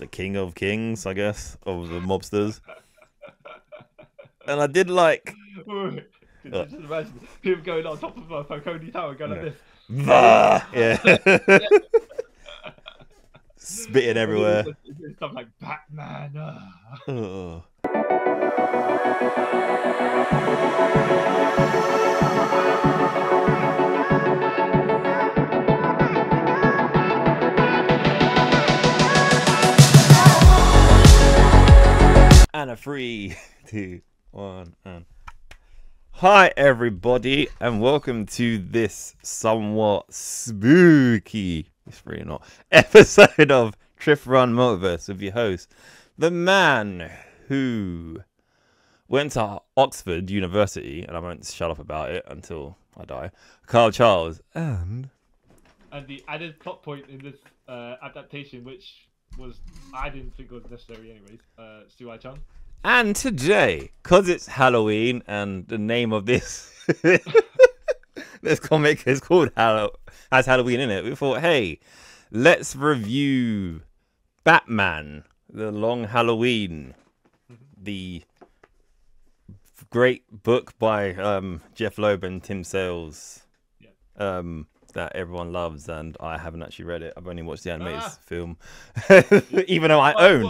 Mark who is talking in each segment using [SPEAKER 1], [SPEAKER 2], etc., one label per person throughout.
[SPEAKER 1] the king of kings, I guess, of the mobsters. And I did like.
[SPEAKER 2] Could you just imagine him going on top of a Falcone Tower going like this?
[SPEAKER 1] Yeah. Spitting everywhere.
[SPEAKER 2] Stuff like Batman.
[SPEAKER 1] Ugh. And a 3, 2, 1, and hi everybody, and welcome to this somewhat spooky, it's really not, episode of Trip Run Multiverse with your host, the man who went to Oxford University, and I won't shut up about it until I die, Carl Charles, and
[SPEAKER 2] the added plot point in this adaptation, which I didn't think was necessary anyways, Sue Chung.
[SPEAKER 1] And today, because it's Halloween and the name of this this comic is called has Halloween in it, we thought, hey, let's review Batman, The Long Halloween, the great book by Jeff Loeb and Tim Sales, that everyone loves, and I haven't actually read it. I've only watched the animated film, even though I own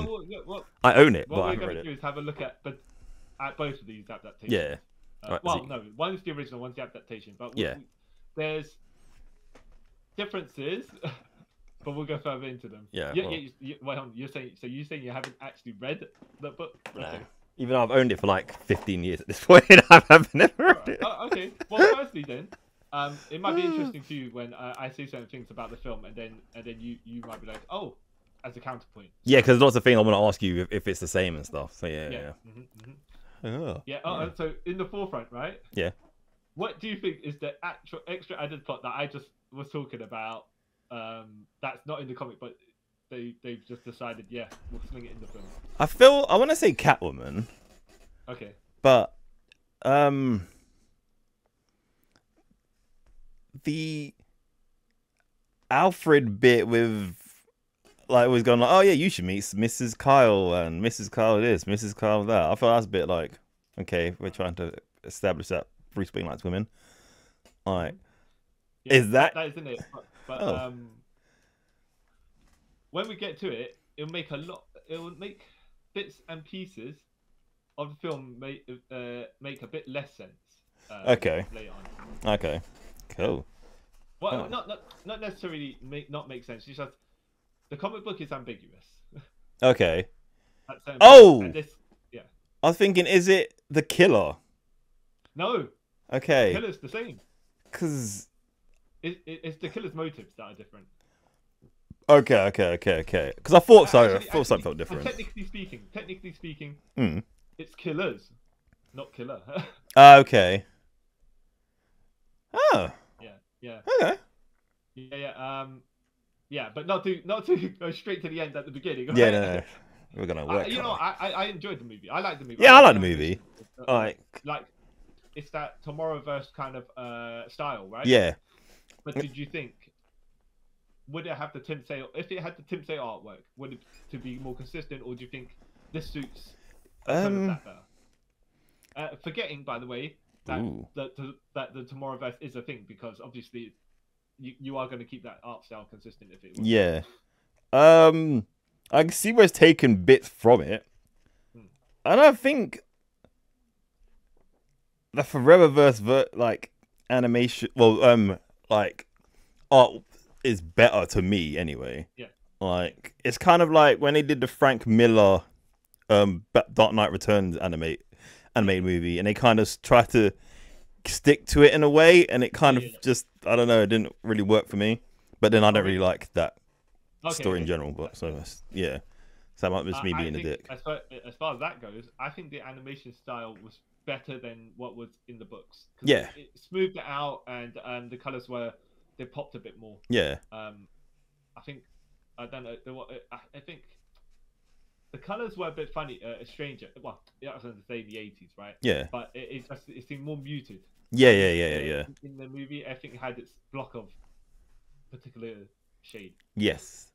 [SPEAKER 1] it.
[SPEAKER 2] What we're going to do is have a look at both of these adaptations.
[SPEAKER 1] Yeah.
[SPEAKER 2] No, one's the original, one's the adaptation. But there's differences, but we'll go further into them.
[SPEAKER 1] Yeah.
[SPEAKER 2] Wait on. You're saying you haven't actually read the book?
[SPEAKER 1] No.
[SPEAKER 2] Okay.
[SPEAKER 1] Even though I've owned it for like 15 years at this point, I've never read it.
[SPEAKER 2] Okay. Well, firstly then. It might be interesting to you when I say certain things about the film, and then you might be like, oh, as a counterpoint.
[SPEAKER 1] Yeah, because lots of things I want to ask you if it's the same and stuff. So yeah.
[SPEAKER 2] Oh. Yeah. So in the forefront, right?
[SPEAKER 1] Yeah.
[SPEAKER 2] What do you think is the actual extra added plot that I just was talking about? That's not in the comic, but they've just decided, yeah, we'll sling it in the film.
[SPEAKER 1] I want to say Catwoman.
[SPEAKER 2] Okay.
[SPEAKER 1] But the Alfred bit with like was going like, oh yeah, you should meet Mrs. Kyle and Mrs. Kyle this, Mrs. Kyle that. I thought that's a bit like, okay, we're trying to establish that Bruce Wayne likes women. All right, is that
[SPEAKER 2] isn't it? But when we get to it, it'll make bits and pieces of the film make a bit less sense.
[SPEAKER 1] Okay.
[SPEAKER 2] Later on.
[SPEAKER 1] Okay. Cool.
[SPEAKER 2] Well, not necessarily not make sense. It's just the comic book is ambiguous.
[SPEAKER 1] Okay.
[SPEAKER 2] Oh. Yeah.
[SPEAKER 1] I was thinking, is it the killer?
[SPEAKER 2] No.
[SPEAKER 1] Okay.
[SPEAKER 2] The killer's the same.
[SPEAKER 1] Because
[SPEAKER 2] it's the killer's motives that are different.
[SPEAKER 1] Okay. Because I thought so. I thought something felt different.
[SPEAKER 2] Technically speaking, it's killers, not killer.
[SPEAKER 1] Okay. Oh.
[SPEAKER 2] Yeah.
[SPEAKER 1] Okay.
[SPEAKER 2] Yeah, but not to go straight to the end at the beginning. Right?
[SPEAKER 1] Yeah, no. We're gonna work.
[SPEAKER 2] I enjoyed the movie. I like the movie.
[SPEAKER 1] Yeah, I like the movie.
[SPEAKER 2] Like it's that Tomorrowverse kind of style, right?
[SPEAKER 1] Yeah.
[SPEAKER 2] But did you think would it have the Tim Sale? If it had the Tim Sale artwork, would it to be more consistent, or do you think this suits that better? Forgetting, by the way, that the Tomorrowverse is a thing, because obviously you are going to keep that art style consistent if it was.
[SPEAKER 1] Yeah. I can see where it's taken bits from it. And I think the Foreververse like animation, like art is better to me anyway.
[SPEAKER 2] Yeah.
[SPEAKER 1] Like it's kind of like when they did the Frank Miller Dark Knight Returns animated movie, and they kind of try to stick to it in a way, and it kind of just, I don't know, it didn't really work for me. But then I don't really like that story in general. But so yeah, so that might just me being a dick.
[SPEAKER 2] As far as that goes, I think the animation style was better than what was in the books.
[SPEAKER 1] Yeah,
[SPEAKER 2] it smoothed it out, and the colors they popped a bit more.
[SPEAKER 1] Yeah.
[SPEAKER 2] I think I don't know. I think the colors were a bit funny, stranger. Well, I was going to say the 80s, right?
[SPEAKER 1] Yeah.
[SPEAKER 2] But it seemed more muted.
[SPEAKER 1] Yeah.
[SPEAKER 2] In the movie, I think it had its block of particular shade.
[SPEAKER 1] Yes,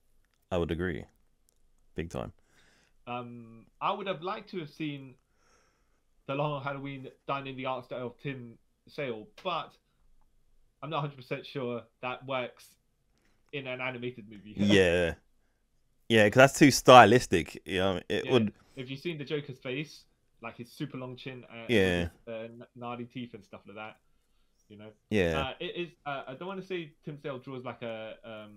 [SPEAKER 1] I would agree. big time.
[SPEAKER 2] I would have liked to have seen the Long Halloween done in the art style of Tim Sale, but I'm not 100% sure that works in an animated movie.
[SPEAKER 1] Yeah, yeah, because that's too stylistic. You know, it would.
[SPEAKER 2] If you've seen the Joker's face, like his super long chin and
[SPEAKER 1] Yeah,
[SPEAKER 2] his gnarly teeth and stuff like that, you know.
[SPEAKER 1] yeah,
[SPEAKER 2] It is. I don't want to say Tim Sale draws like a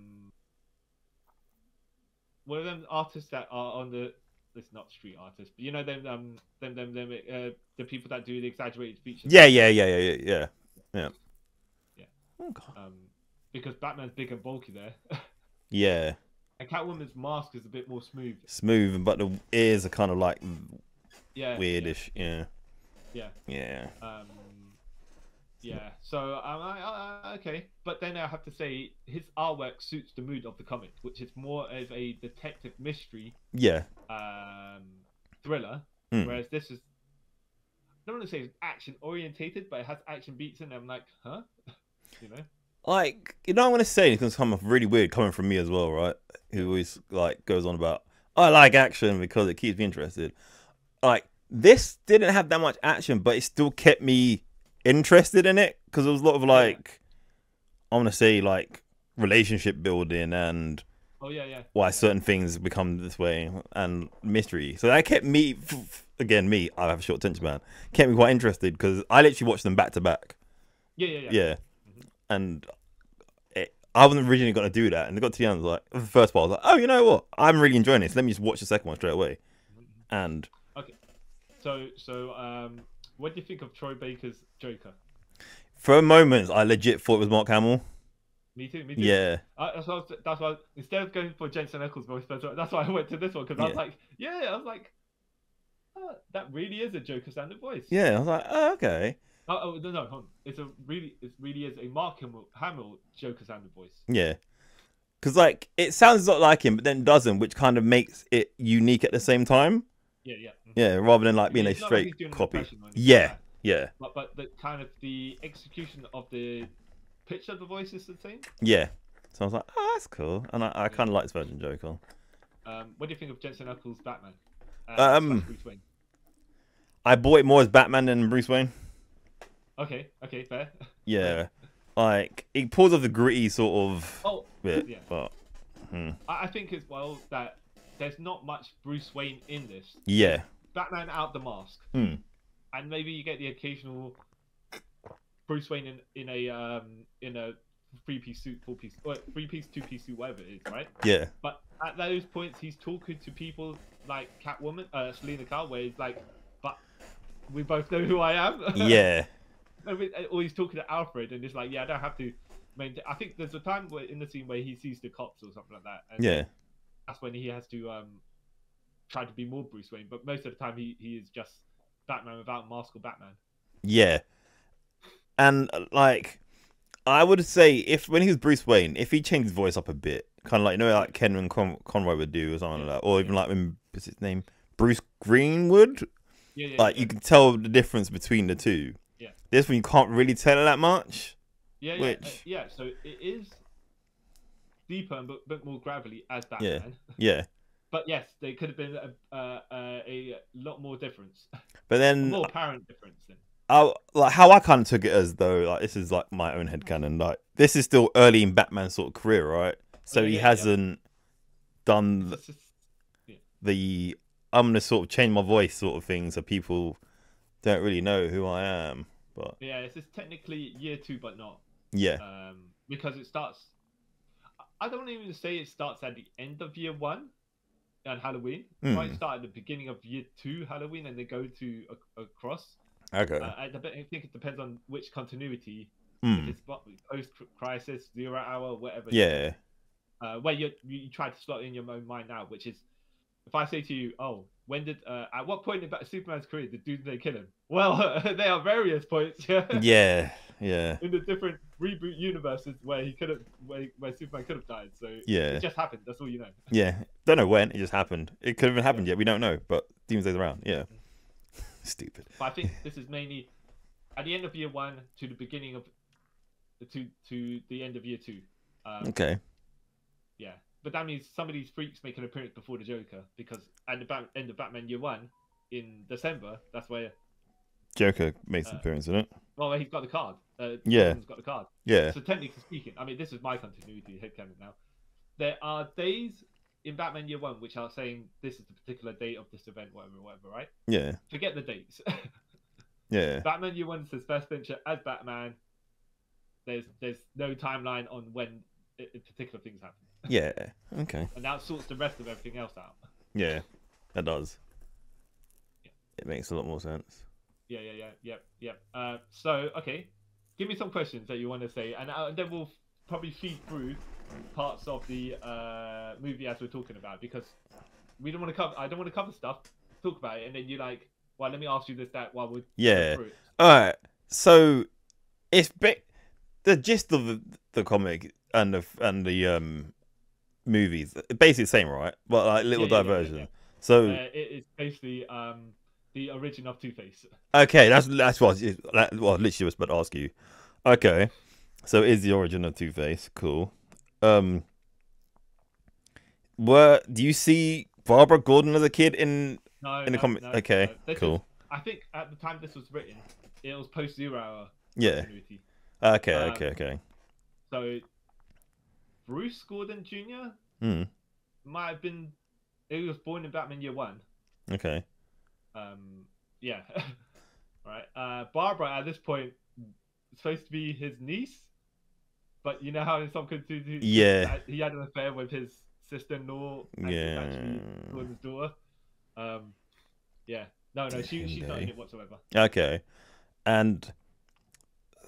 [SPEAKER 2] one of them artists that are on the. It's not street artists, but you know them the people that do the exaggerated features.
[SPEAKER 1] yeah, yeah, yeah, yeah, yeah, yeah.
[SPEAKER 2] Yeah.
[SPEAKER 1] Oh, God.
[SPEAKER 2] Because Batman's big and bulky there.
[SPEAKER 1] Yeah.
[SPEAKER 2] And Catwoman's mask is a bit more smooth.
[SPEAKER 1] Smooth, but the ears are kind of like weirdish.
[SPEAKER 2] Yeah.
[SPEAKER 1] Yeah. Yeah.
[SPEAKER 2] Yeah. So I'm like, okay, but then I have to say his artwork suits the mood of the comic, which is more of a detective mystery.
[SPEAKER 1] Yeah.
[SPEAKER 2] Thriller, whereas this is. I don't want to say it's action orientated, but it has action beats in it. I'm like, huh? You know.
[SPEAKER 1] Like, you know, I'm gonna say it's gonna come off really weird coming from me as well, right? Who always like goes on about I like action because it keeps me interested. Like, this didn't have that much action, but it still kept me interested in it because there was a lot of like, I want to say like relationship building and why certain things become this way and mystery. So that kept me, again, I have a short attention span, kept me quite interested because I literally watched them back to back. Yeah. And I wasn't originally going to do that. And I got to the end, like, the first part, I was like, oh, you know what? I'm really enjoying this. Let me just watch the second one straight away. And.
[SPEAKER 2] Okay. So, what do you think of Troy Baker's Joker?
[SPEAKER 1] For a moment, I legit thought it was Mark Hamill.
[SPEAKER 2] Me too.
[SPEAKER 1] Yeah.
[SPEAKER 2] That's why instead of going for Jensen Ackles' voice, that's why I went to this one, because I was like, oh, that really is a Joker standard voice.
[SPEAKER 1] Yeah, I was like, oh, okay.
[SPEAKER 2] Oh no, it really is a Mark Hamill Joker sounded voice.
[SPEAKER 1] Yeah, because like it sounds a lot like him, but then doesn't, which kind of makes it unique at the same time. Yeah, rather than like being a straight copy. Yeah.
[SPEAKER 2] But the kind of the execution of the pitch of the voice is the same.
[SPEAKER 1] Yeah, so I was like, oh, that's cool, and I kind of like this version of Joker.
[SPEAKER 2] What do you think of Jensen Ackles' Batman? Bruce Wayne?
[SPEAKER 1] I bought it more as Batman than Bruce Wayne.
[SPEAKER 2] Okay, fair.
[SPEAKER 1] Yeah, like it pulls off the gritty sort of bit, but
[SPEAKER 2] I think as well that there's not much Bruce Wayne in this.
[SPEAKER 1] Yeah,
[SPEAKER 2] Batman out the mask, and maybe you get the occasional Bruce Wayne in a 3-piece suit, 4-piece, or 3-piece, 2-piece suit, whatever it is, right?
[SPEAKER 1] Yeah.
[SPEAKER 2] But at those points, he's talking to people like Catwoman, Selena Kyle, where he's like, "But we both know who I am."
[SPEAKER 1] Yeah.
[SPEAKER 2] Or he's talking to Alfred, and it's like, "Yeah, I don't have to." I think there's a time where in the scene where he sees the cops or something like that, and that's when he has to try to be more Bruce Wayne. But most of the time, he is just Batman without mask or Batman.
[SPEAKER 1] Yeah, and like I would say, when he was Bruce Wayne, if he changed his voice up a bit, kind of like like Ken Conroy would do or something like that, or even like what's his name, Bruce Greenwood. You can tell the difference between the two. Yeah. This one you can't really tell it that much.
[SPEAKER 2] So it is deeper and a bit more gravelly as Batman.
[SPEAKER 1] Yeah.
[SPEAKER 2] But yes, there could have been a lot more difference.
[SPEAKER 1] But then
[SPEAKER 2] a more apparent difference.
[SPEAKER 1] Like how I kind of took it as though like this is like my own headcanon. Like this is still early in Batman's sort of career, right? So he hasn't done the I'm gonna sort of change my voice sort of thing, so people don't really know who I am. But
[SPEAKER 2] it's just technically year 2, but not.
[SPEAKER 1] Yeah.
[SPEAKER 2] Because it starts. I don't even say it starts at the end of year 1 on Halloween. It might start at the beginning of year 2 Halloween, and they go to across.
[SPEAKER 1] Okay.
[SPEAKER 2] I think it depends on which continuity. If it's post-crisis, 0 hour, whatever.
[SPEAKER 1] Yeah.
[SPEAKER 2] Where you try to slot in your own mind now, which is, if I say to you, "Oh, at what point in Superman's career did they kill him?" Well, there are various points.
[SPEAKER 1] Yeah.
[SPEAKER 2] In the different reboot universes where where Superman could have died. So it just happened. That's all you know.
[SPEAKER 1] Yeah. Don't know when it just happened. It could have even happened yet. We don't know. But Doomsday's around. Yeah. Stupid.
[SPEAKER 2] But I think this is mainly at the end of year 1 to the beginning of to the end of year 2.
[SPEAKER 1] Okay.
[SPEAKER 2] Yeah. but that means some of these freaks make an appearance before the Joker, because at the end of Batman Year One in December, that's where
[SPEAKER 1] Joker makes an appearance in it.
[SPEAKER 2] well, he's got the card.
[SPEAKER 1] Yeah.
[SPEAKER 2] Gordon's got the card.
[SPEAKER 1] Yeah.
[SPEAKER 2] So technically speaking, I mean, this is my continuity headcanon now. There are days in Batman Year One which are saying this is the particular date of this event, whatever, right?
[SPEAKER 1] Yeah.
[SPEAKER 2] Forget the dates.
[SPEAKER 1] Yeah.
[SPEAKER 2] Batman Year One says first venture as Batman. There's no timeline on when particular things happen.
[SPEAKER 1] Yeah. Okay.
[SPEAKER 2] And that sorts the rest of everything else out.
[SPEAKER 1] Yeah, that does.
[SPEAKER 2] Yeah.
[SPEAKER 1] It makes a lot more sense.
[SPEAKER 2] Yeah. So, okay, give me some questions that you want to say, and then we'll probably feed through parts of the movie as we're talking about, because we don't want to cover. I don't want to cover stuff, talk about it, and then you're like, well, let me ask you this, that, while we're
[SPEAKER 1] Yeah.
[SPEAKER 2] through it.
[SPEAKER 1] All right. So it's the gist of the comic and the movies basically the same, right? But like little diversion.
[SPEAKER 2] Yeah.
[SPEAKER 1] So
[SPEAKER 2] it is basically the origin of Two-Face.
[SPEAKER 1] okay, that's what literally was about to ask you. Okay, so is the origin of Two-Face cool? Do you see Barbara Gordon as a kid in the comic? Okay, cool.
[SPEAKER 2] I think at the time this was written, it was post-Zero Hour.
[SPEAKER 1] Yeah.
[SPEAKER 2] Continuity.
[SPEAKER 1] Okay.
[SPEAKER 2] So Bruce Gordon Jr. might have been. He was born in Batman Year One.
[SPEAKER 1] Okay.
[SPEAKER 2] Yeah. Right. Barbara at this point is supposed to be his niece, but you know how in some continuity,
[SPEAKER 1] yeah,
[SPEAKER 2] he had an affair with his sister-in-law.
[SPEAKER 1] Yeah.
[SPEAKER 2] Actually Gordon's daughter. Yeah. No, she's not in it whatsoever.
[SPEAKER 1] Okay. And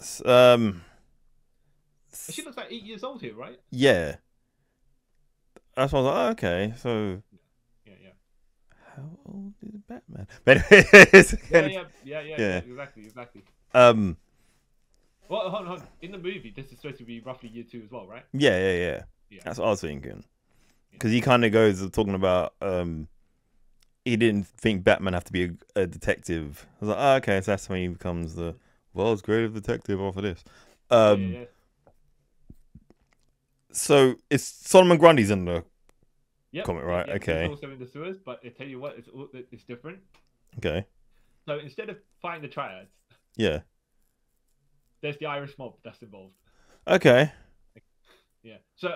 [SPEAKER 2] she looks like 8 years old here, right?
[SPEAKER 1] Yeah. That's why I was like, oh, okay, so
[SPEAKER 2] yeah.
[SPEAKER 1] How old is Batman?
[SPEAKER 2] Yeah, exactly. Well, hold on. In the movie, this is supposed to be roughly Year 2 as well, right?
[SPEAKER 1] Yeah. That's what I was thinking. Because he kind of goes talking about he didn't think Batman have to be a detective. I was like, oh, okay, so that's when he becomes the world's greatest detective off of this.
[SPEAKER 2] Yeah.
[SPEAKER 1] So it's Solomon Grundy's in the comic, right?
[SPEAKER 2] Yeah,
[SPEAKER 1] okay.
[SPEAKER 2] He's also in the sewers, but I tell you what, it's different.
[SPEAKER 1] Okay.
[SPEAKER 2] So instead of fighting the triads,
[SPEAKER 1] yeah,
[SPEAKER 2] there's the Irish mob that's involved.
[SPEAKER 1] Okay.
[SPEAKER 2] Yeah. So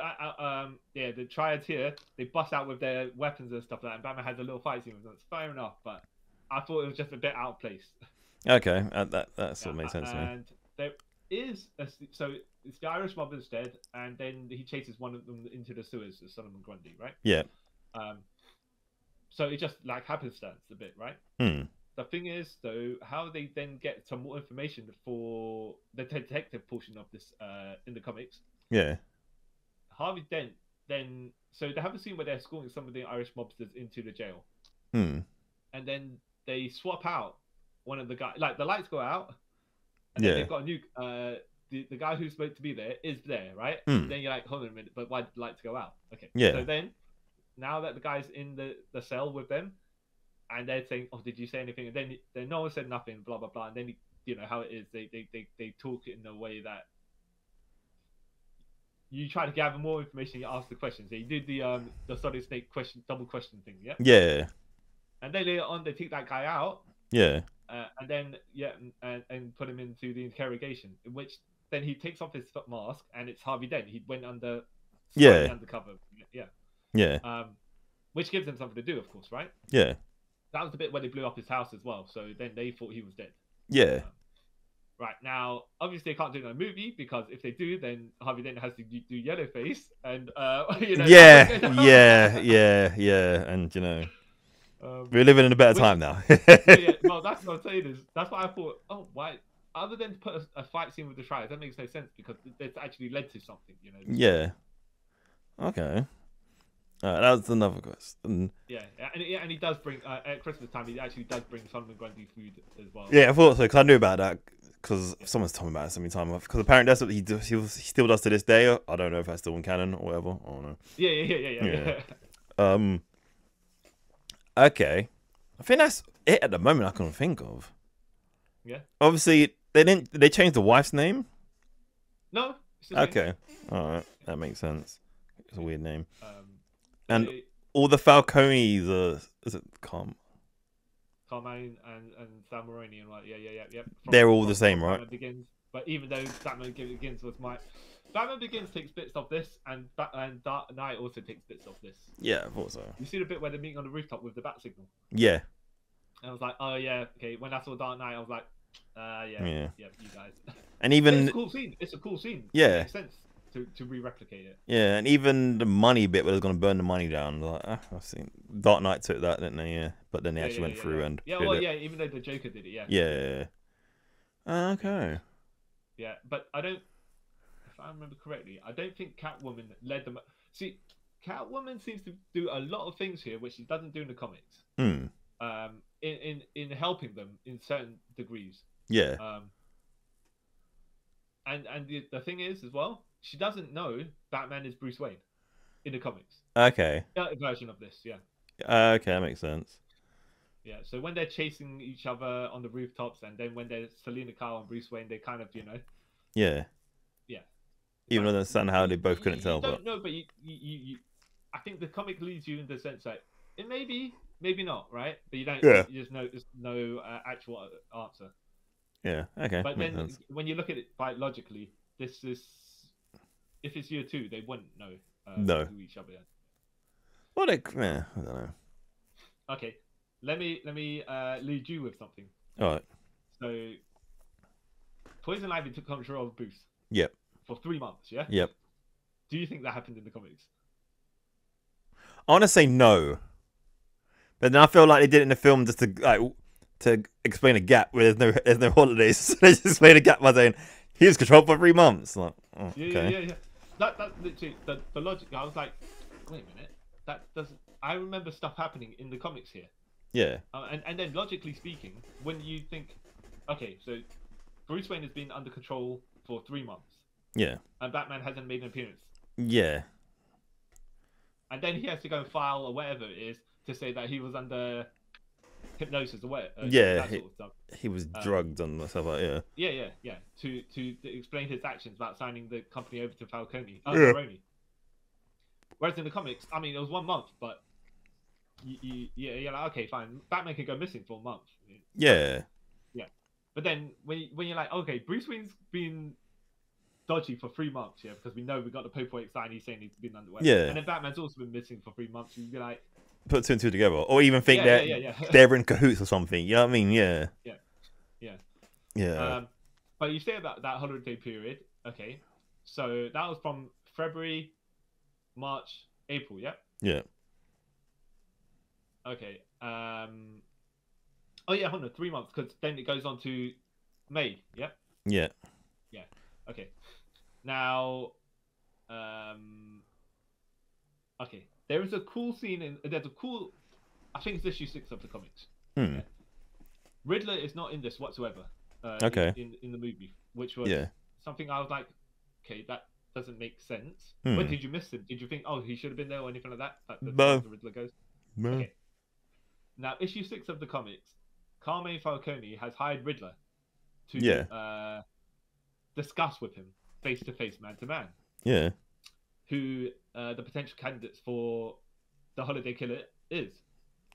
[SPEAKER 2] the triads here, they bust out with their weapons and stuff like that, and Batman has a little fight scene with them. It's fair enough, but I thought it was just a bit out of place.
[SPEAKER 1] Okay, that sort of makes sense to me.
[SPEAKER 2] And there is so it's the Irish mob instead, and then he chases one of them into the sewers, Solomon Grundy, right?
[SPEAKER 1] Yeah.
[SPEAKER 2] So it just like happenstance a bit, right? The thing is, though, how they then get some more information for the detective portion of this in the comics.
[SPEAKER 1] Yeah.
[SPEAKER 2] Harvey Dent then, so they have a scene where they're escorting some of the Irish mobsters into the jail,
[SPEAKER 1] and
[SPEAKER 2] then they swap out one of the guys. Like the lights go out, and then they've got a new the guy who's supposed to be there is there, right? And then you're like, hold on a minute, but why did the lights go out? Okay.
[SPEAKER 1] Yeah.
[SPEAKER 2] So then, now that the guy's in the cell with them, and they're saying, oh, did you say anything? And then no one said nothing, blah blah blah. And then you know how it is. They talk in a way that you try to gather more information. You ask the questions. So you did the Solid Snake double question thing, yeah.
[SPEAKER 1] Yeah.
[SPEAKER 2] And then later on, they take that guy out.
[SPEAKER 1] Yeah.
[SPEAKER 2] And then and put him into the interrogation, in which then he takes off his mask, and it's Harvey Dent. He went undercover. Yeah. Which gives them something to do, of course, right?
[SPEAKER 1] Yeah.
[SPEAKER 2] That was the bit where they blew up his house as well. So then they thought he was dead.
[SPEAKER 1] Yeah.
[SPEAKER 2] Right, now, obviously they can't do it in a movie, because if they do, then Harvey Dent has to do Yellowface, and you know.
[SPEAKER 1] Yeah, and you know, we're living in a better time now.
[SPEAKER 2] Well, that's what I'm saying is that's why I thought, oh, why? Other than to put a fight scene with the triads, that makes no sense, because it's actually led to something, you know.
[SPEAKER 1] Yeah. Okay. That was another question.
[SPEAKER 2] Yeah, and he does bring at Christmas time. He actually does bring Solomon Grundy food as well.
[SPEAKER 1] Yeah, I thought so, because I knew about that. Because someone's told me about it so many times. Because apparently that's what he still does to this day. I don't know if that's still in canon or whatever. I don't know.
[SPEAKER 2] Yeah.
[SPEAKER 1] Okay. I think that's it at the moment I can think of.
[SPEAKER 2] Yeah.
[SPEAKER 1] Obviously, they changed the wife's name?
[SPEAKER 2] No.
[SPEAKER 1] Okay. Alright. That makes sense. It's a weird name. And all the Falcones are... Is it Carmine
[SPEAKER 2] and Sam Moroni and yeah.
[SPEAKER 1] They're all the same, right?
[SPEAKER 2] Batman Begins, but even though Batman Begins was Batman Begins takes bits of this, and Dark Knight also takes bits of this.
[SPEAKER 1] Yeah, I thought so.
[SPEAKER 2] You see the bit where they're meeting on the rooftop with the bat signal?
[SPEAKER 1] Yeah.
[SPEAKER 2] And I was like, oh yeah, okay. When I saw Dark Knight, I was like, yeah, you guys.
[SPEAKER 1] And even
[SPEAKER 2] it's a cool scene. It's a cool scene.
[SPEAKER 1] Yeah.
[SPEAKER 2] It makes sense to re-replicate it.
[SPEAKER 1] Yeah, and even the money bit where they're going to burn the money down. Like, I've seen Dark Knight took that, didn't they? Yeah, but then they actually went through and
[SPEAKER 2] even though the Joker did it,
[SPEAKER 1] yeah. Okay.
[SPEAKER 2] Yeah, but I don't. If I remember correctly, I don't think Catwoman led them. See, Catwoman seems to do a lot of things here which she doesn't do in the comics. In helping them in certain degrees.
[SPEAKER 1] Yeah.
[SPEAKER 2] And the thing is as well, she doesn't know Batman is Bruce Wayne in the comics.
[SPEAKER 1] Okay.
[SPEAKER 2] Version of this, yeah.
[SPEAKER 1] Okay, that makes sense.
[SPEAKER 2] Yeah, so when they're chasing each other on the rooftops, and then when there's Selena Kyle and Bruce Wayne, they kind of,
[SPEAKER 1] Yeah.
[SPEAKER 2] Yeah.
[SPEAKER 1] Even though somehow they both couldn't tell.
[SPEAKER 2] Don't know, but you I think the comic leads you in the sense that it may be, maybe not, right? But you don't.
[SPEAKER 1] Yeah.
[SPEAKER 2] You just know there's no actual answer.
[SPEAKER 1] Yeah. Okay.
[SPEAKER 2] But then when you look at it quite logically, this is if it's year 2, they wouldn't know who each other are.
[SPEAKER 1] Well, I don't know.
[SPEAKER 2] Okay, let me lead you with something.
[SPEAKER 1] All right.
[SPEAKER 2] So, Poison Ivy took control of Bruce.
[SPEAKER 1] Yep.
[SPEAKER 2] For 3 months, yeah.
[SPEAKER 1] Yep.
[SPEAKER 2] Do you think that happened in the comics?
[SPEAKER 1] I want to say no, but then I feel like they did it in the film just to explain a gap where there's no holidays. So they just explain a gap by saying he was controlled for 3 months. Like, oh, okay.
[SPEAKER 2] Yeah. That's literally the logic. I was like, wait a minute, that doesn't. I remember stuff happening in the comics here.
[SPEAKER 1] Yeah.
[SPEAKER 2] And then logically speaking, when you think, okay, so Bruce Wayne has been under control for 3 months.
[SPEAKER 1] Yeah.
[SPEAKER 2] And Batman hasn't made an appearance.
[SPEAKER 1] Yeah.
[SPEAKER 2] And then he has to go and file or whatever it is to say that he was under hypnosis or whatever.
[SPEAKER 1] Yeah.
[SPEAKER 2] Sort of stuff.
[SPEAKER 1] He was drugged and stuff like that.
[SPEAKER 2] Yeah. To explain his actions about signing the company over to Falcone. Moroni. Whereas in the comics, I mean, it was 1 month, but you're like, okay, fine. Batman can go missing for a month.
[SPEAKER 1] Yeah.
[SPEAKER 2] Yeah. But then when you're like, okay, Bruce Wayne's been dodgy for 3 months, yeah, because we know we got the paperwork signed, he's saying he's been underway.
[SPEAKER 1] Yeah.
[SPEAKER 2] And then Batman's also been missing for 3 months. You'd be like,
[SPEAKER 1] put 2 and 2 together, or even think that they're in cahoots or something. You know what I mean? Yeah.
[SPEAKER 2] But you say about that holiday period, okay? So that was from February, March, April, yeah.
[SPEAKER 1] Yeah.
[SPEAKER 2] Okay. Oh yeah, hold on, 3 months, because then it goes on to May, yeah.
[SPEAKER 1] Yeah.
[SPEAKER 2] Yeah. Okay. Now, okay. There is a cool scene there's a cool. I think it's issue 6 of the comics. Yeah. Riddler is not in this whatsoever.
[SPEAKER 1] Okay.
[SPEAKER 2] In the movie, which was something I was like, okay, that doesn't make sense. When did you miss him? Did you think, oh, he should have been there or anything like that? That's the Riddler goes. Okay. Now, issue 6 of the comics, Carmine Falcone has hired Riddler to discuss with him face to face, man to man.
[SPEAKER 1] Yeah.
[SPEAKER 2] Who the potential candidates for the Holiday Killer is.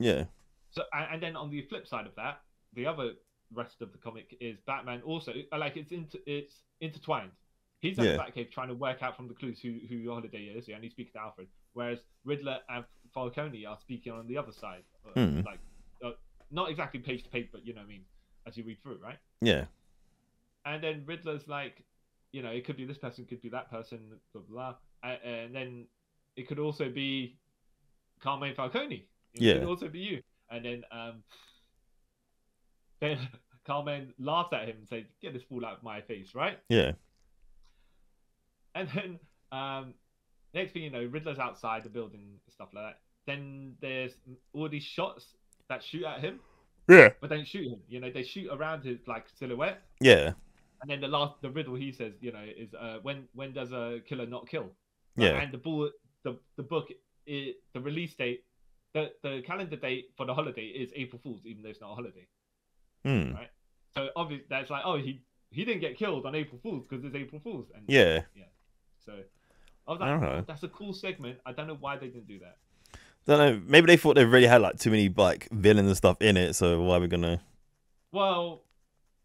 [SPEAKER 1] Yeah.
[SPEAKER 2] So and then on the flip side of that, the other rest of the comic is Batman also like it's intertwined. He's at the Batcave trying to work out from the clues who Holiday is, and he's speaking to Alfred. Whereas Riddler and Falcone are speaking on the other side, like not exactly page to page, but you know what I mean, as you read through, right?
[SPEAKER 1] Yeah.
[SPEAKER 2] And then Riddler's like, it could be this person, could be that person, blah blah, and then it could also be Carmine Falcone. It could also be you. And then Carmine laughs at him and says, "Get this fool out of my face," right?
[SPEAKER 1] Yeah.
[SPEAKER 2] And then next thing you know, Riddler's outside the building and stuff like that. Then there's all these shots that shoot at him.
[SPEAKER 1] Yeah.
[SPEAKER 2] But don't shoot him. They shoot around his like silhouette.
[SPEAKER 1] Yeah.
[SPEAKER 2] And then the riddle he says, is when does a killer not kill?
[SPEAKER 1] Yeah.
[SPEAKER 2] And the book, the release date, the calendar date for the holiday is April Fool's, even though it's not a holiday. Right. So obviously that's like, oh, he didn't get killed on April Fool's because it's April Fool's. And
[SPEAKER 1] yeah.
[SPEAKER 2] So I was like, that's a cool segment. I don't know why they didn't do that.
[SPEAKER 1] Don't know. Maybe they thought they really had like too many like villains and stuff in it. So why are we gonna?
[SPEAKER 2] Well,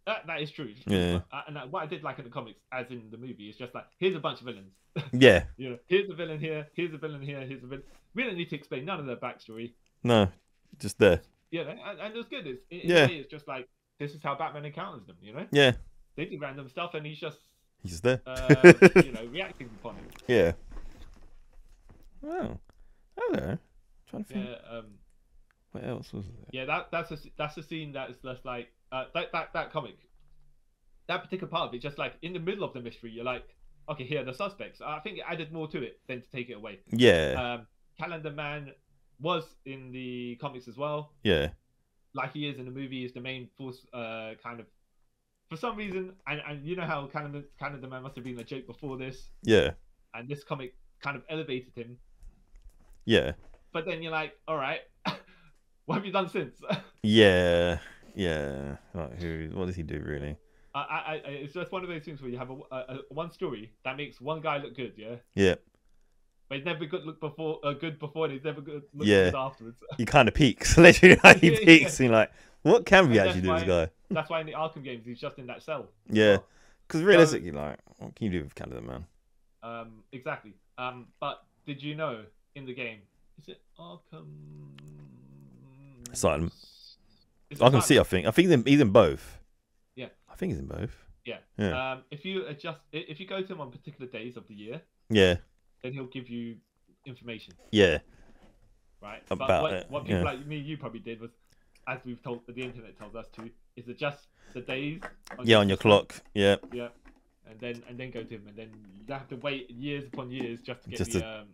[SPEAKER 2] that is true. It's true.
[SPEAKER 1] Yeah.
[SPEAKER 2] But, and what I did like in the comics, as in the movie, is just like here's a bunch of villains.
[SPEAKER 1] Yeah.
[SPEAKER 2] You know, here's a villain here, here's a villain here, here's a villain. We don't need to explain none of their backstory.
[SPEAKER 1] No. Just there.
[SPEAKER 2] Yeah, and it's good. In
[SPEAKER 1] Yeah.
[SPEAKER 2] a way, it's just like this is how Batman encounters them. You know.
[SPEAKER 1] Yeah.
[SPEAKER 2] They do random stuff, and he's just
[SPEAKER 1] there.
[SPEAKER 2] you know, reacting upon it.
[SPEAKER 1] Yeah. Oh. Okay. Trying to think.
[SPEAKER 2] Yeah.
[SPEAKER 1] What else was there?
[SPEAKER 2] Yeah. That's a scene that is just like that comic. That particular part of it, just like in the middle of the mystery, you're like, okay, here are the suspects. I think it added more to it than to take it away.
[SPEAKER 1] Yeah.
[SPEAKER 2] Calendar Man was in the comics as well.
[SPEAKER 1] Yeah.
[SPEAKER 2] Like he is in the movie, is the main force, kind of, for some reason, and you know how Calendar Man must have been a joke before this.
[SPEAKER 1] Yeah.
[SPEAKER 2] And this comic kind of elevated him.
[SPEAKER 1] Yeah.
[SPEAKER 2] But then you're like, all right, what have you done since?
[SPEAKER 1] Yeah. Yeah. Like, what does he do really?
[SPEAKER 2] It's just one of those things where you have a one story that makes one guy look good, yeah.
[SPEAKER 1] Yeah.
[SPEAKER 2] But he's never good before, and he's never good
[SPEAKER 1] Yeah.
[SPEAKER 2] good afterwards.
[SPEAKER 1] He kind of peaks. Literally, like, he
[SPEAKER 2] Yeah,
[SPEAKER 1] peaks.
[SPEAKER 2] yeah.
[SPEAKER 1] And like, what can we
[SPEAKER 2] And
[SPEAKER 1] actually do
[SPEAKER 2] that's
[SPEAKER 1] with this guy?
[SPEAKER 2] That's why in the Arkham games he's just in that cell.
[SPEAKER 1] Yeah. Because realistically, like, what can you do with Canada Man?
[SPEAKER 2] Exactly. But did you know in the game, is it Arkham
[SPEAKER 1] Asylum.
[SPEAKER 2] Is it
[SPEAKER 1] Arkham
[SPEAKER 2] Asylum?
[SPEAKER 1] City, I think. I think he's in both.
[SPEAKER 2] Yeah.
[SPEAKER 1] I think he's in both.
[SPEAKER 2] Yeah.
[SPEAKER 1] Yeah.
[SPEAKER 2] If you go to him on particular days of the year,
[SPEAKER 1] Yeah.
[SPEAKER 2] then he'll give you information.
[SPEAKER 1] Yeah.
[SPEAKER 2] Right.
[SPEAKER 1] About
[SPEAKER 2] but
[SPEAKER 1] it,
[SPEAKER 2] what people
[SPEAKER 1] yeah.
[SPEAKER 2] like me and you probably did was, as we've told, the internet tells us to, is adjust the days.
[SPEAKER 1] On your clock. Yeah.
[SPEAKER 2] Yeah. And then go to him, and then you have to wait years upon years just to get
[SPEAKER 1] Just
[SPEAKER 2] the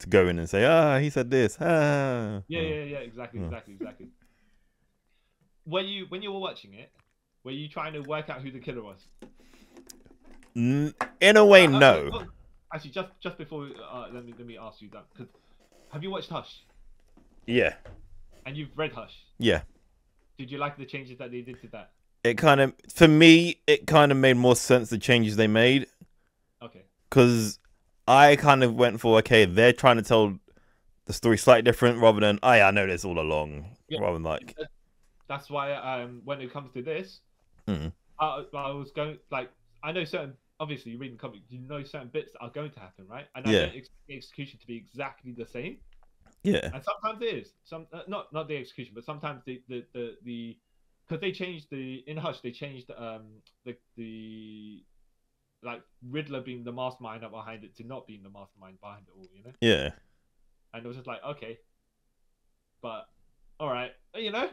[SPEAKER 1] to go in and say, he said this. Ah.
[SPEAKER 2] Yeah, exactly. When you were watching it, were you trying to work out who the killer was?
[SPEAKER 1] In a way, no.
[SPEAKER 2] Actually, just before, let me ask you that, because have you watched Hush?
[SPEAKER 1] Yeah.
[SPEAKER 2] And you've read Hush?
[SPEAKER 1] Yeah.
[SPEAKER 2] Did you like the changes that they did to that?
[SPEAKER 1] For me, it kind of made more sense, the changes they made.
[SPEAKER 2] Okay.
[SPEAKER 1] Because I kind of went for, okay, they're trying to tell the story slightly different rather than, I know this all along.
[SPEAKER 2] Yeah.
[SPEAKER 1] Rather than like...
[SPEAKER 2] That's why when it comes to this,
[SPEAKER 1] Mm.
[SPEAKER 2] I was going, like, I know certain, obviously you read the comic, you know certain bits are going to happen, right? And I don't expect the execution to be exactly the same.
[SPEAKER 1] Yeah.
[SPEAKER 2] And sometimes it is. Not the execution, but sometimes the because they changed in Hush, they changed the like Riddler being the mastermind behind it to not being the mastermind behind it all, you know?
[SPEAKER 1] Yeah.
[SPEAKER 2] And it was just like, okay, but all right, you know.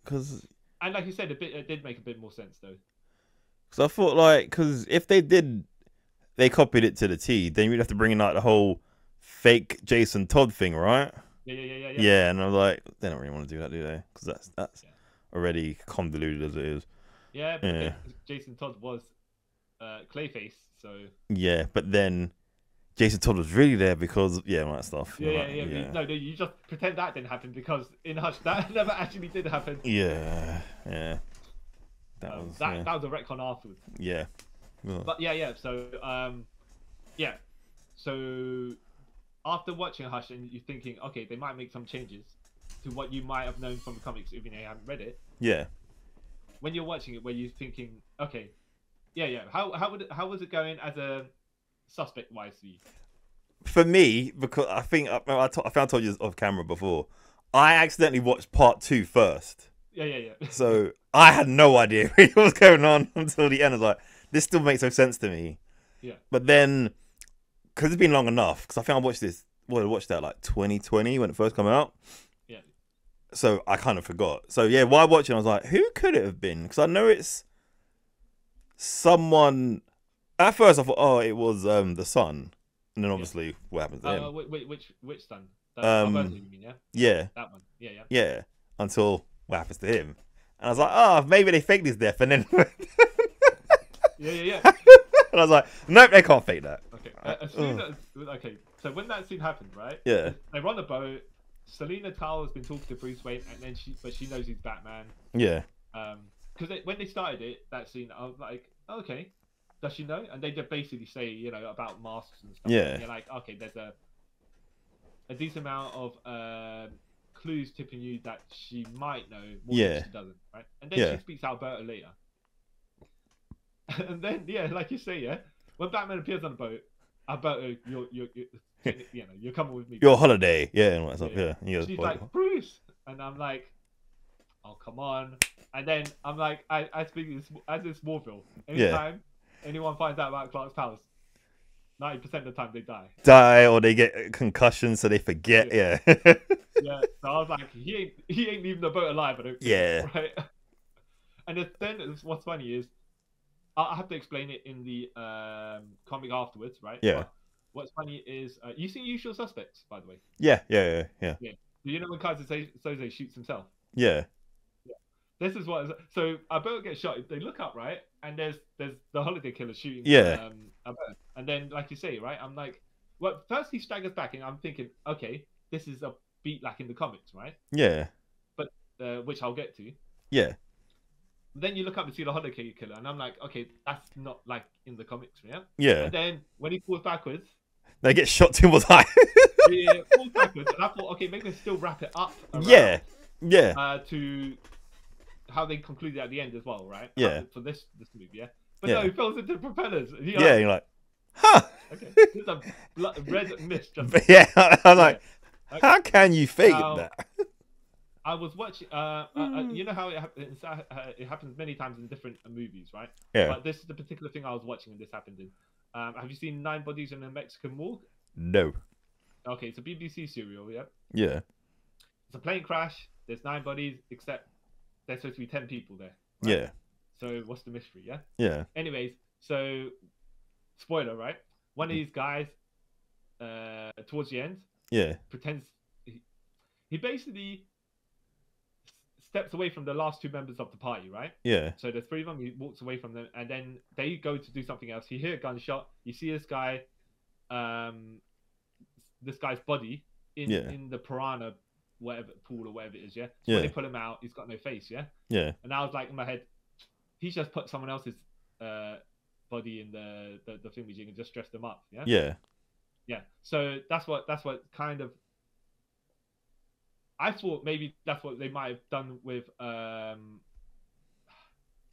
[SPEAKER 1] Because
[SPEAKER 2] And like you said, it did make a bit more sense though.
[SPEAKER 1] I thought, like, because if they copied it to the T, then you'd have to bring in like the whole fake Jason Todd thing, right?
[SPEAKER 2] Yeah.
[SPEAKER 1] Yeah, and I was like, they don't really want to do that, do they? Because that's already convoluted as it is.
[SPEAKER 2] Yeah, but Jason Todd was Clayface, so
[SPEAKER 1] yeah, but then Jason Todd was really there because all that stuff.
[SPEAKER 2] Yeah. No, you just pretend that didn't happen because in Hush that never actually did happen.
[SPEAKER 1] Yeah. That was Yeah.
[SPEAKER 2] But yeah. So after watching Hush and you're thinking, okay, they might make some changes to what you might have known from the comics, even though you haven't read it.
[SPEAKER 1] Yeah.
[SPEAKER 2] When you're watching it, were you thinking, okay, yeah, how was it going as a suspect wise for you?
[SPEAKER 1] For me, because I think I told you off camera before, I accidentally watched part 2 first.
[SPEAKER 2] Yeah.
[SPEAKER 1] So I had no idea really what was going on until the end. I was like, this still makes no sense to me.
[SPEAKER 2] Yeah.
[SPEAKER 1] But then, because it's been long enough, because I think I watched that like 2020 when it first came out.
[SPEAKER 2] Yeah.
[SPEAKER 1] So I kind of forgot. So yeah, while watching, I was like, who could it have been? Because I know it's someone. At first, I thought, it was the son, and then obviously what happens to him?
[SPEAKER 2] Which son? Alberto, you mean, yeah?
[SPEAKER 1] Yeah.
[SPEAKER 2] That one. Yeah.
[SPEAKER 1] Yeah. Until what happens to him, and I was like, maybe they faked his death, and then.
[SPEAKER 2] Yeah.
[SPEAKER 1] And I was like, nope, they can't fake that.
[SPEAKER 2] Okay. So when that scene happened, right?
[SPEAKER 1] Yeah.
[SPEAKER 2] They're on the boat. Selena Kyle has been talking to Bruce Wayne, and then she knows he's Batman.
[SPEAKER 1] Yeah.
[SPEAKER 2] Because when they started that scene, I was like, okay, does she know? And they just basically say, about masks and stuff.
[SPEAKER 1] Yeah.
[SPEAKER 2] And you're like, okay, there's a decent amount of clues tipping you that she might know more
[SPEAKER 1] Yeah.
[SPEAKER 2] than she doesn't, right? And then
[SPEAKER 1] Yeah.
[SPEAKER 2] she speaks Alberta later. And then, yeah, like you say, yeah, when Batman appears on the boat, Alberta, you're coming with me.
[SPEAKER 1] Your holiday, yeah, and what's up,
[SPEAKER 2] Yeah.
[SPEAKER 1] yeah.
[SPEAKER 2] She's like, Bruce, and I'm like, oh, come on. And then I'm like, I speak as in Smallville. Anytime anyone finds out about Clark's powers, 90% of the time they
[SPEAKER 1] die, or they get concussions, so they forget. Yeah.
[SPEAKER 2] Yeah. So I was like, he ain't leaving the boat alive. I don't think,
[SPEAKER 1] Yeah.
[SPEAKER 2] right. And then what's funny is, I have to explain it in the comic afterwards, right?
[SPEAKER 1] Yeah.
[SPEAKER 2] But what's funny is, you see Usual Suspects, by the way.
[SPEAKER 1] Yeah.
[SPEAKER 2] Do you know when Kaiser Soze shoots himself?
[SPEAKER 1] Yeah.
[SPEAKER 2] This is what. So Alberto gets shot. They look up, right, and there's the holiday killer shooting. Alberto. And then, like you say, right, I'm like, well, first he staggers back, and I'm thinking, okay, this is a beat like in the comics, right?
[SPEAKER 1] Yeah.
[SPEAKER 2] But which I'll get to.
[SPEAKER 1] Yeah.
[SPEAKER 2] Then you look up and see the holiday killer, and I'm like, okay, that's not like in the comics, yeah.
[SPEAKER 1] Yeah.
[SPEAKER 2] And then when he falls backwards,
[SPEAKER 1] they get shot 2 more times.
[SPEAKER 2] he falls backwards, and I thought, okay, maybe they still wrap it up. Around, to how they conclude it at the end as well, right?
[SPEAKER 1] Yeah.
[SPEAKER 2] For this movie, yeah. But no, he falls into the propellers.
[SPEAKER 1] You're like, huh?
[SPEAKER 2] Okay. There's a red mist.
[SPEAKER 1] Yeah, I was like, how can you fake that?
[SPEAKER 2] I was watching. You know how it happens many times in different movies, right?
[SPEAKER 1] Yeah.
[SPEAKER 2] But this is the particular thing I was watching, and this happened in. Have you seen 9 Bodies in a Mexican Morgue?
[SPEAKER 1] No.
[SPEAKER 2] Okay, it's a BBC serial, yeah.
[SPEAKER 1] Yeah.
[SPEAKER 2] It's a plane crash. There's 9 bodies, except there's supposed to be 10 people there.
[SPEAKER 1] Right? Yeah.
[SPEAKER 2] So what's the mystery? Yeah.
[SPEAKER 1] Yeah.
[SPEAKER 2] Anyways, so spoiler, right? One of these guys, towards the end, pretends he basically steps away from the last 2 members of the party, right?
[SPEAKER 1] Yeah.
[SPEAKER 2] So there's 3 of them. He walks away from them, and then they go to do something else. You hear a gunshot. You see this guy, this guy's body in the piranha, whatever pool or whatever it is. Yeah. So when they pull him out, he's got no face. Yeah.
[SPEAKER 1] Yeah.
[SPEAKER 2] And I was like in my head, he's just put someone else's body in the thingy and just dressed them up. Yeah.
[SPEAKER 1] Yeah.
[SPEAKER 2] Yeah. So that's what kind of. I thought maybe that's what they might have done with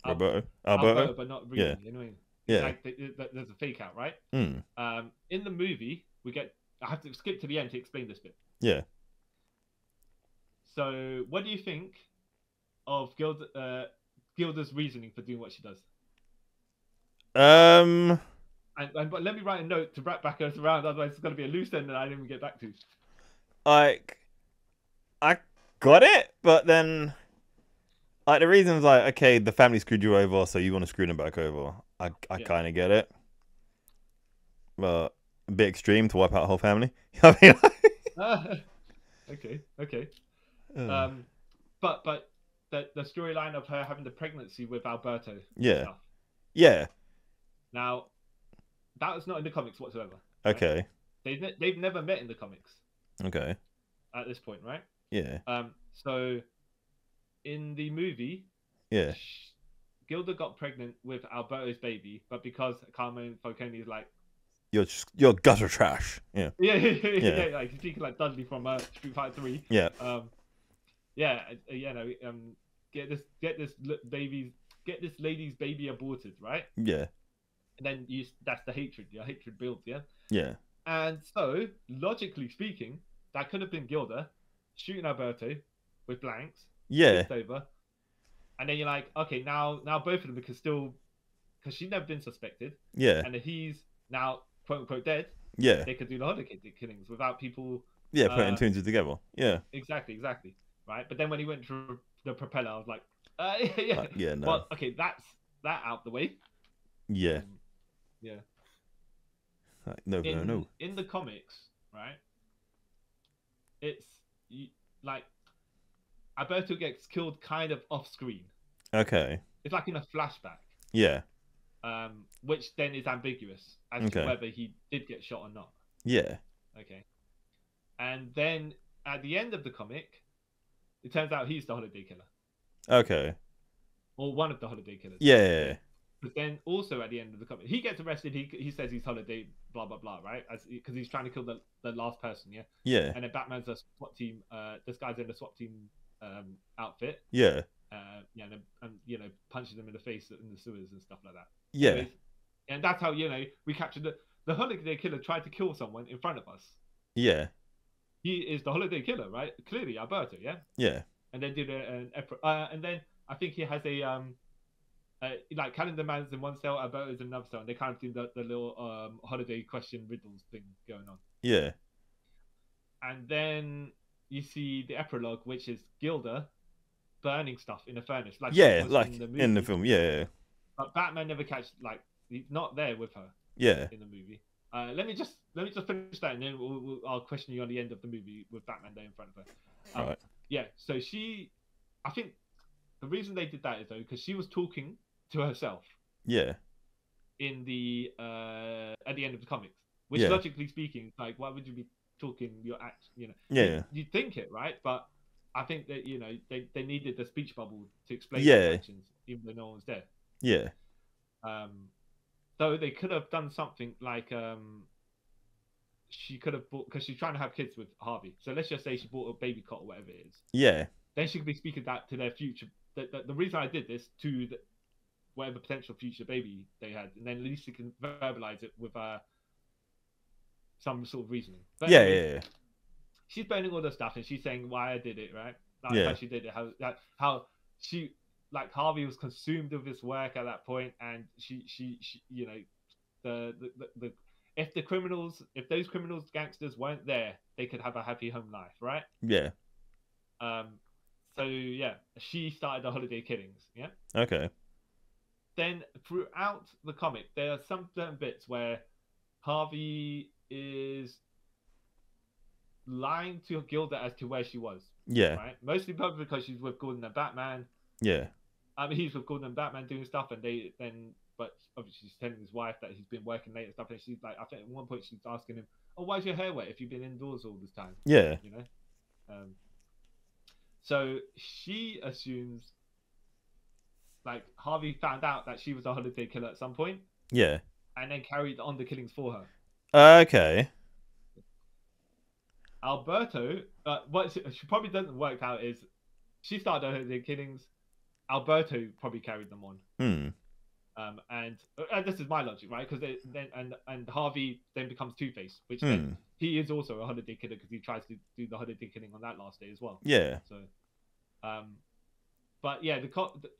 [SPEAKER 1] Alberto,
[SPEAKER 2] but not really.
[SPEAKER 1] Yeah.
[SPEAKER 2] You know what I mean?
[SPEAKER 1] Yeah.
[SPEAKER 2] Like there's a fake out, right?
[SPEAKER 1] Mm.
[SPEAKER 2] In the movie, I have to skip to the end to explain this bit.
[SPEAKER 1] Yeah.
[SPEAKER 2] So, what do you think of Gilda's reasoning for doing what she does? And but let me write a note to wrap back us around. Otherwise, it's going to be a loose end that I didn't even get back to.
[SPEAKER 1] Like, I got it, but then, like, the reason's like, okay, the family screwed you over, so you want to screw them back over. I kind of get it, but a bit extreme to wipe out a whole family. I mean,
[SPEAKER 2] okay. But the storyline of her having the pregnancy with Alberto.
[SPEAKER 1] Yeah.
[SPEAKER 2] Stuff.
[SPEAKER 1] Yeah.
[SPEAKER 2] Now, that was not in the comics whatsoever.
[SPEAKER 1] Okay.
[SPEAKER 2] Right? They've never met in the comics.
[SPEAKER 1] Okay.
[SPEAKER 2] At this point, right?
[SPEAKER 1] Yeah.
[SPEAKER 2] So, in the movie, Gilda got pregnant with Alberto's baby, but because Carmen Falcone is like,
[SPEAKER 1] you're gutter trash. Yeah.
[SPEAKER 2] Yeah. Like speaking like Dudley from Street Fighter 3.
[SPEAKER 1] Yeah.
[SPEAKER 2] Get this lady's baby aborted, right?
[SPEAKER 1] Yeah.
[SPEAKER 2] And then that's the hatred. Your hatred builds, yeah.
[SPEAKER 1] Yeah.
[SPEAKER 2] And so, logically speaking, that could have been Gilda shooting Alberto with blanks.
[SPEAKER 1] Yeah.
[SPEAKER 2] Over. And then you're like, okay, now both of them can still, because she's never been suspected.
[SPEAKER 1] Yeah.
[SPEAKER 2] And he's now quote unquote dead.
[SPEAKER 1] Yeah.
[SPEAKER 2] They could do the holiday killings without people.
[SPEAKER 1] Yeah, putting 2 and 2 together. Yeah.
[SPEAKER 2] Exactly. Right. But then when he went through the propeller, I was like,
[SPEAKER 1] yeah, no.
[SPEAKER 2] Well, okay, that's that out the way.
[SPEAKER 1] Yeah.
[SPEAKER 2] Yeah.
[SPEAKER 1] No.
[SPEAKER 2] In the comics, right? It's like Alberto gets killed kind of off screen.
[SPEAKER 1] Okay.
[SPEAKER 2] It's like in a flashback.
[SPEAKER 1] Yeah.
[SPEAKER 2] Which then is ambiguous as to whether he did get shot or not.
[SPEAKER 1] Yeah.
[SPEAKER 2] Okay. And then at the end of the comic, it turns out he's the holiday killer.
[SPEAKER 1] Okay.
[SPEAKER 2] Or one of the holiday killers.
[SPEAKER 1] Yeah.
[SPEAKER 2] But then also at the end of the comic, he gets arrested. He says he's holiday, blah blah blah, right? Because he's trying to kill the last person, yeah.
[SPEAKER 1] Yeah.
[SPEAKER 2] And then Batman's a SWAT team. This guy's in a SWAT team outfit.
[SPEAKER 1] Yeah.
[SPEAKER 2] Yeah, and you know, punches him in the face in the sewers and stuff like that.
[SPEAKER 1] Yeah.
[SPEAKER 2] Anyways, and that's how, you know, we captured the holiday killer tried to kill someone in front of us.
[SPEAKER 1] Yeah.
[SPEAKER 2] He is the holiday killer, right? Clearly, Alberto, yeah.
[SPEAKER 1] Yeah.
[SPEAKER 2] And then did and then I think he has a like Calendar Man's in one cell, Alberto's in another cell, and they kind of do the little holiday question riddles thing going on.
[SPEAKER 1] Yeah.
[SPEAKER 2] And then you see the epilogue, which is Gilda burning stuff in a furnace, like
[SPEAKER 1] in the film, yeah.
[SPEAKER 2] But Batman never catch, like, he's not there with her.
[SPEAKER 1] Yeah.
[SPEAKER 2] In the movie. Let me just finish that, and then I'll question you on the end of the movie with Batman there in front of her.
[SPEAKER 1] Right.
[SPEAKER 2] Yeah. So I think the reason they did that is though because she was talking to herself.
[SPEAKER 1] Yeah.
[SPEAKER 2] In the at the end of the comics, which logically speaking, like, why would you be talking your act? You know.
[SPEAKER 1] Yeah.
[SPEAKER 2] You think it, right? But I think that, you know, they needed the speech bubble to explain
[SPEAKER 1] their
[SPEAKER 2] actions, even though no one's there.
[SPEAKER 1] Yeah.
[SPEAKER 2] So they could have done something like she could have bought, because she's trying to have kids with Harvey. So let's just say she bought a baby cot or whatever it is.
[SPEAKER 1] Yeah.
[SPEAKER 2] Then she could be speaking that to their future. The reason I did this to whatever potential future baby they had, and then at least you can verbalize it with some sort of reasoning. But
[SPEAKER 1] yeah.
[SPEAKER 2] She's burning all the stuff, and she's saying why I did it, right?
[SPEAKER 1] Like
[SPEAKER 2] how she did it, how she, like, Harvey was consumed with his work at that point, and she you know, the if those criminals, gangsters weren't there, they could have a happy home life, right?
[SPEAKER 1] Yeah.
[SPEAKER 2] So yeah, she started the holiday killings, yeah.
[SPEAKER 1] Okay.
[SPEAKER 2] Then throughout the comic, there are some certain bits where Harvey is lying to Gilda as to where she was.
[SPEAKER 1] Yeah.
[SPEAKER 2] Right. Mostly probably because she's with Gordon and Batman.
[SPEAKER 1] Yeah.
[SPEAKER 2] I mean, he's with Gordon and Batman doing stuff, and but obviously she's telling his wife that he's been working late and stuff, and she's like, I think at one point she's asking him, "Oh, why's your hair wet if you've been indoors all this time?"
[SPEAKER 1] Yeah.
[SPEAKER 2] You know. So she assumes, like, Harvey found out that she was a holiday killer at some point.
[SPEAKER 1] Yeah.
[SPEAKER 2] And then carried on the killings for her.
[SPEAKER 1] Okay.
[SPEAKER 2] Alberto, what she probably doesn't work out is she started the killings. Alberto probably carried them on. And this is my logic, right? Because then Harvey then becomes Two-Face, which then he is also a holiday killer because he tries to do the holiday killing on that last day as well.
[SPEAKER 1] Yeah.
[SPEAKER 2] So, but yeah,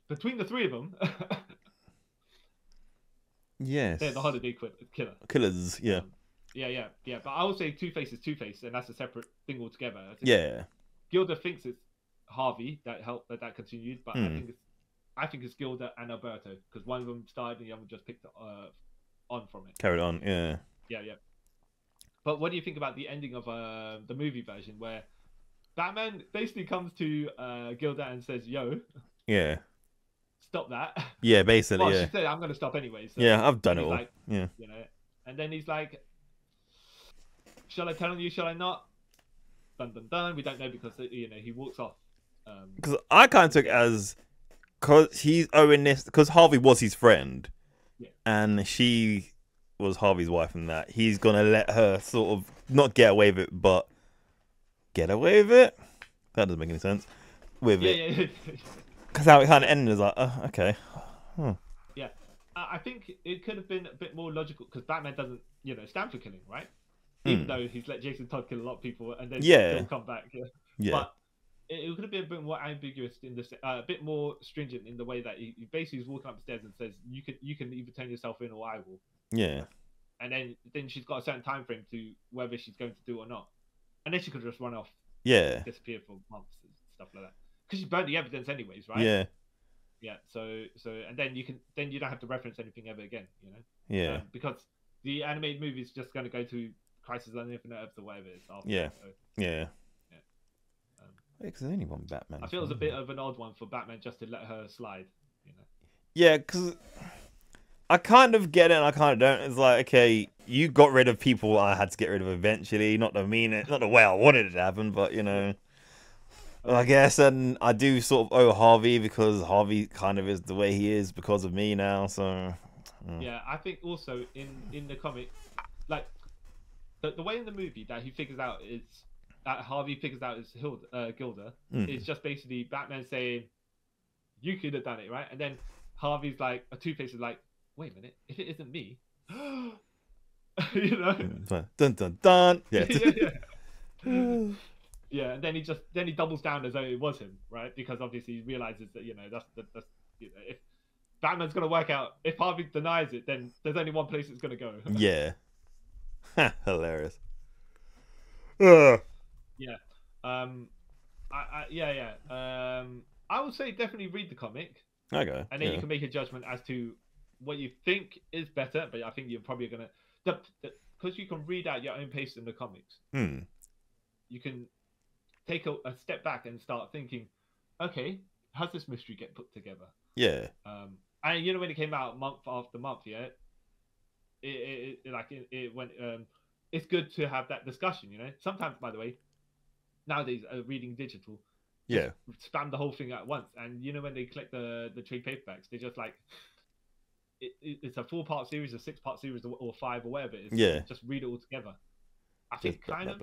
[SPEAKER 2] between the three of them,
[SPEAKER 1] yes,
[SPEAKER 2] they're the holiday
[SPEAKER 1] killers. Yeah.
[SPEAKER 2] Yeah. But I would say Two-Face is Two-Face, and that's a separate thing altogether.
[SPEAKER 1] Yeah.
[SPEAKER 2] Gilda thinks it's Harvey that helped that continued, but I think it's Gilda and Alberto, because one of them started and the other just picked on from it.
[SPEAKER 1] Carried on, yeah.
[SPEAKER 2] Yeah. But what do you think about the ending of the movie version, where Batman basically comes to Gilda and says, "Yo,
[SPEAKER 1] yeah,
[SPEAKER 2] stop that."
[SPEAKER 1] Yeah, basically,
[SPEAKER 2] well,
[SPEAKER 1] yeah.
[SPEAKER 2] She said, "I'm going to stop anyway." So,
[SPEAKER 1] yeah, I've done it all.
[SPEAKER 2] Like,
[SPEAKER 1] yeah.
[SPEAKER 2] You know, and then he's like, "Shall I tell you? Shall I not?" Dun dun dun. We don't know because, you know, he walks off.
[SPEAKER 1] Because I kind of took it as, because he's owing this, because Harvey was his friend, and she was Harvey's wife, and that he's gonna let her sort of not get away with it, but get away with it. That doesn't make any sense. With it,
[SPEAKER 2] Yeah.
[SPEAKER 1] Because how it kind of ended is like, okay.
[SPEAKER 2] Yeah, I think it could have been a bit more logical because Batman doesn't, you know, stand for killing, right? Even though he's let Jason Todd kill a lot of people and then still come back. Yeah. But it could have been a bit more ambiguous in this, a bit more stringent in the way that he basically is walking up the stairs and says, "You can either turn yourself in or I will."
[SPEAKER 1] Yeah.
[SPEAKER 2] And then she's got a certain time frame to whether she's going to do or not, and then she could just run off.
[SPEAKER 1] Yeah.
[SPEAKER 2] Disappear for months and stuff like that because she burned the evidence anyways, right?
[SPEAKER 1] Yeah.
[SPEAKER 2] Yeah. So and then you don't have to reference anything ever again, you know.
[SPEAKER 1] Yeah.
[SPEAKER 2] Because the animated movie is just going to go to Crisis on Infinite Earths or whatever it is. After
[SPEAKER 1] Yeah.
[SPEAKER 2] That, so.
[SPEAKER 1] Yeah. Because there's only one Batman.
[SPEAKER 2] I feel it was a bit of an odd one for Batman just to let her slide, you know.
[SPEAKER 1] Yeah, because I kind of get it and I kind of don't. It's like, okay, you got rid of people I had to get rid of eventually. Not the way I wanted it to happen, but, you know. I guess, and I do sort of owe Harvey because Harvey kind of is the way he is because of me now. So
[SPEAKER 2] Yeah, I think also in the comic, like the way in the movie that he figures out is that Harvey figures out is Gilda is just basically Batman saying, "You could have done it, right?" And then Harvey's like, Two-Face is like, "Wait a minute, if it isn't me," you know?
[SPEAKER 1] Dun dun dun. Yeah.
[SPEAKER 2] Yeah. Yeah, and then he doubles down as though it was him, right? Because obviously he realizes that that's if Batman's gonna work out, if Harvey denies it, then there's only one place it's gonna go.
[SPEAKER 1] Yeah. Hilarious.
[SPEAKER 2] Yeah. I would say definitely read the comic.
[SPEAKER 1] Okay.
[SPEAKER 2] And then you can make a judgment as to what you think is better. But I think you're probably gonna because you can read out your own pace in the comics. You can take a step back and start thinking, okay, how's this mystery get put together?
[SPEAKER 1] Yeah.
[SPEAKER 2] And when it came out month after month, yeah, it went. It's good to have that discussion. Sometimes, by the way, nowadays reading digital, spam the whole thing at once. And when they collect the trade paperbacks, they just like it's a 4-part series, a 6-part series, or 5 or whatever it is.
[SPEAKER 1] Yeah.
[SPEAKER 2] Just read it all together. I think kind of.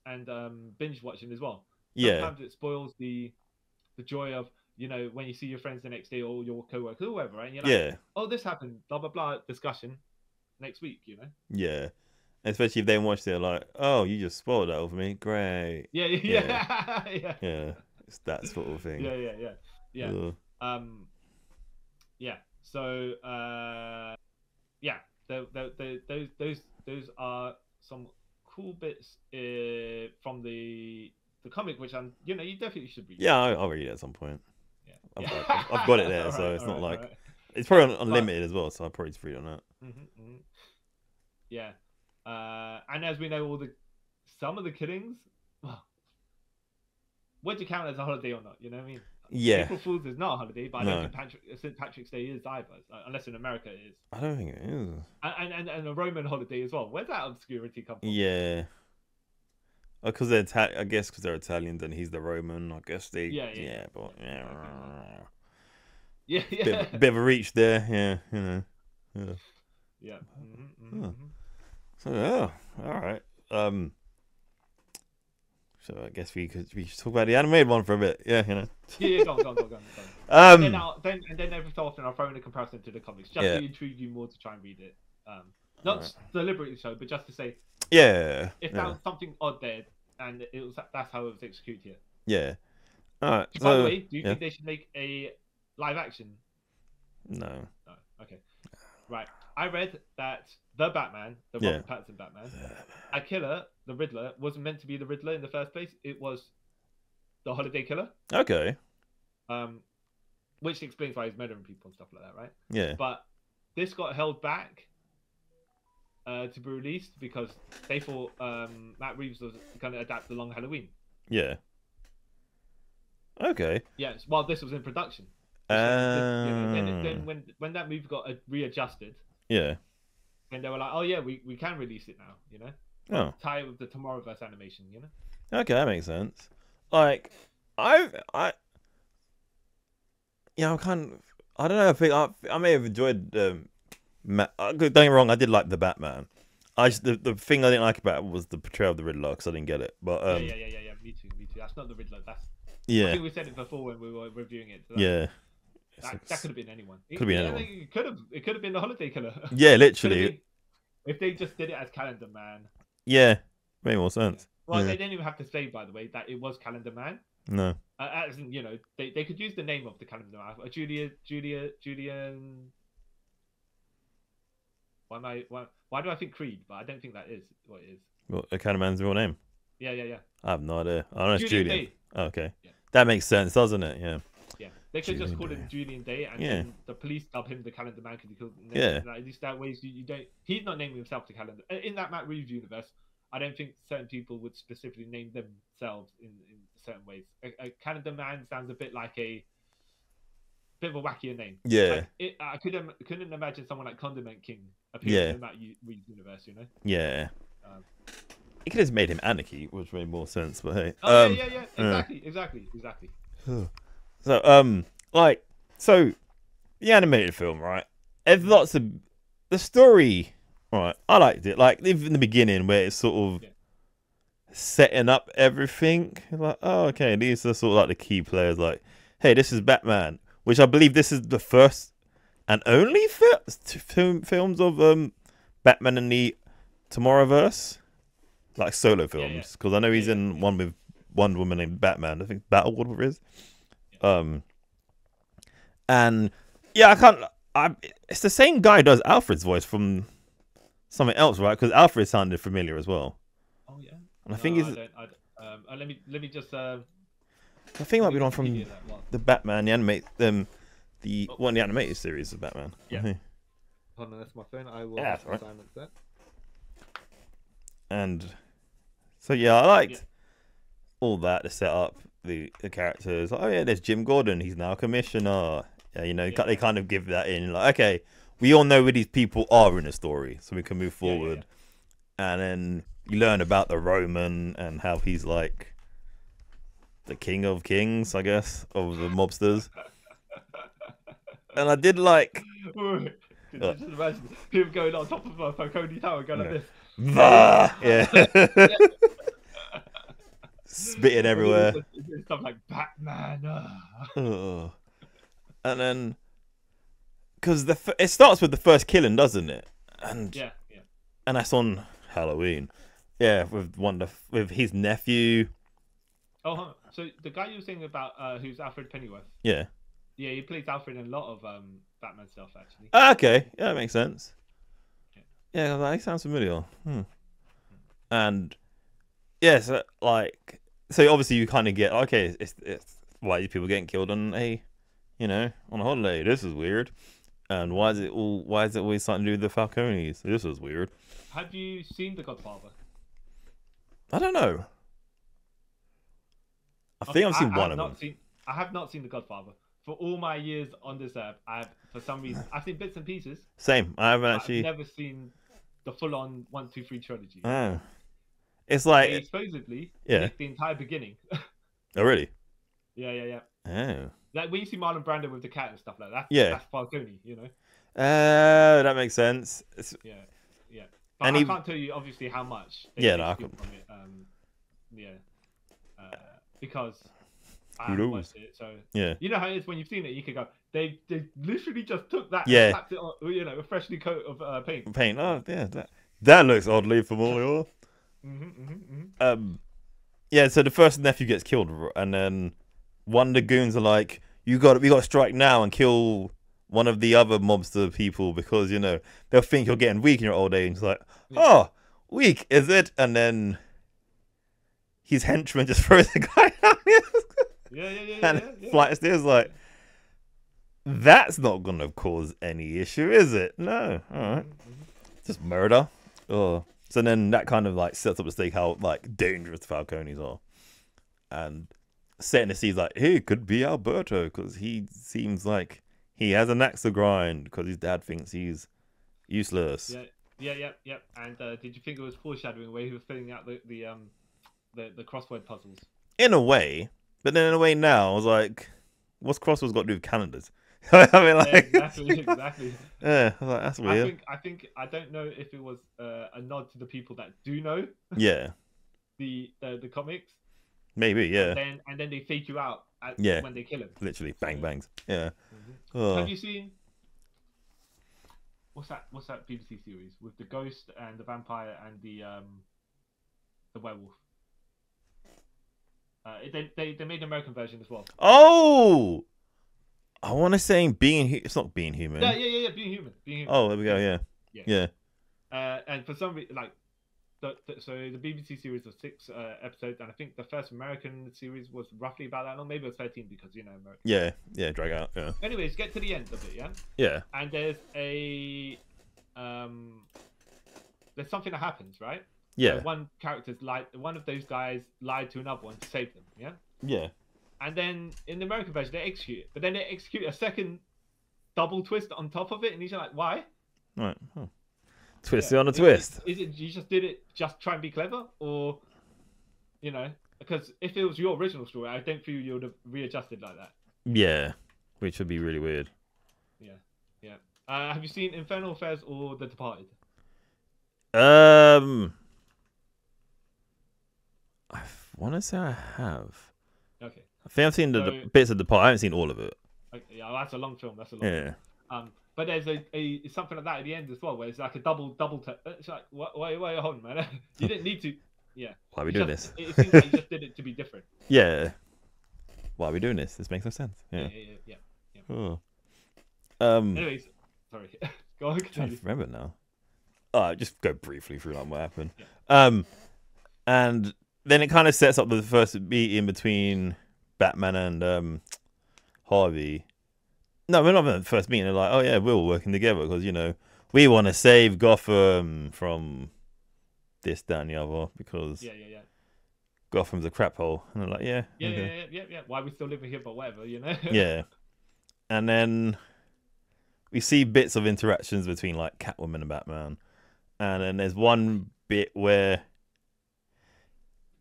[SPEAKER 2] And binge watching as well. Sometimes it spoils the joy of when you see your friends the next day or your coworker or whoever, right? And you're like, oh, this happened, blah blah blah. Discussion next week,
[SPEAKER 1] Yeah, especially if they watch it, like, oh, you just spoiled that over me. Great.
[SPEAKER 2] Yeah.
[SPEAKER 1] It's that sort of thing.
[SPEAKER 2] Yeah. So those are some cool bits from the comic, which you definitely should read.
[SPEAKER 1] Yeah, I'll read it at some point.
[SPEAKER 2] Yeah,
[SPEAKER 1] I've got it there, so it's not like it's probably unlimited as well, so I'll probably just read on that.
[SPEAKER 2] Yeah, and as we know, some of the killings, well, would you count as a holiday or not? You know what I mean?
[SPEAKER 1] Yeah.
[SPEAKER 2] April Fool's is not a holiday, but I don't think St. Patrick's Day is either, unless in America it is.
[SPEAKER 1] I don't think it is.
[SPEAKER 2] And a Roman holiday as well. Where's that obscurity come from?
[SPEAKER 1] Yeah. Because they're I guess because they're Italians and he's the Roman. I guess they. Yeah. Bit of a reach there. Yeah.
[SPEAKER 2] Yeah.
[SPEAKER 1] So all right. So I guess we should talk about the animated one for a bit. Yeah.
[SPEAKER 2] Go on. And then every so often I'll throw in a comparison to the comics just to intrigue you more to try and read it. Not deliberately so, but just to say.
[SPEAKER 1] Yeah.
[SPEAKER 2] If that was something odd there, and that's how it was executed here.
[SPEAKER 1] Yeah. All right.
[SPEAKER 2] By the way, do you think they should make a live action?
[SPEAKER 1] No.
[SPEAKER 2] Okay. Right. I read that the Batman, the Robert Pattinson Batman, a killer, the Riddler, wasn't meant to be the Riddler in the first place. It was the Holiday Killer.
[SPEAKER 1] Okay.
[SPEAKER 2] Which explains why he's murdering people and stuff like that, right?
[SPEAKER 1] Yeah.
[SPEAKER 2] But this got held back to be released because they thought Matt Reeves was going to adapt The Long Halloween.
[SPEAKER 1] Yeah. Okay.
[SPEAKER 2] Yes, while this was in production. Then when that movie got readjusted, and they were like, oh yeah, we can release it now, tie it with the Tomorrowverse animation,
[SPEAKER 1] Okay, that makes sense. Like, I'm kind of, I don't know. I think I may have enjoyed don't get me wrong, I did like the Batman. The thing I didn't like about it was the portrayal of the Riddler because I didn't get it. But
[SPEAKER 2] yeah. Me too. That's not the Riddler. That's
[SPEAKER 1] I
[SPEAKER 2] think we said it before when we were reviewing it. So that could have been anyone.
[SPEAKER 1] Could have been anyone.
[SPEAKER 2] It could have been the Holiday Killer.
[SPEAKER 1] Yeah, literally.
[SPEAKER 2] If they just did it as Calendar Man.
[SPEAKER 1] Yeah, made more sense.
[SPEAKER 2] Well, they didn't even have to say, by the way, that it was Calendar Man.
[SPEAKER 1] No.
[SPEAKER 2] As in, they could use the name of the Calendar Man. Julian. Why do I think Creed? But I don't think that is what it is.
[SPEAKER 1] What, a Calendar Man's real name?
[SPEAKER 2] Yeah.
[SPEAKER 1] I have no idea. I don't know it's Julian.
[SPEAKER 2] Day.
[SPEAKER 1] Oh, okay.
[SPEAKER 2] Yeah.
[SPEAKER 1] That makes sense, doesn't it? Yeah.
[SPEAKER 2] Yeah. They could just call him Julian Day, and then the police dub him the Calendar Man because he killed. At least that way, you don't. He's not naming himself the Calendar. In that Matt Reeves universe, I don't think certain people would specifically name themselves in certain ways. A Calendar Man sounds a bit like a bit of a wackier name.
[SPEAKER 1] Yeah.
[SPEAKER 2] I couldn't imagine someone like Condiment King appearing in that Reeves universe.
[SPEAKER 1] Yeah. He could have made him Anarchy, which made more sense. But hey,
[SPEAKER 2] Oh yeah. Exactly.
[SPEAKER 1] So like, so the animated film, right? There's lots of the story, right? I liked it. Like even in the beginning, where it's sort of setting up everything. Like, oh, okay, these are sort of like the key players. Like, hey, this is Batman, which I believe this is the first and only films of Batman and the Tomorrowverse, like solo films. Because I know he's in one with Wonder Woman and Batman. I think Battle whatever it is. And yeah, I can't. It's the same guy who does Alfred's voice from something else, right? Because Alfred sounded familiar as well.
[SPEAKER 2] Oh yeah.
[SPEAKER 1] And I think he's.
[SPEAKER 2] Let me just.
[SPEAKER 1] I think it might be one from the Batman, the one of the animated series of Batman.
[SPEAKER 2] Yeah. Hold on, that's my phone. I will silence that.
[SPEAKER 1] And so yeah, I liked all that to set up the characters. Oh yeah, there's Jim Gordon. He's now commissioner. Yeah, you know, they kind of give that in. Like, okay, we all know where these people are in the story, so we can move forward. And then you learn about the Roman and how he's like the king of kings, I guess, of the mobsters. And I did like.
[SPEAKER 2] Just imagine people going on top of a Falcone Tower going like this.
[SPEAKER 1] Yeah. Spitting everywhere.
[SPEAKER 2] Stuff like Batman.
[SPEAKER 1] And then, because it starts with the first killing, doesn't it? And and that's on Halloween. Yeah, with his nephew.
[SPEAKER 2] Oh, so the guy you were saying about, who's Alfred Pennyworth?
[SPEAKER 1] Yeah,
[SPEAKER 2] he plays Alfred in a lot of Batman stuff actually.
[SPEAKER 1] Okay, yeah, that makes sense. Yeah, that sounds familiar. And so obviously you kind of get it's why are people getting killed on a holiday? This is weird. And why is it always something to do with the Falcones? This is weird.
[SPEAKER 2] Have you seen The Godfather?
[SPEAKER 1] I don't know. I think I've seen one of them.
[SPEAKER 2] I have not seen The Godfather. For all my years on this app, I've seen bits and pieces.
[SPEAKER 1] Same. I haven't actually.
[SPEAKER 2] I've never seen the full-on 1, 2, 3 trilogy.
[SPEAKER 1] Oh. It's like
[SPEAKER 2] they supposedly nicked the entire beginning.
[SPEAKER 1] Oh really?
[SPEAKER 2] Yeah.
[SPEAKER 1] Oh.
[SPEAKER 2] Like when you see Marlon Brando with the cat and stuff like that. That's Falcone, you know.
[SPEAKER 1] That makes sense.
[SPEAKER 2] Yeah. But I can't tell you obviously how much.
[SPEAKER 1] I couldn't.
[SPEAKER 2] Because I haven't watched it, so you know how it is when you've seen it. You could go, they literally just took that and slapped it on, a freshly coat of paint.
[SPEAKER 1] Oh yeah, that looks oddly familiar. So the first nephew gets killed, and then one of the goons are like, we got to strike now and kill one of the other mobster people because they'll think you're getting weak in your old age. It's like, oh, weak is it? And then his henchman just throws the guy down. Flight of stairs, like, that's not gonna cause any issue, is it? No. All right. Just murder. Oh. So then that kind of like sets up the stake how like dangerous the Falcones are, and setting the seeds like, hey, it could be Alberto because he seems like he has an axe to grind because his dad thinks he's useless.
[SPEAKER 2] Yeah. And did you think it was foreshadowing where he was filling out the crossword puzzles? In
[SPEAKER 1] a way, but then in a way now I was like, what's crosswords got to do with calendars? I mean, like,
[SPEAKER 2] exactly.
[SPEAKER 1] Yeah, I was like, that's weird.
[SPEAKER 2] I don't know if it was a nod to the people that do know.
[SPEAKER 1] Yeah.
[SPEAKER 2] the comics.
[SPEAKER 1] Maybe, yeah.
[SPEAKER 2] And then they fake you out when they kill him.
[SPEAKER 1] Literally, bang bangs. Yeah.
[SPEAKER 2] Have you seen what's that BBC series with the ghost and the vampire and the werewolf? They made an American version as well.
[SPEAKER 1] Oh, I want to say it's not Being Human.
[SPEAKER 2] Yeah, Being Human.
[SPEAKER 1] Oh, there we go. Yeah.
[SPEAKER 2] And for some reason, like, so the BBC series was 6 episodes, and I think the first American series was roughly about that long. Maybe it was 13 because American.
[SPEAKER 1] Yeah, drag out. Yeah.
[SPEAKER 2] Anyways, get to the end of it.
[SPEAKER 1] Yeah.
[SPEAKER 2] And there's there's something that happens, right?
[SPEAKER 1] Yeah.
[SPEAKER 2] One of those guys lied to another one to save them. Yeah.
[SPEAKER 1] Yeah.
[SPEAKER 2] And then in the American version, they execute it, but then they execute a second double twist on top of it, and he's like, "Why?"
[SPEAKER 1] Right. Twist
[SPEAKER 2] Yeah.
[SPEAKER 1] it on a twist.
[SPEAKER 2] Is it you just did it just try and be clever, or you know? Because if it was your original story, I don't feel you would have readjusted like that.
[SPEAKER 1] Yeah, which would be really weird.
[SPEAKER 2] Yeah, yeah. Have you seen Infernal Affairs or The Departed?
[SPEAKER 1] I want to say I have.
[SPEAKER 2] Okay.
[SPEAKER 1] I think I've seen the bits of the part. I haven't seen all of it.
[SPEAKER 2] Okay, yeah, that's a long film. That's a long film. But there's a something like that at the end as well, where it's like a double. It's like, wait, hold on, man. You didn't need to. Yeah.
[SPEAKER 1] Why are we doing this?
[SPEAKER 2] It seems like you just did it to be different.
[SPEAKER 1] Yeah. Why are we doing this? This makes no sense. Yeah. Oh.
[SPEAKER 2] Anyways, sorry. Go on.
[SPEAKER 1] I'm trying to remember now. Just go briefly through like what happened.
[SPEAKER 2] Yeah.
[SPEAKER 1] And then it kind of sets up the first meeting between Batman and Harvey. No, we're not in the first meeting. They're like, oh yeah, we're all working together because we want to save Gotham from this, that, and the other because
[SPEAKER 2] Yeah.
[SPEAKER 1] Gotham's a crap hole. And they're like, yeah.
[SPEAKER 2] Yeah. Why are we still living here? But whatever,
[SPEAKER 1] Yeah. And then we see bits of interactions between like Catwoman and Batman, and then there's one bit where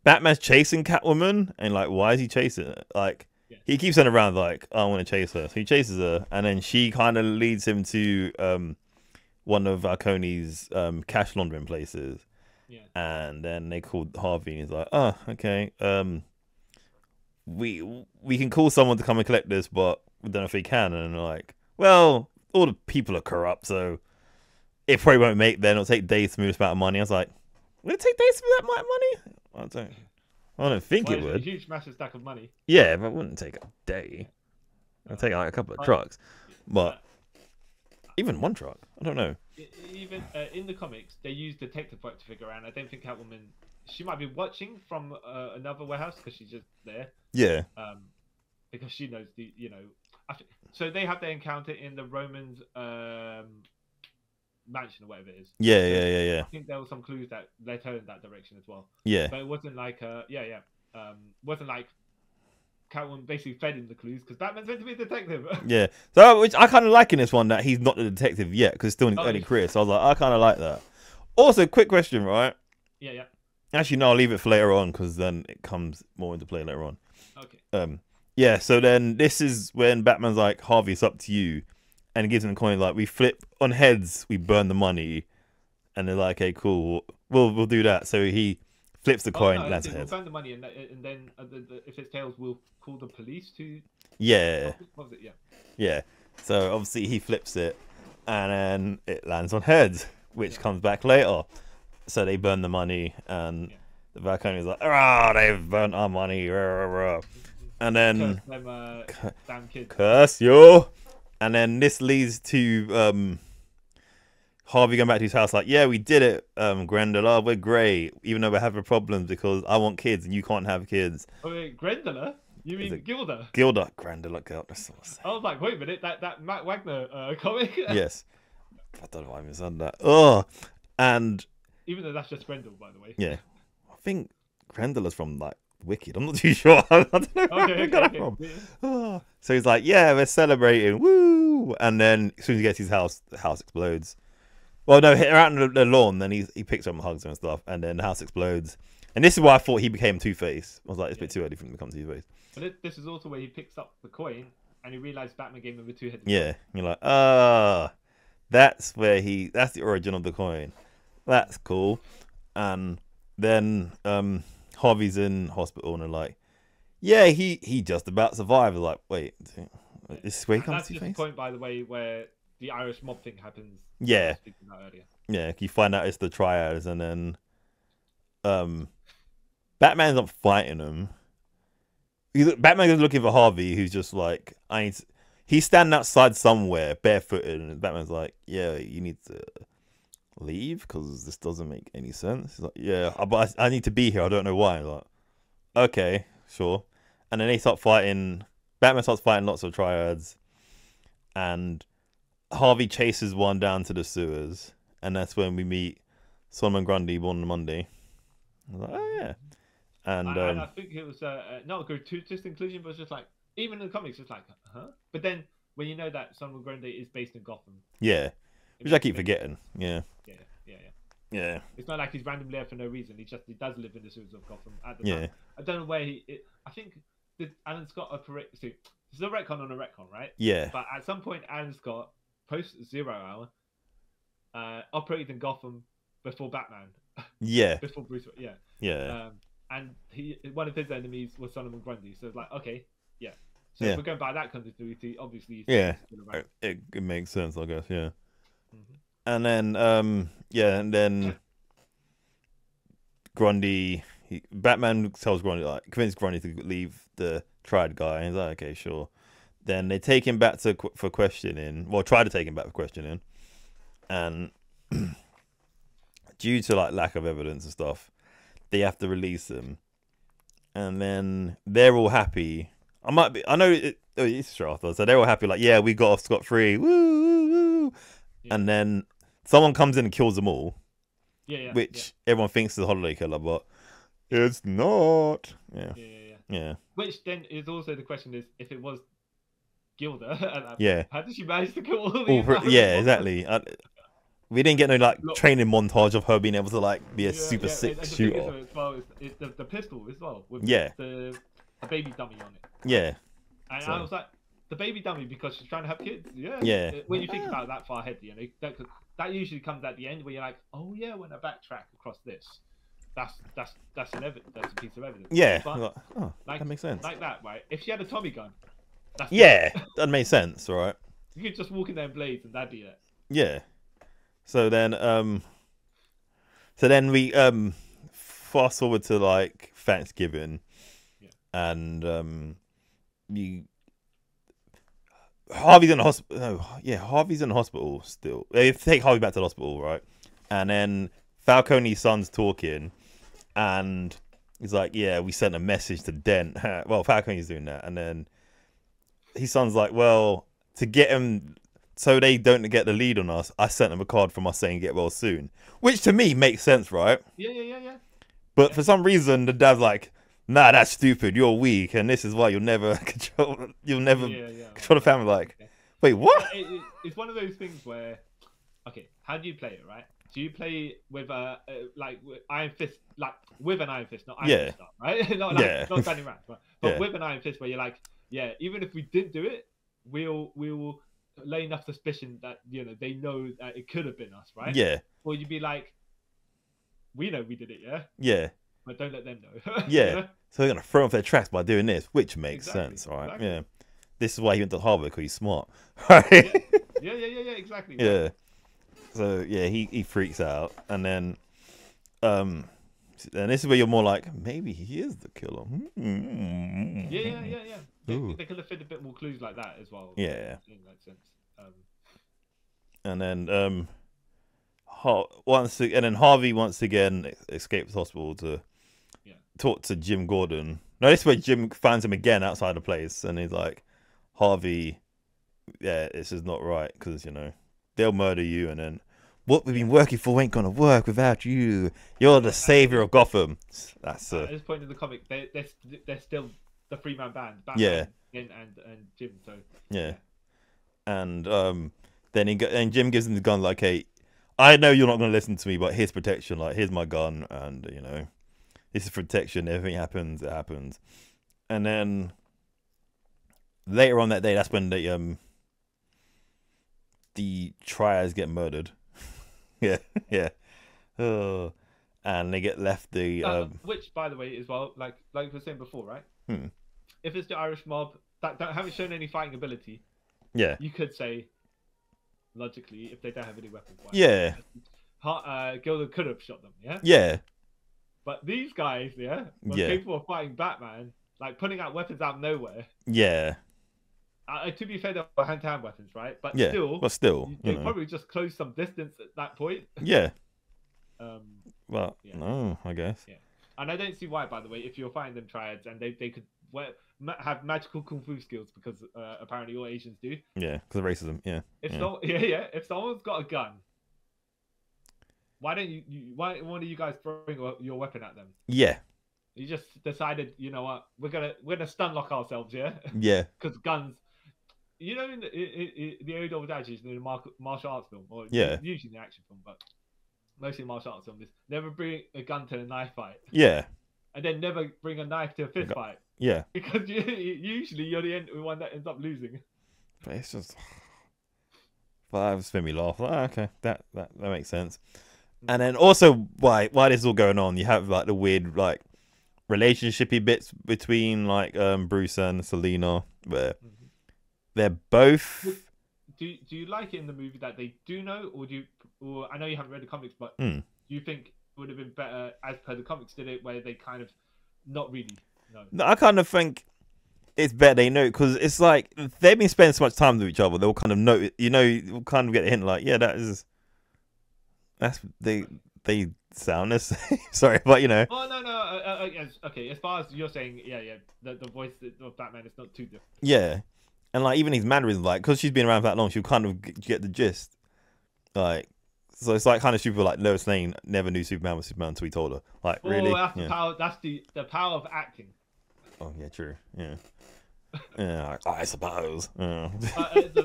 [SPEAKER 1] Batman's chasing Catwoman, and like, why is he chasing her? Like, he keeps turning around like, I want to chase her. So he chases her, and then she kind of leads him to one of Arcone's cash laundering places.
[SPEAKER 2] Yeah.
[SPEAKER 1] And then they called Harvey, and he's like, oh, okay. We can call someone to come and collect this, but we don't know if we can. And they're like, well, all the people are corrupt, so it probably won't make then. It'll take days to move this amount of money. I was like, will it take days to move that amount of money? I don't think it would.
[SPEAKER 2] A huge, massive stack of money.
[SPEAKER 1] Yeah, but it wouldn't take a day. It'd take like a couple of trucks. But even one truck, I don't know.
[SPEAKER 2] Even in the comics, they use detective work to figure out. I don't think Catwoman. She might be watching from another warehouse because she's just there.
[SPEAKER 1] Yeah.
[SPEAKER 2] Because she knows so they have their encounter in the Romans mansion or whatever it is.
[SPEAKER 1] Yeah.
[SPEAKER 2] I think there were some clues that led her in that direction as well.
[SPEAKER 1] Yeah.
[SPEAKER 2] But it wasn't like wasn't like Catwoman basically fed him the clues because Batman's meant to be a detective.
[SPEAKER 1] Yeah. So which I kind of like in this one that he's not the detective yet because it's still in his early career. So I was like, I kind of like that. Also, quick question, right?
[SPEAKER 2] Yeah.
[SPEAKER 1] Actually, no, I'll leave it for later on because then it comes more into play later on.
[SPEAKER 2] Okay.
[SPEAKER 1] Yeah. So then this is when Batman's like, Harvey, it's up to you. And he gives him the coin like, we flip on heads, we burn the money, and they're like, okay, cool, we'll do that. So he flips the coin, lands heads.
[SPEAKER 2] We'll burn the money, and then if it's tails, we'll call the police to.
[SPEAKER 1] Yeah.
[SPEAKER 2] What was it?
[SPEAKER 1] Yeah. So obviously he flips it, and then it lands on heads, which comes back later. So they burn the money, and the Valkyrie is like, "Ah, they've burnt our money," and then
[SPEAKER 2] damn kids.
[SPEAKER 1] Curse you. And then this leads to Harvey going back to his house like, yeah, we did it, Grendeler, we're great, even though we're having problems because I want kids and you can't have kids.
[SPEAKER 2] Oh, wait, Grendeler? You mean Gilda?
[SPEAKER 1] Gilda, Grendeler, Gilda.
[SPEAKER 2] I was like, wait a minute, that Matt Wagner comic?
[SPEAKER 1] Yes. I don't know why I missaid that. Oh, and...
[SPEAKER 2] Even though that's just Grendel, by the way.
[SPEAKER 1] Yeah. I think Grendeler's from, like, Wicked. I'm not too sure. I don't know where I got that from. Oh. So he's like, yeah, we're celebrating. Woo! And then as soon as he gets to his house, the house explodes. Well, no, they're out on the lawn. Then he picks up and hugs her and stuff. And then the house explodes. And this is why I thought he became Two-Face. I was like, it's a bit too early for him to become Two-Face.
[SPEAKER 2] But this is also where he picks up the coin and he realized Batman gave him a two-headed
[SPEAKER 1] Yeah. Coin. You're like, that's that's the origin of the coin. That's cool. And then Harvey's in hospital and they're like, yeah, he just about survived. Like, wait, is this where he comes to Two-Face?
[SPEAKER 2] That's just the point, by the way, where the Irish mob thing happens.
[SPEAKER 1] Yeah. Yeah, you find out it's the triads and then Batman's not fighting him. Batman is looking for Harvey, who's just like, he's standing outside somewhere, barefooted, and Batman's like, yeah, you need to leave because this doesn't make any sense. He's like, yeah, but I need to be here. I don't know why. Like, okay, sure. And then they start fighting. Batman starts fighting lots of triads, and Harvey chases one down to the sewers, and that's when we meet Solomon Grundy, born on Monday. I was like, oh yeah. And
[SPEAKER 2] I think it was not a gratuitous inclusion, but it's just like, even in the comics, it's like, huh? But then when you know that Solomon Grundy is based in Gotham,
[SPEAKER 1] yeah, which I keep forgetting. Yeah.
[SPEAKER 2] yeah, yeah.
[SPEAKER 1] Yeah.
[SPEAKER 2] It's not like he's randomly there for no reason. He does live in the sewers of Gotham at the
[SPEAKER 1] Yeah.
[SPEAKER 2] time. I don't know where I think did Alan Scott operate? See, this is a retcon on a retcon, right?
[SPEAKER 1] Yeah.
[SPEAKER 2] But at some point, Alan Scott post Zero Hour operated in Gotham before Batman.
[SPEAKER 1] Yeah.
[SPEAKER 2] Before Bruce. Yeah.
[SPEAKER 1] Yeah.
[SPEAKER 2] And one of his enemies was Solomon Grundy. So it's like, okay, yeah. So
[SPEAKER 1] Yeah.
[SPEAKER 2] if we're going by that continuity, obviously,
[SPEAKER 1] Yeah.
[SPEAKER 2] still around.
[SPEAKER 1] It makes sense, I guess. Yeah.
[SPEAKER 2] Mm-hmm.
[SPEAKER 1] And then and then Grundy, Batman tells Grundy, like, convinces Grundy to leave the triad guy, and he's like, okay, sure. Then they take him back for questioning. Well, try to take him back for questioning, and due to like lack of evidence and stuff, they have to release him. And then they're all happy. I know it's Strathor, so they're all happy. Like, yeah, we got off scot-free. Woo, woo, woo.
[SPEAKER 2] Yeah.
[SPEAKER 1] And then someone comes in and kills them all.
[SPEAKER 2] Yeah.
[SPEAKER 1] Which everyone thinks is a holiday killer, but it's not. Yeah.
[SPEAKER 2] Yeah. Which then is also the question: is if it was Gilda at that point,
[SPEAKER 1] Yeah.
[SPEAKER 2] how did she manage to kill all these?
[SPEAKER 1] Yeah, exactly. We didn't get no like training montage of her being able to like be a super sick
[SPEAKER 2] and
[SPEAKER 1] shooter.
[SPEAKER 2] The thing is, as well, it's the pistol as well with the baby dummy on it.
[SPEAKER 1] Yeah.
[SPEAKER 2] And I was like, the baby dummy because she's trying to have kids. Yeah.
[SPEAKER 1] Yeah.
[SPEAKER 2] When you think about that far ahead, you know, that usually comes at the end where you're like, oh yeah, when I backtrack across this, that's an evidence. That's a piece of evidence.
[SPEAKER 1] Yeah.
[SPEAKER 2] But,
[SPEAKER 1] like, that makes sense.
[SPEAKER 2] Like that, right? If she had a Tommy gun,
[SPEAKER 1] that makes sense, right?
[SPEAKER 2] You could just walk in there in blades and that'd be it.
[SPEAKER 1] Yeah. So then we fast forward to like Thanksgiving, and Harvey's in the hospital. No, yeah, Harvey's in the hospital still. They take Harvey back to the hospital, right? And then Falcone's son's talking, and he's like, "Yeah, we sent a message to Dent." Well, Falcone's doing that, and then his son's like, "Well, to get him." So they don't get the lead on us, I sent them a card from us saying get well soon. Which to me makes sense, right?
[SPEAKER 2] Yeah.
[SPEAKER 1] But for some reason the dad's like, nah, that's stupid, you're weak, and this is why you'll never control the family. Like, wait, what?
[SPEAKER 2] It's one of those things where, okay, how do you play it, right? Do you play with like Iron Fist, like with an Iron Fist, not Iron Fist, right? not standing around, but with an Iron Fist where you're like, yeah, even if we didn't do it, we'll lay enough suspicion that they know that it could have been us, right?
[SPEAKER 1] Yeah.
[SPEAKER 2] Or you'd be like, we know we did it, yeah.
[SPEAKER 1] Yeah.
[SPEAKER 2] But don't let them know.
[SPEAKER 1] Yeah. So they're gonna throw off their tracks by doing this, which makes sense, right?
[SPEAKER 2] Exactly.
[SPEAKER 1] Yeah. This is why he went to Harvard, because he's smart, right?
[SPEAKER 2] Yeah. Exactly.
[SPEAKER 1] Yeah. So yeah, he freaks out, and then this is where you're more like, maybe he is the killer.
[SPEAKER 2] Yeah. They could have fit a bit more clues like that as well.
[SPEAKER 1] Yeah.
[SPEAKER 2] In that sense.
[SPEAKER 1] And then Harvey once again escapes the hospital to talk to Jim Gordon. No, this is where Jim finds him again outside the place, and he's like, Harvey, yeah, this is not right, because they'll murder you, and then what we've been working for ain't gonna work without you. You're the savior of Gotham. That's
[SPEAKER 2] at this point in the comic, they're still the three-man band. Batman, and Jim. So
[SPEAKER 1] and then Jim gives him the gun, like, hey, I know you're not gonna listen to me, but here's protection. Like, here's my gun, and this is protection. Everything happens, it happens. And then later on that day, that's when the triads get murdered. yeah. Oh. And they get left
[SPEAKER 2] which, by the way, as well, like we were saying before, right? If it's the Irish mob that haven't shown any fighting ability, you could say, logically, if they don't have any weapons, Gilda could have shot them,
[SPEAKER 1] yeah.
[SPEAKER 2] But these guys, were capable of fighting Batman, like putting out weapons out of nowhere.
[SPEAKER 1] Yeah.
[SPEAKER 2] To be fair, they were hand-to-hand weapons, right? But
[SPEAKER 1] still,
[SPEAKER 2] they probably just closed some distance at that point.
[SPEAKER 1] Yeah. No, I guess.
[SPEAKER 2] Yeah. And I don't see why, by the way, if you're fighting them triads and they could have magical kung fu skills, because apparently all Asians do.
[SPEAKER 1] Yeah, because of racism. Yeah.
[SPEAKER 2] If someone's got a gun, why don't why one of you guys throwing your weapon at them? Yeah. You just decided, you know what, we're gonna stun lock ourselves, yeah. Because guns, in the old adage in the martial arts film, or usually in the action film, but mostly martial arts on this. Never bring a gun to a knife fight,
[SPEAKER 1] Yeah.
[SPEAKER 2] and then never bring a knife to a fist fight
[SPEAKER 1] Yeah.
[SPEAKER 2] because usually you're the one that ends up losing.
[SPEAKER 1] But it's just that just made me laugh. Like, okay, that makes sense. And then also why this is all going on, you have like the weird like relationshipy bits between like Bruce and Selena where they're both.
[SPEAKER 2] Do you like it in the movie that they do know, or I know you haven't read the comics, but do you think it would have been better as per the comics did it, where they kind of not really know?
[SPEAKER 1] No, I kind of think it's better they know because it's like they've been spending so much time with each other. They'll kind of know, you'll kind of get a hint like, yeah, that's they sound this. Sorry, but you know.
[SPEAKER 2] Oh no, yes, okay. As far as you're saying, yeah, the voice of Batman is not too different.
[SPEAKER 1] Yeah, and like even his mannerisms, like because she's been around for that long, she'll kind of get the gist. Like, so it's like kind of stupid. Like Lois Lane never knew Superman was Superman until he told her. Like, really?
[SPEAKER 2] That's the power. That's the power of acting.
[SPEAKER 1] Oh yeah, true. Yeah. Yeah, I suppose. Yeah.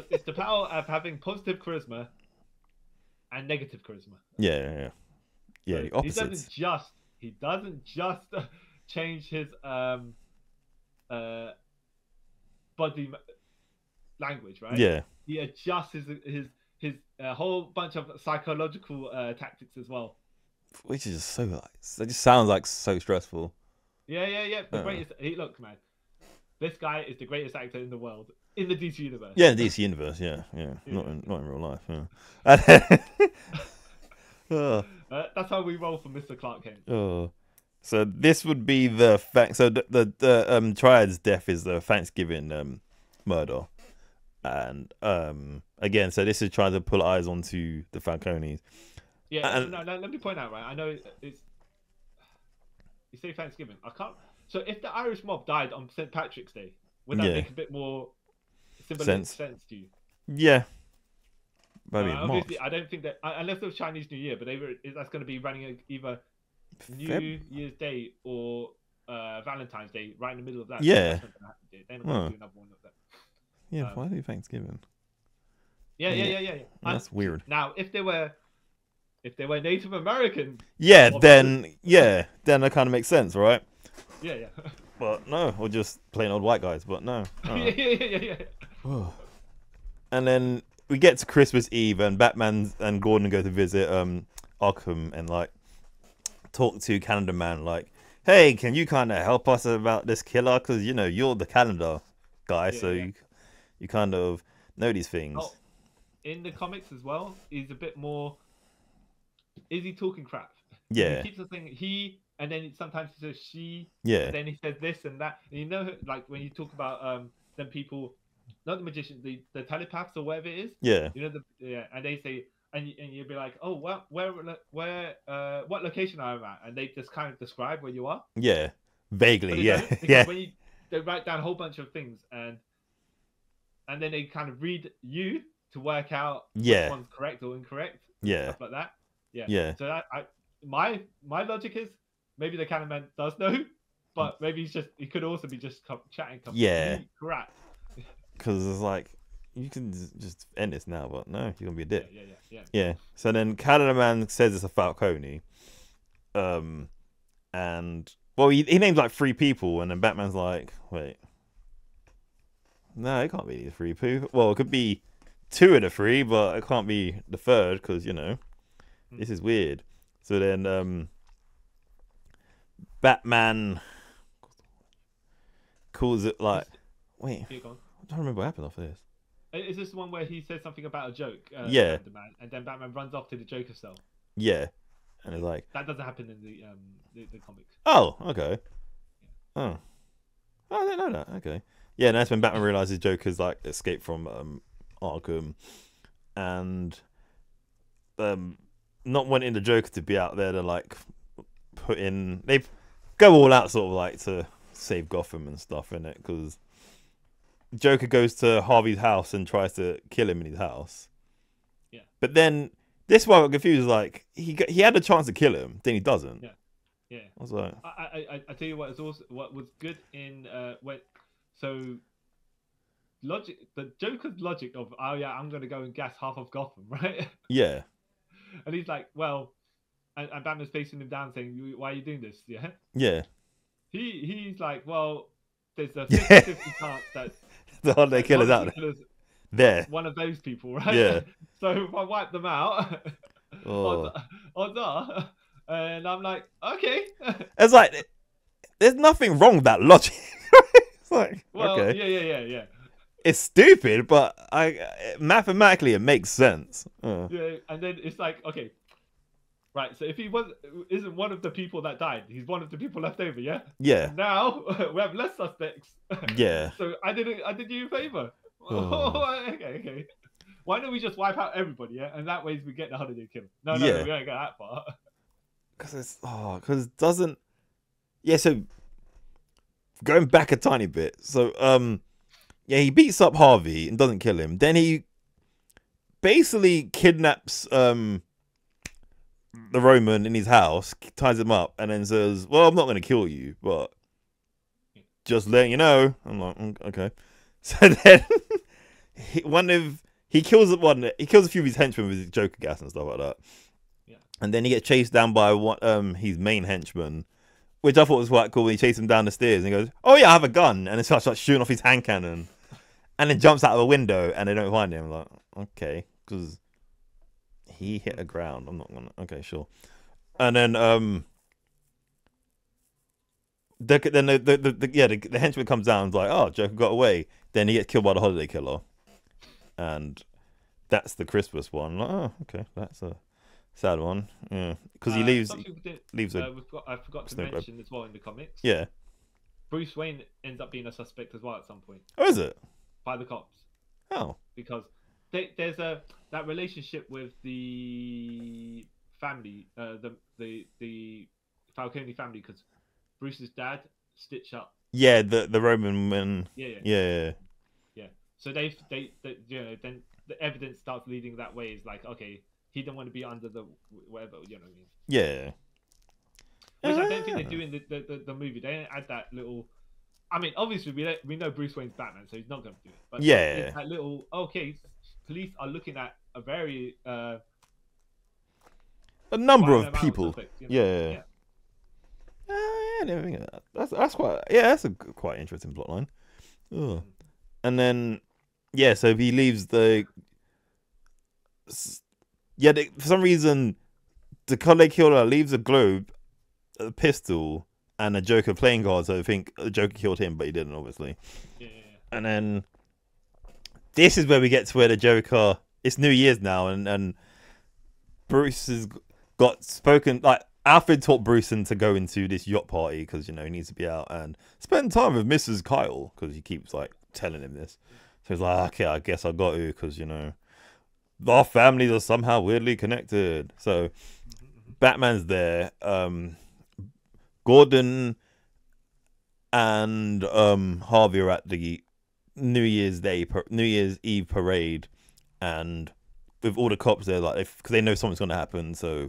[SPEAKER 2] It's the power of having positive charisma and negative charisma.
[SPEAKER 1] Yeah.
[SPEAKER 2] So
[SPEAKER 1] the opposites.
[SPEAKER 2] He doesn't just change his body language, right?
[SPEAKER 1] Yeah.
[SPEAKER 2] He adjusts his whole bunch of psychological tactics as well.
[SPEAKER 1] Which is so like, it just sounds like so stressful.
[SPEAKER 2] Yeah. The greatest. Look, man, this guy is the greatest actor in the world in the DC universe.
[SPEAKER 1] Yeah, in the DC universe. Yeah. Not in real life. Yeah.
[SPEAKER 2] That's how we roll for Mr. Clark Kent.
[SPEAKER 1] So this would be the fact. So the Triad's death is the Thanksgiving murder, and again, so this is trying to pull eyes onto the Falcones.
[SPEAKER 2] Yeah, and, no, let me point out, right? I know it's you say Thanksgiving. I can't. So if the Irish mob died on St. Patrick's Day, would that make a bit more symbolic sense to you?
[SPEAKER 1] Yeah. Maybe
[SPEAKER 2] obviously, I don't think that unless it was Chinese New Year, but that's going to be running either New Year's Day or Valentine's Day, right in the middle of that.
[SPEAKER 1] Yeah.
[SPEAKER 2] They're not going to do another one of that.
[SPEAKER 1] Yeah, why do Thanksgiving?
[SPEAKER 2] Yeah.
[SPEAKER 1] That's weird.
[SPEAKER 2] Now, if they were Native American,
[SPEAKER 1] then that kind of makes sense, right?
[SPEAKER 2] Yeah.
[SPEAKER 1] But no, or just plain old white guys. But no.
[SPEAKER 2] Yeah.
[SPEAKER 1] And then we get to Christmas Eve, and Batman and Gordon go to visit Arkham and like talk to Canada Man, like, hey, can you kind of help us about this killer? Because you're the Canada guy, so you kind of know these things.
[SPEAKER 2] Oh, in the comics as well, he's a bit more. Is he talking crap?
[SPEAKER 1] Yeah.
[SPEAKER 2] He keeps on saying he, and then sometimes he says she.
[SPEAKER 1] Yeah.
[SPEAKER 2] And then he says this and that. And like when you talk about them people, not the magicians, the telepaths or whatever it is.
[SPEAKER 1] Yeah.
[SPEAKER 2] And they say, and you'd be like, oh, well, where, what location are you at? And they just kind of describe where you are.
[SPEAKER 1] Yeah. Vaguely. Yeah.
[SPEAKER 2] When they write down a whole bunch of things and then they kind of read you to work out which one's correct or incorrect.
[SPEAKER 1] Yeah.
[SPEAKER 2] Stuff like that. Yeah.
[SPEAKER 1] Yeah.
[SPEAKER 2] So my logic is maybe the Cannon Man does know, but maybe he could also be just chatting. Crap.
[SPEAKER 1] Because it's like, you can just end this now, but no, you're gonna be a dick.
[SPEAKER 2] Yeah.
[SPEAKER 1] So then Canada Man says it's a Falcone, and well, he names like 3 people, and then Batman's like, wait, no, it can't be these 3 people. Well, it could be 2 of the 3, but it can't be the 3rd because this is weird. So then Batman calls it like, wait, I don't remember what happened after this.
[SPEAKER 2] Is this the one where he says something about a joke?
[SPEAKER 1] Yeah.
[SPEAKER 2] And then Batman runs off to the Joker cell.
[SPEAKER 1] Yeah. And it's like...
[SPEAKER 2] That doesn't happen in the comics.
[SPEAKER 1] Oh, okay. Oh. I didn't know that. Okay. Yeah, and that's when Batman realizes Joker's like escaped from Arkham. And not wanting the Joker to be out there to like put in... They go all out sort of like to save Gotham and stuff in it, because Joker goes to Harvey's house and tries to kill him in his house.
[SPEAKER 2] Yeah.
[SPEAKER 1] But then this one got confused. Like he had a chance to kill him, then he doesn't.
[SPEAKER 2] Yeah.
[SPEAKER 1] I was like,
[SPEAKER 2] I tell you what is also what was good in logic. The Joker's logic of I'm gonna go and gas half of Gotham, right?
[SPEAKER 1] Yeah.
[SPEAKER 2] And he's like, well, and Batman's facing him down, saying, "Why are you doing this?" Yeah.
[SPEAKER 1] Yeah.
[SPEAKER 2] He's like, well, there's a
[SPEAKER 1] Yeah.
[SPEAKER 2] 50-50 chance that
[SPEAKER 1] The holiday killer's out there.
[SPEAKER 2] one of those people, right?
[SPEAKER 1] Yeah.
[SPEAKER 2] So if I wipe them out,
[SPEAKER 1] Oh.
[SPEAKER 2] odds are, and I'm like, okay.
[SPEAKER 1] It's like there's nothing wrong with that logic. It's like,
[SPEAKER 2] Well,
[SPEAKER 1] okay.
[SPEAKER 2] yeah.
[SPEAKER 1] It's stupid, but mathematically it makes sense.
[SPEAKER 2] Yeah, and then it's like, okay, right. So if he isn't one of the people that died, he's one of the people left over. Yeah.
[SPEAKER 1] Yeah.
[SPEAKER 2] Now we have less suspects.
[SPEAKER 1] Yeah.
[SPEAKER 2] So I did you a favor.
[SPEAKER 1] Oh.
[SPEAKER 2] Okay. Why don't we just wipe out everybody? Yeah, and that way we get the holiday kill. No,
[SPEAKER 1] Yeah.
[SPEAKER 2] we don't go that far.
[SPEAKER 1] Because it doesn't. Yeah. So going back a tiny bit. So yeah, he beats up Harvey and doesn't kill him. Then he basically kidnaps the Roman in his house, ties him up, and then says, "Well, I'm not going to kill you, but just letting you know." I'm like, okay. So then he kills a few of his henchmen with his Joker gas and stuff like that.
[SPEAKER 2] Yeah.
[SPEAKER 1] And then he gets chased down by his main henchman, which I thought was quite cool. He chased him down the stairs and he goes, "Oh yeah, I have a gun," and then starts like shooting off his hand cannon, and then jumps out of a window, and they don't find him. I'm like, okay, because he hit the ground. I'm not gonna. Okay, sure. And then the henchman comes down and is like, "Oh, Joker got away." Then he gets killed by the holiday killer, and that's the Christmas one. Like, oh, okay, that's a sad one. Yeah, because he leaves.
[SPEAKER 2] I forgot to mention as well in the comics.
[SPEAKER 1] Yeah.
[SPEAKER 2] Bruce Wayne ends up being a suspect as well at some point.
[SPEAKER 1] Oh, is it?
[SPEAKER 2] By the cops.
[SPEAKER 1] Oh.
[SPEAKER 2] Because there's that relationship with the family, the Falcone family, because Bruce's dad stitched up.
[SPEAKER 1] Yeah, the Roman man. Yeah.
[SPEAKER 2] So they then the evidence starts leading that way. Is like, okay, he didn't want to be under the whatever, you know what I mean?
[SPEAKER 1] Yeah.
[SPEAKER 2] Which I don't think they do in the movie. They don't add that little. I mean, obviously we know Bruce Wayne's Batman, so he's not going to do it. But
[SPEAKER 1] yeah,
[SPEAKER 2] that little police are looking at a very
[SPEAKER 1] a number of people.
[SPEAKER 2] Suspects, you know?
[SPEAKER 1] Yeah. I didn't think of that. That's quite. Yeah, that's a quite interesting plotline. Oh. And then so he leaves the. Yeah, for some reason, the holiday killer leaves a globe, a pistol, and a Joker playing card. So I think the Joker killed him, but he didn't, obviously.
[SPEAKER 2] Yeah.
[SPEAKER 1] And then this is where we get to where the Joker. It's New Year's now, and Bruce has got spoken. Like Alfred taught Bruce to go into this yacht party because he needs to be out and spend time with Mrs. Kyle because he keeps like telling him this. So he's like, okay, I guess I got to because our families are somehow weirdly connected. So Batman's there. Gordon and Harvey are at the New Year's Eve parade, and with all the cops there, like because they know something's gonna happen, so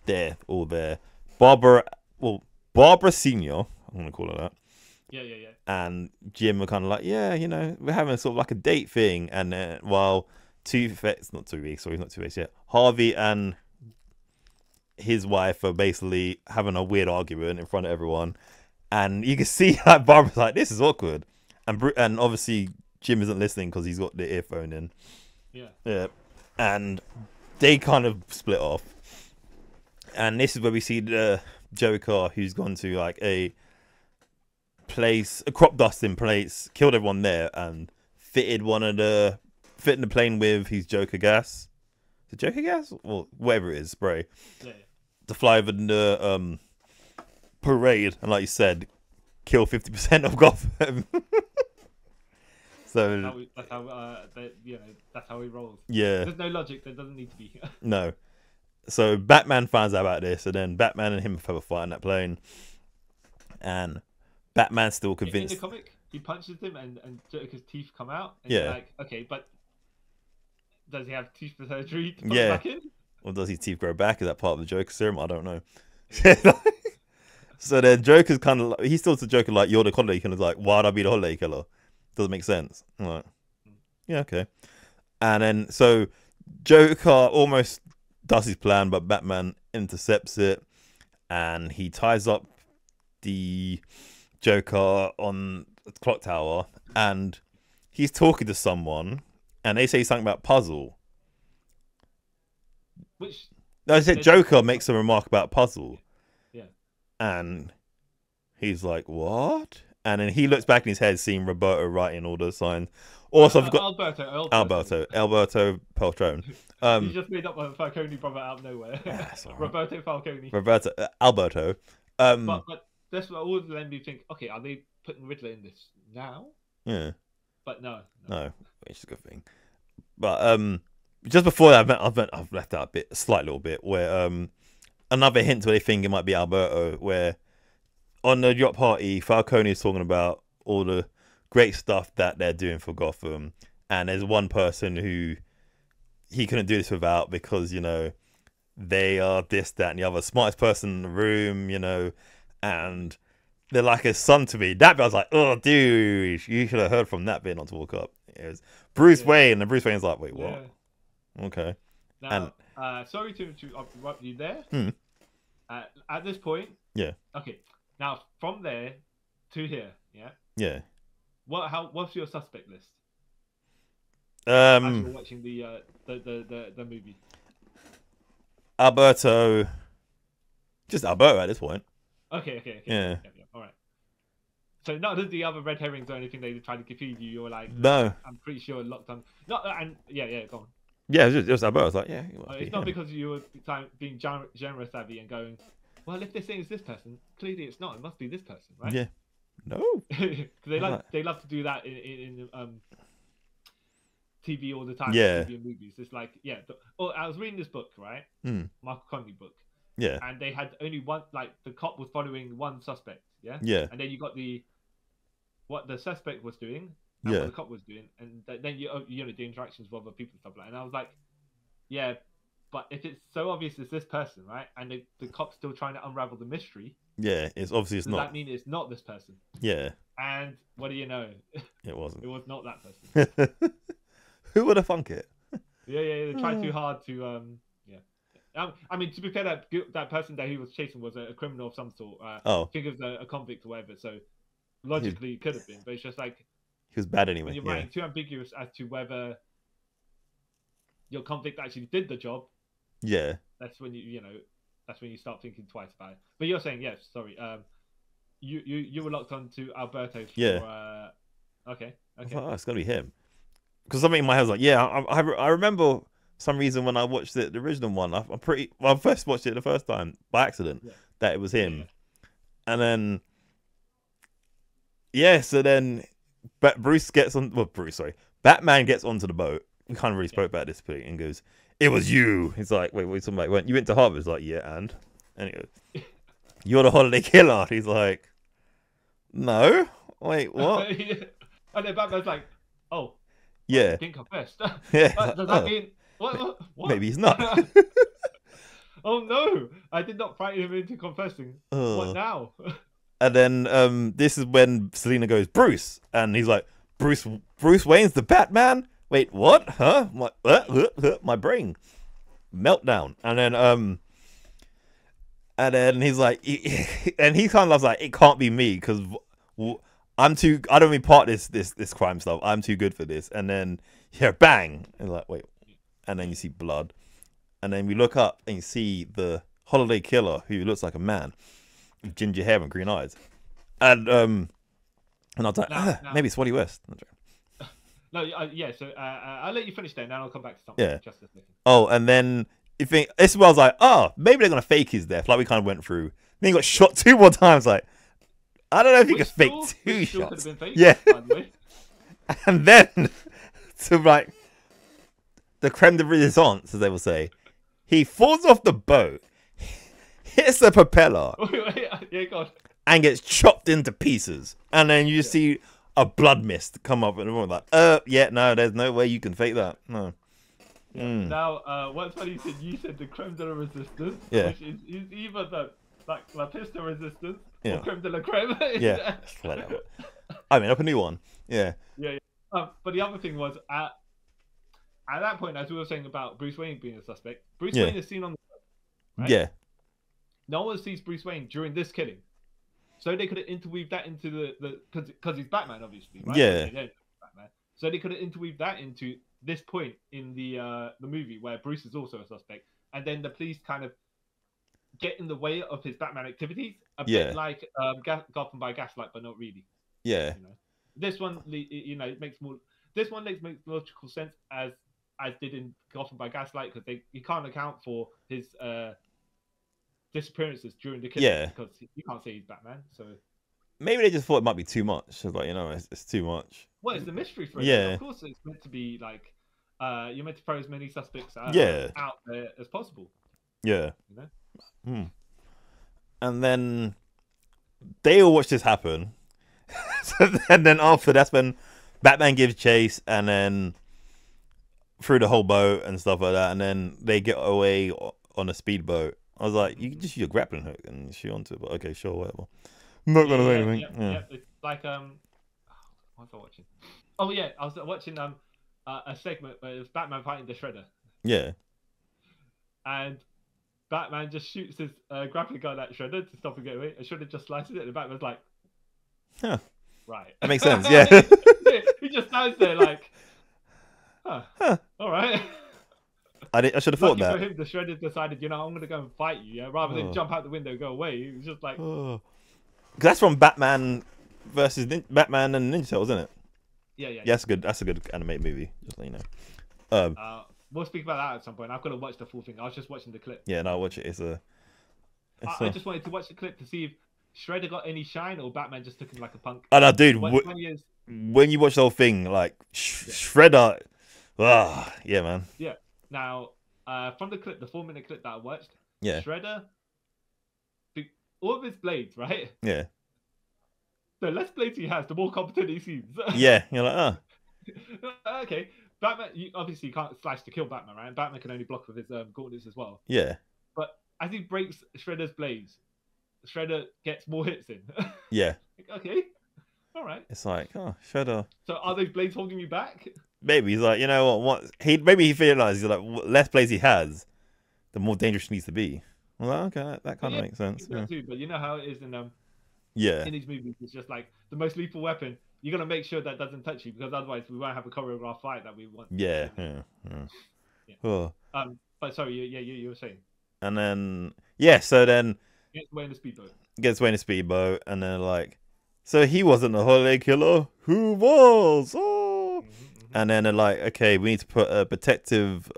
[SPEAKER 1] they're all there. Barbara Senior, I'm gonna call her that.
[SPEAKER 2] Yeah.
[SPEAKER 1] And Jim are kind of like, we're having sort of like a date thing, and while Harvey and his wife are basically having a weird argument in front of everyone, and you can see like Barbara's like, this is awkward, and obviously Jim isn't listening because he's got the earphone in. Yeah, and they kind of split off, and this is where we see the Joker who's gone to like a crop dusting place, killed everyone there, and fitting the plane with his Joker gas. The Joker gas? Well, whatever it is, spray.
[SPEAKER 2] Yeah.
[SPEAKER 1] To fly over the parade, and like you said, kill 50% of Gotham. So
[SPEAKER 2] that's how he rolls.
[SPEAKER 1] Yeah.
[SPEAKER 2] There's no logic. There doesn't need to be.
[SPEAKER 1] No. So Batman finds out about this, and then Batman and him have a fight on that plane, and Batman's still convinced.
[SPEAKER 2] In the comic, he punches him, and Joker's teeth come out. And
[SPEAKER 1] yeah.
[SPEAKER 2] You're like, okay, but does he have teeth for surgery to put
[SPEAKER 1] yeah.
[SPEAKER 2] back in?
[SPEAKER 1] Or does his teeth grow back? Is that part of the Joker serum? I don't know. So then Joker's kind of he still to Joker like, you're the holiday killer. Like, why'd I be the holiday killer? Doesn't make sense. I'm like, yeah, okay. And then so Joker almost does his plan, but Batman intercepts it, and he ties up the Joker on the clock tower, and he's talking to someone, and they say something about puzzle.
[SPEAKER 2] Which
[SPEAKER 1] No, I said Joker makes a remark about puzzle.
[SPEAKER 2] Yeah.
[SPEAKER 1] And he's like, what? And then he looks back in his head, seeing Roberto writing all the signs. Also, I've got Alberto Peltron.
[SPEAKER 2] You just made up a Falcone brother out of nowhere. Roberto Falcone.
[SPEAKER 1] Alberto.
[SPEAKER 2] But that's what all led me to think. Okay, are they putting Riddler in this now?
[SPEAKER 1] Yeah.
[SPEAKER 2] But no,
[SPEAKER 1] which is a good thing. But just before that, I've left out a slight little bit where another hint where they think it might be Alberto, where on the yacht party, Falcone is talking about all the great stuff that they're doing for Gotham, and there's one person who he couldn't do this without because, you know, they are this, that, and the other, smartest person in the room, you know, and they're like his son to me. That bit I was like, oh, dude, you should have heard from that bit not to walk up. It was Bruce Wayne, and Bruce Wayne's like, wait, what? Yeah. Okay.
[SPEAKER 2] Now, sorry to interrupt you there. At this point,
[SPEAKER 1] yeah.
[SPEAKER 2] Okay. Now from there to here, yeah.
[SPEAKER 1] Yeah.
[SPEAKER 2] What's your suspect list?
[SPEAKER 1] As
[SPEAKER 2] you're watching the movie.
[SPEAKER 1] Alberto. Just Alberto at this point.
[SPEAKER 2] Okay.
[SPEAKER 1] Yeah.
[SPEAKER 2] All right. So none of the other red herrings or anything they tried to feed you. You're like,
[SPEAKER 1] no.
[SPEAKER 2] I'm pretty sure locked on. No, and yeah, go on.
[SPEAKER 1] Yeah, it's just Alberto. I was like, yeah.
[SPEAKER 2] It's not because you were being genre savvy and going, well, if they're saying it's this person, clearly it's not. It must be this person, right?
[SPEAKER 1] Yeah. No.
[SPEAKER 2] Because they love to do that in TV all the time.
[SPEAKER 1] Yeah.
[SPEAKER 2] TV and movies. It's like, yeah. I was reading this book, right? Michael Connelly book.
[SPEAKER 1] Yeah.
[SPEAKER 2] And they had only one, like the cop was following one suspect. Yeah.
[SPEAKER 1] Yeah.
[SPEAKER 2] And then you got what the suspect was doing. And what the cop was doing, and then you know the interactions with other people and stuff like that. And I was like, yeah, but if it's so obvious it's this person, right, and the cop's still trying to unravel the mystery,
[SPEAKER 1] yeah, it's obviously
[SPEAKER 2] does
[SPEAKER 1] not.
[SPEAKER 2] That mean it's not this person?
[SPEAKER 1] Yeah.
[SPEAKER 2] And what do you know?
[SPEAKER 1] It wasn't.
[SPEAKER 2] It was not that person.
[SPEAKER 1] Who would have thunk it?
[SPEAKER 2] Yeah. They tried too hard to I mean, to be fair, that person that he was chasing was a criminal of some sort. I think it was a convict or whatever. So logically, it could have been, but it's just like.
[SPEAKER 1] He was bad anyway.
[SPEAKER 2] When you're writing too ambiguous as to whether your convict actually did the job.
[SPEAKER 1] Yeah. That's
[SPEAKER 2] when that's when you start thinking twice about it. But you're saying yes. Sorry. You were locked on to Alberto. For, Okay.
[SPEAKER 1] I thought, oh, it's gotta be him. Because something in my head was like, yeah, I remember for some reason when I watched the original one. I first watched it the first time by accident that it was him, and then so then. But Batman gets onto the boat. We kind of already spoke about this point and goes, "It was you." He's like, "Wait, what are you talking about? You went to Harvard?" He's like, "Yeah, and he goes, you're the holiday killer." He's like, "No, wait, what?"
[SPEAKER 2] And then Batman's like, "Oh,
[SPEAKER 1] yeah,
[SPEAKER 2] I think I confessed."
[SPEAKER 1] Yeah,
[SPEAKER 2] does that mean what?
[SPEAKER 1] Maybe he's not.
[SPEAKER 2] Oh no, I did not frighten him into confessing. What now?
[SPEAKER 1] And then this is when Selina goes, Bruce, and he's like, Bruce Wayne's the Batman? Wait, what? Huh? My brain meltdown. And then he's like, and he kind of like, it can't be me because I don't mean part of this crime stuff. I'm too good for this. And then bang, and like, wait, and then you see blood, and then we look up and you see the holiday killer who looks like a man. Ginger hair and green eyes, and I was like, maybe it's Wally West.
[SPEAKER 2] No, yeah. So I'll let you finish there, and then I'll come back to something.
[SPEAKER 1] Yeah.
[SPEAKER 2] Just a second.
[SPEAKER 1] Oh, and then this is where I was like, oh, maybe they're gonna fake his death, like we kind of went through. Then he got shot 2 more times. Like, I don't know if he could fake 2 shots.
[SPEAKER 2] Faked,
[SPEAKER 1] yeah.
[SPEAKER 2] By the way.
[SPEAKER 1] And then to like the creme de resistance, as they will say, he falls off the boat. Hits the propeller and gets chopped into pieces, and then you see a blood mist come up, and everyone's like, no, there's no way you can fake that. No.
[SPEAKER 2] Now, what's funny? You said the creme de la resistance, which is either the La Pista resistance or creme de la creme.
[SPEAKER 1] Yeah, whatever. I mean, up a new one. Yeah.
[SPEAKER 2] But the other thing was at that point, as we were saying about Bruce Wayne being a suspect, Bruce Wayne is seen on the boat, right?
[SPEAKER 1] Yeah.
[SPEAKER 2] no one sees Bruce Wayne during this killing. So they could have interweaved that into the because he's Batman, obviously, right?
[SPEAKER 1] Yeah.
[SPEAKER 2] They don't know Batman. So they could have interweaved that into this point in the movie where Bruce is also a suspect, and then the police kind of get in the way of his Batman activities, a bit like Gotham by Gaslight, but not really.
[SPEAKER 1] Yeah.
[SPEAKER 2] You know, this one, you know, makes more. This one makes logical sense as did in Gotham by Gaslight because you can't account for his disappearances during the killing because you can't say he's Batman. So
[SPEAKER 1] maybe they just thought it might be too much. It's like, you know, it's too much.
[SPEAKER 2] Well, it's the mystery for it.
[SPEAKER 1] Yeah.
[SPEAKER 2] Of course, it's meant to be like you're meant to throw as many suspects out there as possible.
[SPEAKER 1] Yeah.
[SPEAKER 2] You know.
[SPEAKER 1] And then they all watch this happen. And then after that's when Batman gives chase and then through the whole boat and stuff like that, and then they get away on a speedboat. I was like, you can just use your grappling hook and shoot onto it, but okay, sure, whatever. I'm not gonna say anything.
[SPEAKER 2] Yeah. It's like what was I watching? Oh yeah, I was watching a segment where it was Batman fighting the Shredder.
[SPEAKER 1] Yeah.
[SPEAKER 2] And Batman just shoots his grappling gun at Shredder to stop him getting away, and Shredder just slices it, and Batman's like,
[SPEAKER 1] huh.
[SPEAKER 2] Right.
[SPEAKER 1] That makes sense, yeah.
[SPEAKER 2] He just stands there like, all right.
[SPEAKER 1] I should have thought that.
[SPEAKER 2] For him, the Shredder decided, you know, I'm going to go and fight you, yeah, rather than jump out the window and go away. He was just like...
[SPEAKER 1] That's from Batman versus Batman and Ninja Turtles, isn't it?
[SPEAKER 2] Yeah.
[SPEAKER 1] That's a good animated movie, just so you know.
[SPEAKER 2] We'll speak about that at some point. I've got to watch the full thing. I was just watching the clip.
[SPEAKER 1] Yeah, no, I'll watch it.
[SPEAKER 2] I just wanted to watch the clip to see if Shredder got any shine or Batman just took him like a punk.
[SPEAKER 1] Oh, no, dude. When you watch the whole thing, like, Shredder... yeah, man.
[SPEAKER 2] Yeah. Now, from the clip, the 4-minute clip that I watched, Shredder, all of his blades, right?
[SPEAKER 1] Yeah.
[SPEAKER 2] The less blades he has, the more competent he seems.
[SPEAKER 1] Yeah, you're like,
[SPEAKER 2] okay. Batman, you obviously can't slash to kill Batman, right? And Batman can only block with his gauntlets as well.
[SPEAKER 1] Yeah.
[SPEAKER 2] But as he breaks Shredder's blades, Shredder gets more hits in.
[SPEAKER 1] Yeah.
[SPEAKER 2] Okay. All right.
[SPEAKER 1] It's like, Shredder.
[SPEAKER 2] So are those blades holding you back?
[SPEAKER 1] Maybe he's like, you know what? Maybe he realizes like less blades he has, the more dangerous he needs to be. Well, okay, that kind of makes sense. Yeah.
[SPEAKER 2] Too, but you know how it is in in these movies. It's just like the most lethal weapon. You got to make sure that doesn't touch you because otherwise we won't have a choreographed fight that we want.
[SPEAKER 1] Yeah. Oh.
[SPEAKER 2] But sorry, you were saying.
[SPEAKER 1] And then so then
[SPEAKER 2] gets away in the speedboat.
[SPEAKER 1] And then like, so he wasn't a holiday killer. Who was? Oh. And then they're like, okay, we need to put a protective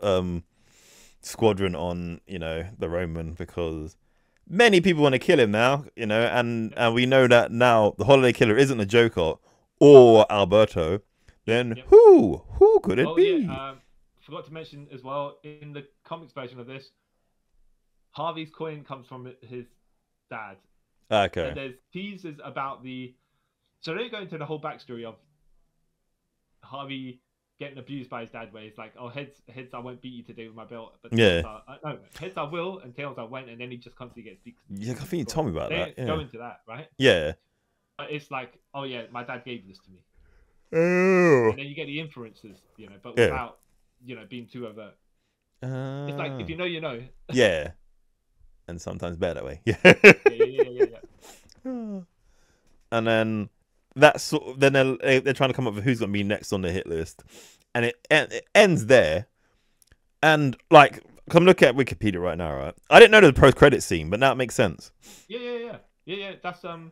[SPEAKER 1] squadron on, you know, the Roman because many people want to kill him now, you know, and we know that now the holiday killer isn't the Joker or Alberto. Then who could it be?
[SPEAKER 2] Yeah, forgot to mention as well in the comics version of this, Harvey's coin comes from his dad.
[SPEAKER 1] Okay.
[SPEAKER 2] And there's teasers about so they go into the whole backstory of Harvey getting abused by his dad, where he's like, "Oh, heads, I won't beat you today with my belt." But no, heads I will, and tails I won't, and then he just constantly gets beat.
[SPEAKER 1] Yeah, I think you told me about that.
[SPEAKER 2] Go into that, right?
[SPEAKER 1] Yeah.
[SPEAKER 2] But it's like, oh yeah, my dad gave this to me.
[SPEAKER 1] Oh.
[SPEAKER 2] And then you get the inferences, you know, but without, you know, being too overt. It's like if you know, you know.
[SPEAKER 1] Yeah. And sometimes better that way. Yeah. And then then they're trying to come up with who's gonna be next on the hit list, and it ends there. And like, come look at Wikipedia right now, right? I didn't know the post-credit scene, but now it makes sense.
[SPEAKER 2] Yeah. That's So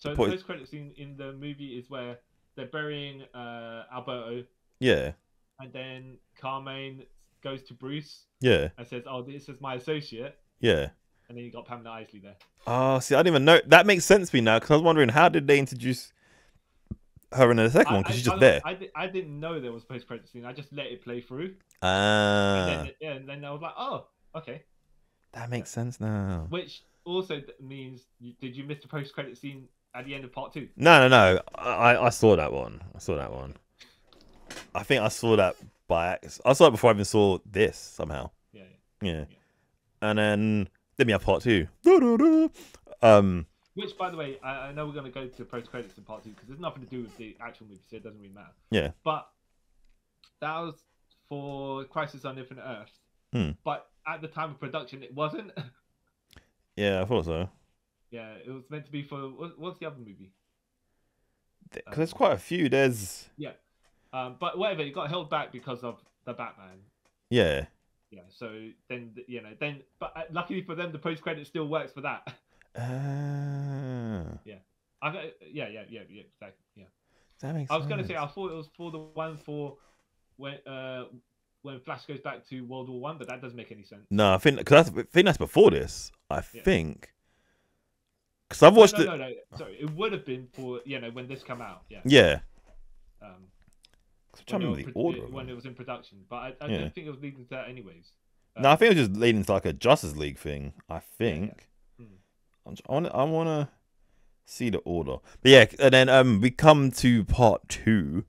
[SPEAKER 2] the post-credit scene in the movie is where they're burying Alberto.
[SPEAKER 1] Yeah.
[SPEAKER 2] And then Carmine goes to Bruce.
[SPEAKER 1] Yeah.
[SPEAKER 2] And says, "Oh, this is my associate."
[SPEAKER 1] Yeah.
[SPEAKER 2] And then you got Pamela Isley there.
[SPEAKER 1] Oh, see, I didn't even know. That makes sense to me now because I was wondering how did they introduce her in the second one because she's just there.
[SPEAKER 2] I didn't know there was a post-credit scene. I just let it play through.
[SPEAKER 1] And
[SPEAKER 2] then I was like, oh, okay.
[SPEAKER 1] That makes sense now.
[SPEAKER 2] Which also means, did you miss the post-credit scene at the end of part 2?
[SPEAKER 1] No. I saw that one. I think I saw that by accident. I saw it before I even saw this somehow. Yeah. And then we have part 2.
[SPEAKER 2] Which, by the way, I know we're going to go to post-credits in part 2 because there's nothing to do with the actual movie, so it doesn't really matter.
[SPEAKER 1] Yeah.
[SPEAKER 2] But that was for Crisis on Infinite Earths. But at the time of production, it wasn't.
[SPEAKER 1] Yeah, I thought so.
[SPEAKER 2] Yeah, it was meant to be for what's the other movie?
[SPEAKER 1] Because there's quite a few. There's
[SPEAKER 2] Yeah, but whatever, it got held back because of the Batman.
[SPEAKER 1] yeah.
[SPEAKER 2] Yeah, so then but luckily for them, the post credit still works for that. Yeah, exactly. Yeah,
[SPEAKER 1] That makes
[SPEAKER 2] I was gonna say
[SPEAKER 1] sense.
[SPEAKER 2] I thought it was for the one for when when Flash goes back to World War One, but that doesn't make any sense.
[SPEAKER 1] No, I think because I think that's before this. I
[SPEAKER 2] Yeah.
[SPEAKER 1] think because I've watched it.
[SPEAKER 2] No. Sorry, it would have been for when this come out. Yeah.
[SPEAKER 1] Yeah.
[SPEAKER 2] Um,
[SPEAKER 1] I'm trying to remember the order
[SPEAKER 2] when it was in production, but I
[SPEAKER 1] Yeah.
[SPEAKER 2] don't think it was leading to that anyways.
[SPEAKER 1] No, I think it was just leading to like a Justice League thing. I think.
[SPEAKER 2] Yeah.
[SPEAKER 1] I wanna see the order, but yeah, and then we come to part 2,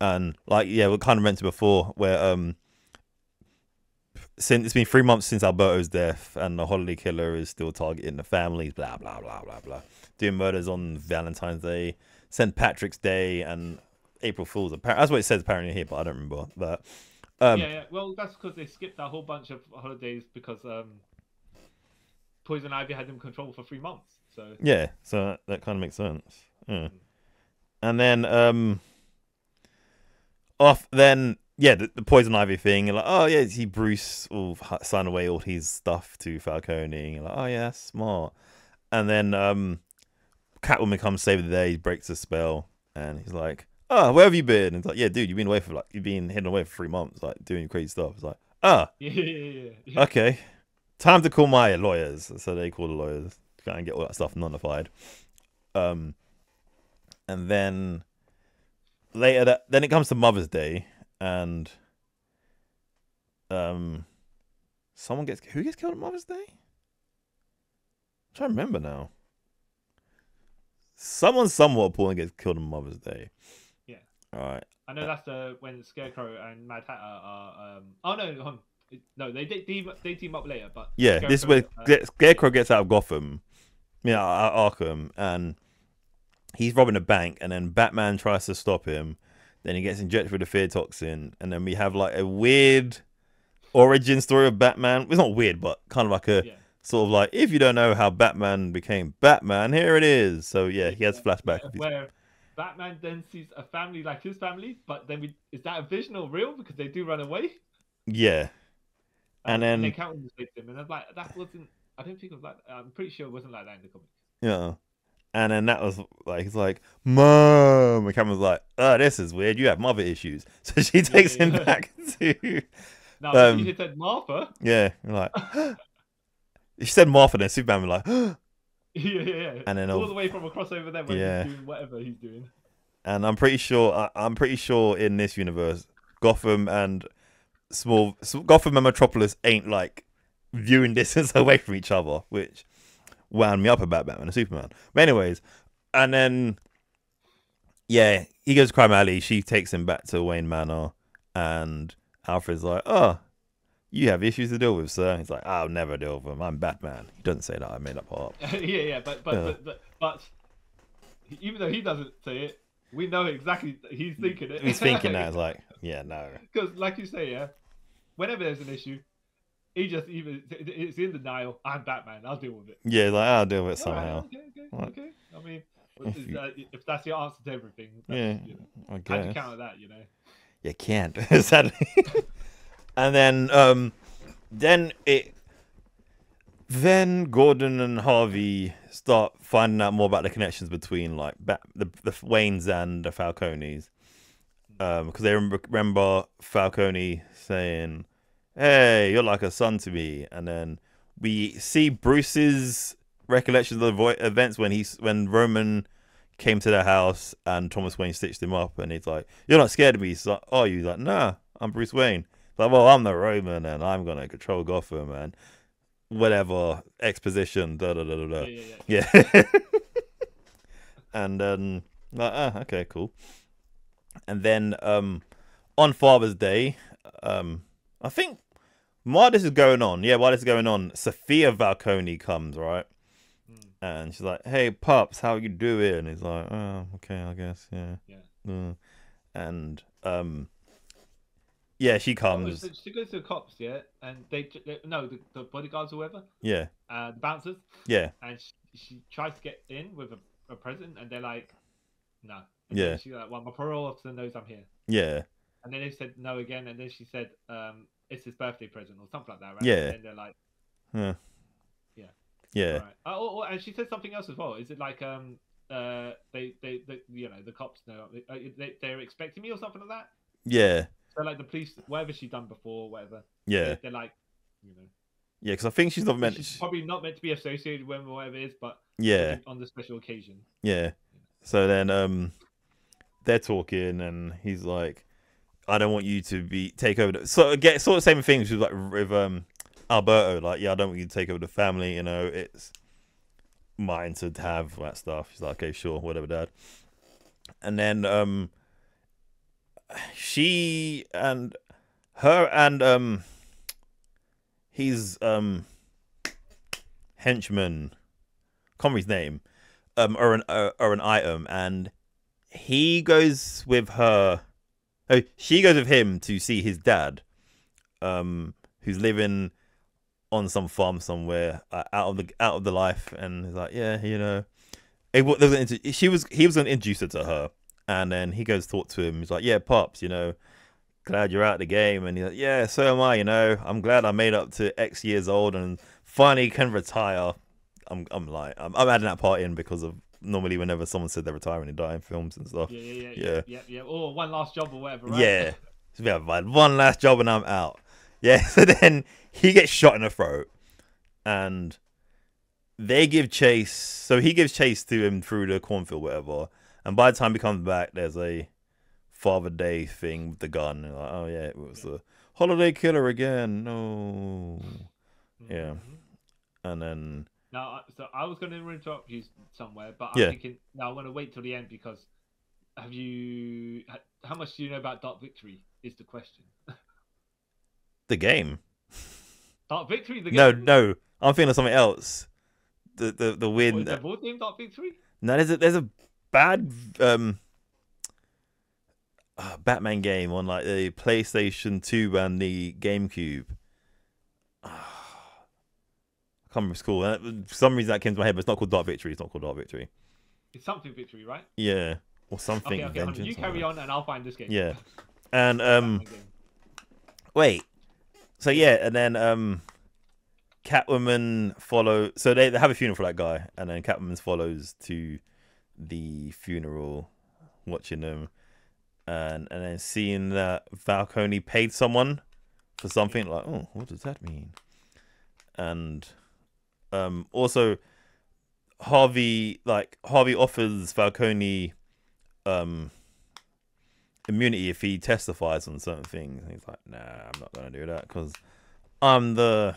[SPEAKER 1] and like yeah, we kind of mentioned before where since it's been 3 months since Alberto's death, and the holiday killer is still targeting the families, blah blah blah blah blah, doing murders on Valentine's Day, St. Patrick's Day, and April Fools. That's what it says apparently here, but I don't remember. But
[SPEAKER 2] yeah. Well, that's because they skipped a whole bunch of holidays because Poison Ivy had them controlled for 3 months. So
[SPEAKER 1] yeah, so that kind of makes sense. Yeah, and then yeah, the Poison Ivy thing. You're like, oh yeah, he Bruce will sign away all his stuff to Falcone. You're like, oh yeah, that's smart. And then Catwoman comes save the day, breaks the spell, and he's like, oh, where have you been? And it's like, yeah, dude, you've been hidden away for 3 months, like doing crazy stuff. It's like,
[SPEAKER 2] yeah.
[SPEAKER 1] Okay, time to call my lawyers. So they call the lawyers to try and get all that stuff nullified. And then later, then it comes to Mother's Day, and who gets killed on Mother's Day? I'm trying to remember now. Someone somewhat important gets killed on Mother's Day.
[SPEAKER 2] Yeah.
[SPEAKER 1] All right.
[SPEAKER 2] I know that's when Scarecrow and Mad Hatter are. Oh no, they team up later. But
[SPEAKER 1] yeah,
[SPEAKER 2] Scarecrow,
[SPEAKER 1] this is where Scarecrow gets out of Gotham, out of Arkham, and he's robbing a bank, and then Batman tries to stop him. Then he gets injected with a fear toxin, and then we have like a weird origin story of Batman. It's not weird, but kind of like a sort of like, if you don't know how Batman became Batman, here it is. So yeah, he has flashback
[SPEAKER 2] where Batman then sees a family like his family, but then is that a vision or real? Because they do run away.
[SPEAKER 1] Yeah, and then
[SPEAKER 2] they count the victim, and I was like, that wasn't. I don't think it was like. I'm pretty sure it wasn't like that in the comics.
[SPEAKER 1] Yeah. And then that was like, it's like, Mom. And Cameron's like, oh, this is weird. You have mother issues. So she takes him back to.
[SPEAKER 2] No, she said Martha.
[SPEAKER 1] Yeah. Like, she said Martha, then Superman was like,
[SPEAKER 2] yeah.
[SPEAKER 1] And then
[SPEAKER 2] all the way from across over there when he's doing whatever he's doing.
[SPEAKER 1] And I'm pretty sure in this universe, Gotham and Metropolis ain't like viewing distance away from each other, which wound me up about Batman and Superman. But anyways, and then yeah, he goes to Crime Alley. She takes him back to Wayne Manor, and Alfred's like, "Oh, you have issues to deal with, sir." He's like, "I'll never deal with them. I'm Batman." He doesn't say that. I made that part.
[SPEAKER 2] But even though he doesn't say it, we know exactly he's thinking it.
[SPEAKER 1] He's thinking that. It's like, yeah, no.
[SPEAKER 2] Because, like you say, whenever there's an issue, it's in denial. I'm Batman. I'll deal with it.
[SPEAKER 1] Yeah, like I'll deal with it somehow.
[SPEAKER 2] Okay. I mean, if that's your answer to everything,
[SPEAKER 1] I guess.
[SPEAKER 2] how do you counter that?
[SPEAKER 1] You can't, sadly. And then Gordon and Harvey start finding out more about the connections between like the Waynes and the Falcones, because they remember Falcone saying, "Hey, you're like a son to me," and then we see Bruce's recollections of the events when Roman came to their house and Thomas Wayne stitched him up, and he's like, "You're not scared of me, so are you?" He's like, "Nah, I'm Bruce Wayne." It's like, "Well, I'm the Roman, and I'm gonna control Gotham and whatever exposition." Da da da da da. Yeah. And then like, okay, cool. And then on Father's Day, I think while this is going on, Sophia Falcone comes, right? And she's like, "Hey, Pops, how you doing?" And he's like, "Oh, okay, I guess, yeah." And Yeah, she
[SPEAKER 2] Oh,
[SPEAKER 1] comes.
[SPEAKER 2] she goes to the cops, yeah, and no, the bodyguards or whatever,
[SPEAKER 1] Yeah,
[SPEAKER 2] the bouncers,
[SPEAKER 1] yeah,
[SPEAKER 2] and she tries to get in with a present, and they're like, no. And then
[SPEAKER 1] yeah,
[SPEAKER 2] she's like, well, my parole officer knows I'm here.
[SPEAKER 1] yeah,
[SPEAKER 2] And then they said no again, and then she said, it's his birthday present or something like that, right? And
[SPEAKER 1] yeah,
[SPEAKER 2] then they're like,
[SPEAKER 1] yeah,
[SPEAKER 2] yeah, all
[SPEAKER 1] yeah,
[SPEAKER 2] right. And she said something else as well. Is it like they you know the cops know they're expecting me or something like that?
[SPEAKER 1] yeah,
[SPEAKER 2] So like the police, whatever she's done before, whatever,
[SPEAKER 1] yeah,
[SPEAKER 2] they're like, you know,
[SPEAKER 1] yeah. Because I think she's not meant.
[SPEAKER 2] she's probably not meant to be associated with whatever it is, but
[SPEAKER 1] Yeah,
[SPEAKER 2] on the special occasion.
[SPEAKER 1] yeah. So then they're talking, and he's like, "I don't want you to take over." So get sort of same thing. She was like with Alberto, like, "Yeah, I don't want you to take over the family. You know, it's mine to have that stuff." She's like, "Okay, sure, whatever, Dad." And then she and her and his henchman, can't remember his name, are an item, and he goes with her. Oh, she goes with him to see his dad, who's living on some farm somewhere, out of the life, and he's like, yeah, you know, he was going to introduce her to her, and then he goes to talk to him. He's like, yeah, pops, you know, glad you're out of the game, and he's like, yeah, so am I. You know, I'm glad I made up to X years old and finally can retire. I'm adding that part in because of normally whenever someone said they're retiring, they die in films and stuff.
[SPEAKER 2] Yeah. Or one last job or whatever, right?
[SPEAKER 1] Yeah. So we have one last job and I'm out. Yeah. So then he gets shot in the throat, and they give chase. So he gives chase to him through the cornfield, whatever. And by the time he comes back, there's a Father Day thing with the gun. And like, oh yeah, it was the holiday killer again. No. Yeah. And then.
[SPEAKER 2] Now, so I was going to interrupt you somewhere, but I'm
[SPEAKER 1] Yeah.
[SPEAKER 2] thinking, no, I want to wait till the end because how much do you know about Dark Victory is the question.
[SPEAKER 1] The game.
[SPEAKER 2] Dark Victory, the game?
[SPEAKER 1] No. I'm thinking of something else. The win.
[SPEAKER 2] Is there a board game Dark Victory?
[SPEAKER 1] No, there's a bad Batman game on like the PlayStation 2 and the GameCube. I can't remember it's called. For some reason that came to my head, but it's not called Dark Victory. It's not called Dark Victory.
[SPEAKER 2] It's something Victory, right?
[SPEAKER 1] Yeah, or something.
[SPEAKER 2] Okay,
[SPEAKER 1] Vengeance.
[SPEAKER 2] You carry on, and I'll find this game.
[SPEAKER 1] Yeah, and wait. So yeah, and then Catwoman follow. So they have a funeral for that guy, and then Catwoman follows to the funeral, watching them, and then seeing that Falcone paid someone for something. Like, oh, what does that mean? And also Harvey offers Falcone immunity if he testifies on certain things. And he's like, nah, I'm not gonna do that because I'm the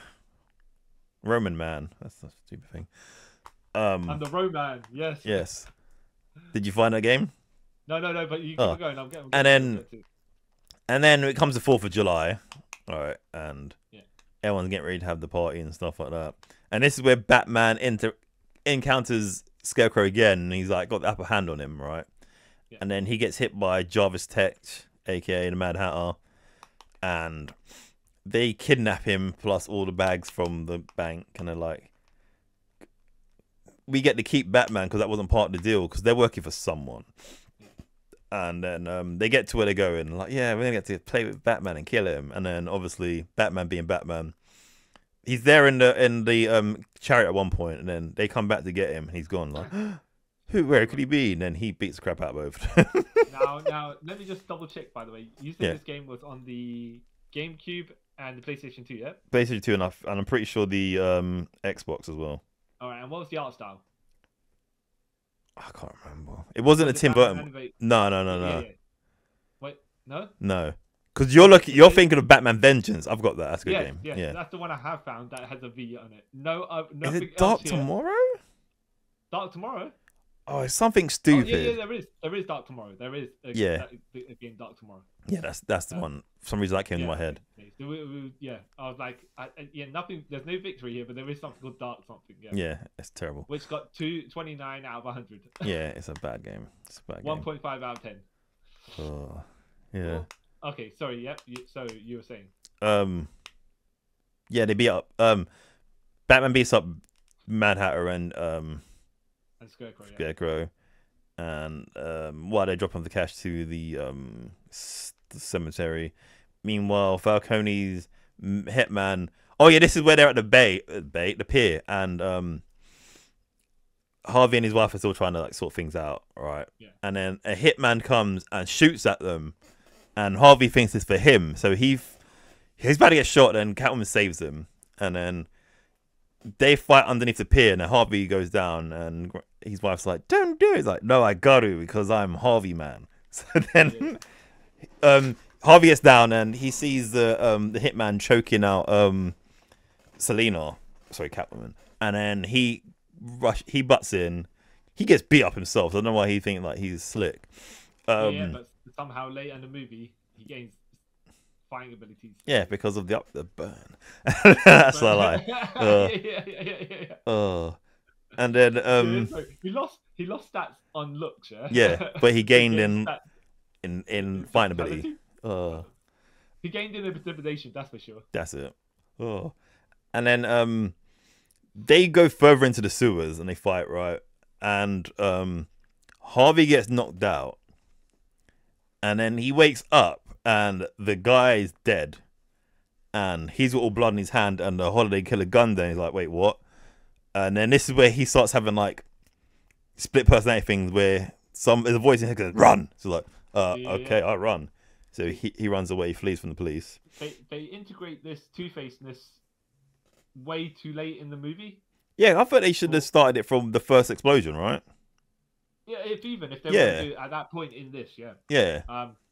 [SPEAKER 1] Roman man. That's a stupid thing.
[SPEAKER 2] I'm the Roman. Yes.
[SPEAKER 1] Yes. Did you find that game?
[SPEAKER 2] No, but you keep going. I'm getting
[SPEAKER 1] and then it comes the 4th of July. All right, and
[SPEAKER 2] yeah,
[SPEAKER 1] everyone's getting ready to have the party and stuff like that. And this is where Batman encounters Scarecrow again, and he's like got the upper hand on him, right? Yeah. And then he gets hit by Jarvis Tech, aka the Mad Hatter, and they kidnap him plus all the bags from the bank, and they're like, we get to keep Batman because that wasn't part of the deal because they're working for someone. And then they get to where they're going, like, yeah, we're gonna get to play with Batman and kill him. And then obviously Batman being Batman, he's there in the chariot at one point, and then they come back to get him, and he's gone. Like, where could he be? And then he beats the crap out of both.
[SPEAKER 2] now, let me just double check. By the way, you said this game was on the GameCube and the PlayStation 2, yeah? PlayStation
[SPEAKER 1] 2, and I'm pretty sure the Xbox as well.
[SPEAKER 2] All right, and what was the art style?
[SPEAKER 1] I can't remember. It wasn't a Tim Burton. No.
[SPEAKER 2] Yeah. Wait, no?
[SPEAKER 1] No. Because you're thinking of Batman Vengeance. I've got that. That's a good game.
[SPEAKER 2] Yeah, that's the one I have found that has a V on it. No,
[SPEAKER 1] is it Dark Tomorrow?
[SPEAKER 2] Dark Tomorrow?
[SPEAKER 1] Oh, it's something stupid.
[SPEAKER 2] Yeah, there is Dark Tomorrow. There is a game Dark Tomorrow.
[SPEAKER 1] Yeah, that's the one. For some reason that came to my head.
[SPEAKER 2] Yeah, I was like, nothing. There's no victory here, but there is something called Dark something.
[SPEAKER 1] Yeah, it's terrible.
[SPEAKER 2] Which got 29 out of 100.
[SPEAKER 1] Yeah, it's a bad game. It's a bad game.
[SPEAKER 2] 1.5 out of 10.
[SPEAKER 1] Oh, yeah.
[SPEAKER 2] Okay, sorry. Yep. So you were saying.
[SPEAKER 1] Yeah, they beat up. Batman beats up Mad Hatter and
[SPEAKER 2] And Scarecrow. Yeah.
[SPEAKER 1] Scarecrow, and while they drop off the cash to the the cemetery. Meanwhile, Falcone's hitman. Oh yeah, this is where they're at the pier, and Harvey and his wife are still trying to like sort things out, right?
[SPEAKER 2] Yeah.
[SPEAKER 1] And then a hitman comes and shoots at them, and Harvey thinks it's for him, so he's about to get shot, and Catwoman saves him, and then they fight underneath the pier, and then Harvey goes down, and his wife's like, "Don't do it." He's like, "No, I got to because I'm Harvey, man." So then, Harvey gets down, and he sees the hitman choking out Selena, sorry, Catwoman, and then he butts in. He gets beat up himself. I don't know why he thinks like he's slick.
[SPEAKER 2] Yeah, but somehow later in the movie he gains fighting abilities.
[SPEAKER 1] Yeah, because of the burn. That's what I like.
[SPEAKER 2] Yeah.
[SPEAKER 1] And then
[SPEAKER 2] So he lost stats on looks, yeah.
[SPEAKER 1] Yeah, but he gained
[SPEAKER 2] in
[SPEAKER 1] in fighting ability.
[SPEAKER 2] He gained in intimidation, that's for sure.
[SPEAKER 1] That's it. And then they go further into the sewers and they fight, right? And Harvey gets knocked out, and then he wakes up and the guy is dead, and he's got all blood in his hand and the holiday killer gun there. He's like, wait, what? And then this is where he starts having like split personality things where there's a voice in his head goes, run. So like, okay, I'll run. So he runs away, he flees from the police.
[SPEAKER 2] They integrate this Two-Facedness way too late in the movie.
[SPEAKER 1] Yeah, I thought they should have started it from the first explosion, right?
[SPEAKER 2] Yeah, if they were to do at that point in this, yeah.
[SPEAKER 1] Yeah.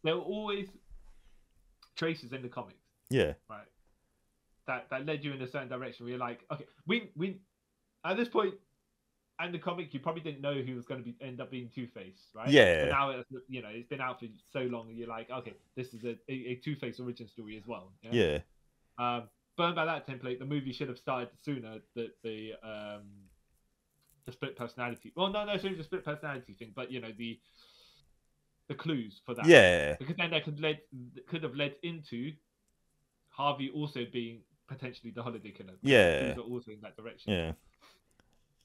[SPEAKER 2] There were always traces in the comics.
[SPEAKER 1] Yeah.
[SPEAKER 2] Right. That led you in a certain direction where you're like, okay, we at this point in the comic you probably didn't know who was going to end up being Two-Face, right?
[SPEAKER 1] Yeah.
[SPEAKER 2] But now it's been out for so long and you're like, okay, this is a Two-Face origin story as well.
[SPEAKER 1] Yeah.
[SPEAKER 2] Burned by that template, the movie should have started sooner. The split personality. Well, no, it's the split personality thing, but the clues for that.
[SPEAKER 1] Yeah.
[SPEAKER 2] Because then that could have led into Harvey also being potentially the holiday killer.
[SPEAKER 1] Yeah.
[SPEAKER 2] Clues are also in that direction.
[SPEAKER 1] Yeah.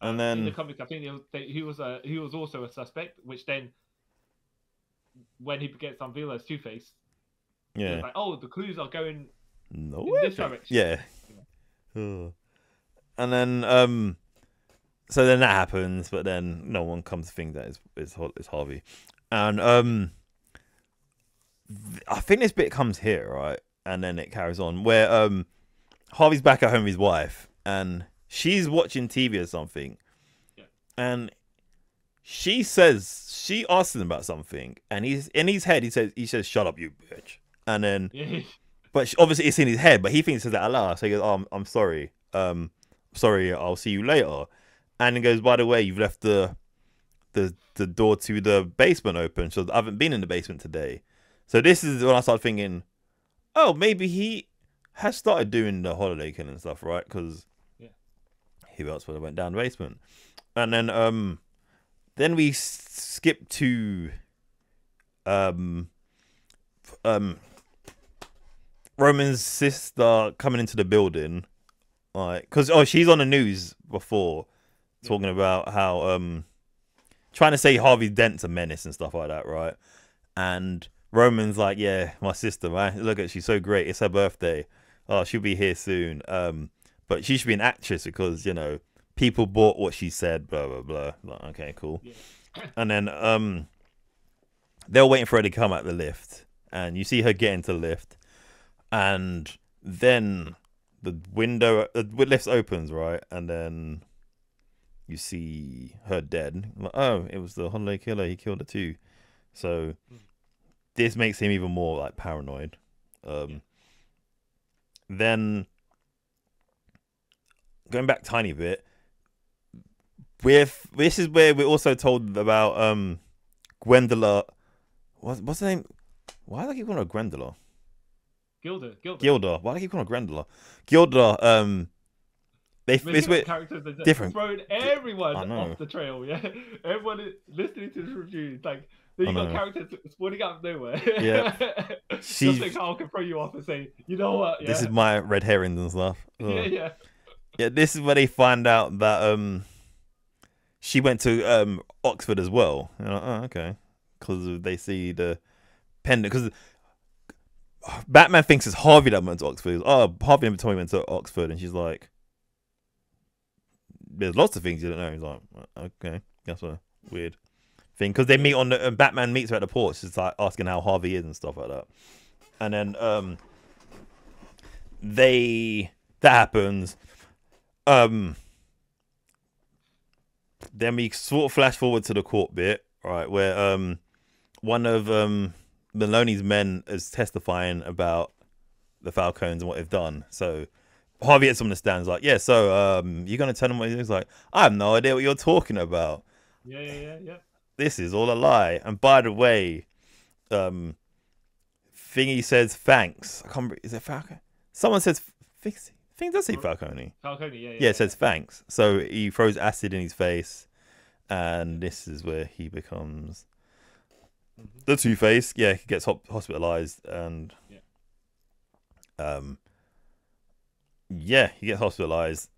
[SPEAKER 1] And then
[SPEAKER 2] in the comics, I think he was also a suspect, which then when he gets unveiled as Two-Face, it's like, oh, the clues are going in this direction.
[SPEAKER 1] Yeah. And then so then that happens, but then no one comes to think that it's Harvey. And I think this bit comes here, right? And then it carries on where Harvey's back at home with his wife and she's watching TV or something.
[SPEAKER 2] Yeah.
[SPEAKER 1] And she asks him about something, and he's in his head, he says, "Shut up, you bitch." And then but obviously it's in his head, but he thinks it's that aloud. So he goes, "Oh, I'm sorry. Sorry, I'll see you later." And he goes, "By the way, you've left the door to the basement open, so I haven't been in the basement today." So this is when I started thinking, oh, maybe he has started doing the holiday killing stuff, right? Because who else would have went down the basement? And then we skip to Roman's sister coming into the building, like, because she's on the news before talking about how trying to say Harvey Dent's a menace and stuff like that, right? And Roman's like, yeah, my sister, man, look at, she's so great, it's her birthday, oh, she'll be here soon, but she should be an actress because people bought what she said, blah blah blah. Like, okay, cool. And then they're waiting for her to come out the lift, and you see her get into the lift, and then the lift opens, right? And then you see her dead. Like, oh, it was the holiday killer. He killed her too. So this makes him even more like paranoid. Then going back a tiny bit, this is where we're also told about Gwendola. What's her name? Why do I keep calling her Gwendola? Gilda. Why do I keep calling her Gwendola? Gilda. It's
[SPEAKER 2] characters that
[SPEAKER 1] different.
[SPEAKER 2] Thrown everyone off the trail. Yeah, everyone listening to this review, it's like you got characters spawning out of nowhere.
[SPEAKER 1] Yeah.
[SPEAKER 2] Just think how I can throw you off and say, you know what? Yeah.
[SPEAKER 1] This is my red herrings and stuff.
[SPEAKER 2] Yeah.
[SPEAKER 1] Yeah, this is where they find out that she went to Oxford as well. You're like, oh, okay, because they see the pendant. Because Batman thinks it's Harvey that went to Oxford. Oh, Harvey never told me he went to Oxford, and she's like, "There's lots of things you don't know." He's like, "Okay, that's a weird thing." Because they meet on the Batman meets her at the porch. She's like asking how Harvey is and stuff like that. And then that happens. Then we sort of flash forward to the court bit, right, where one of Maloney's men is testifying about the Falcons and what they've done. So Harvey gets on the stands like, yeah, so you're gonna tell him what he's like, I have no idea what you're talking about.
[SPEAKER 2] Yeah.
[SPEAKER 1] This is all a lie. And by the way, Thingy says thanks. I can't remember, is it Falcon? Someone says Fixie. I think it does say Falcone.
[SPEAKER 2] Falcone, yeah.
[SPEAKER 1] Yeah, it says thanks. So he throws acid in his face, and this is where he becomes the Two-Face. Yeah, he gets hospitalized, and he gets hospitalized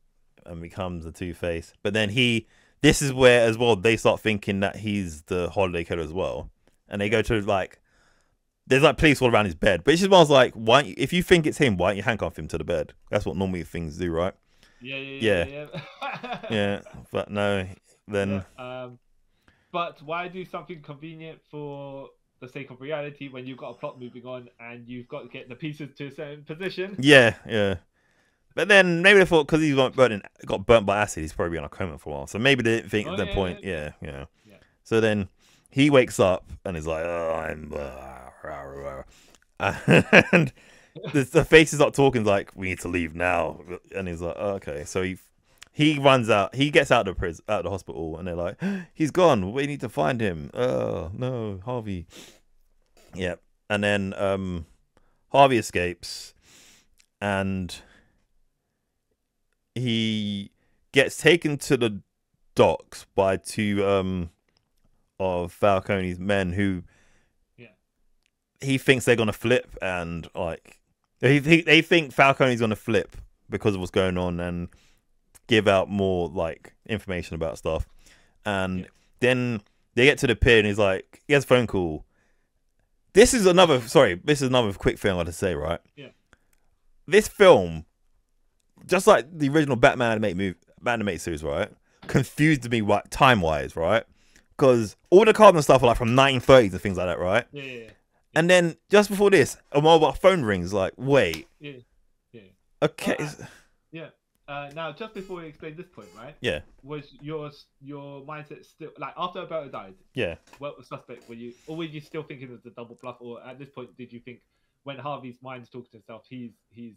[SPEAKER 1] and becomes the Two-Face. But then this is where as well they start thinking that he's the Holiday Killer as well, and they go to like. There's like police all around his bed, but it's just one's like, why? If you think it's him, why don't you handcuff him to the bed? That's what normally things do, right?
[SPEAKER 2] Yeah.
[SPEAKER 1] Yeah, but no, then.
[SPEAKER 2] Yeah, but why do something convenient for the sake of reality when you've got a plot moving on and you've got to get the pieces to a certain position?
[SPEAKER 1] Yeah. But then maybe they thought because he got burnt by acid, he's probably been on a coma for a while. So maybe they didn't think at that point. Yeah. So then he wakes up and is like, oh, I'm. And the face is not talking like we need to leave now, and he's like, oh, okay. So he runs out, he gets out of the hospital, and they're like, he's gone, we need to find him. Oh no, Harvey. Yep. And then Harvey escapes, and he gets taken to the docks by two of Falcone's men who he thinks they're gonna flip, and like they think Falcone's gonna flip because of what's going on and give out more like information about stuff. And then they get to the pier, and he's like, he has a phone call. This is another quick thing I want to say, right?
[SPEAKER 2] Yeah.
[SPEAKER 1] This film, just like the original Batman animated series, right, confused me time wise, right? Because all the cards and stuff are like from 1930s and things like that, right?
[SPEAKER 2] Yeah.
[SPEAKER 1] And then just before this, a mobile phone rings. Like, wait.
[SPEAKER 2] Yeah.
[SPEAKER 1] Okay.
[SPEAKER 2] Now, just before we explain this point, right?
[SPEAKER 1] Yeah.
[SPEAKER 2] Was your mindset still like after Alberto died?
[SPEAKER 1] Yeah.
[SPEAKER 2] What was suspect were you, or were you still thinking it was the double bluff, or at this point did you think when Harvey's mind's talking to himself, he's the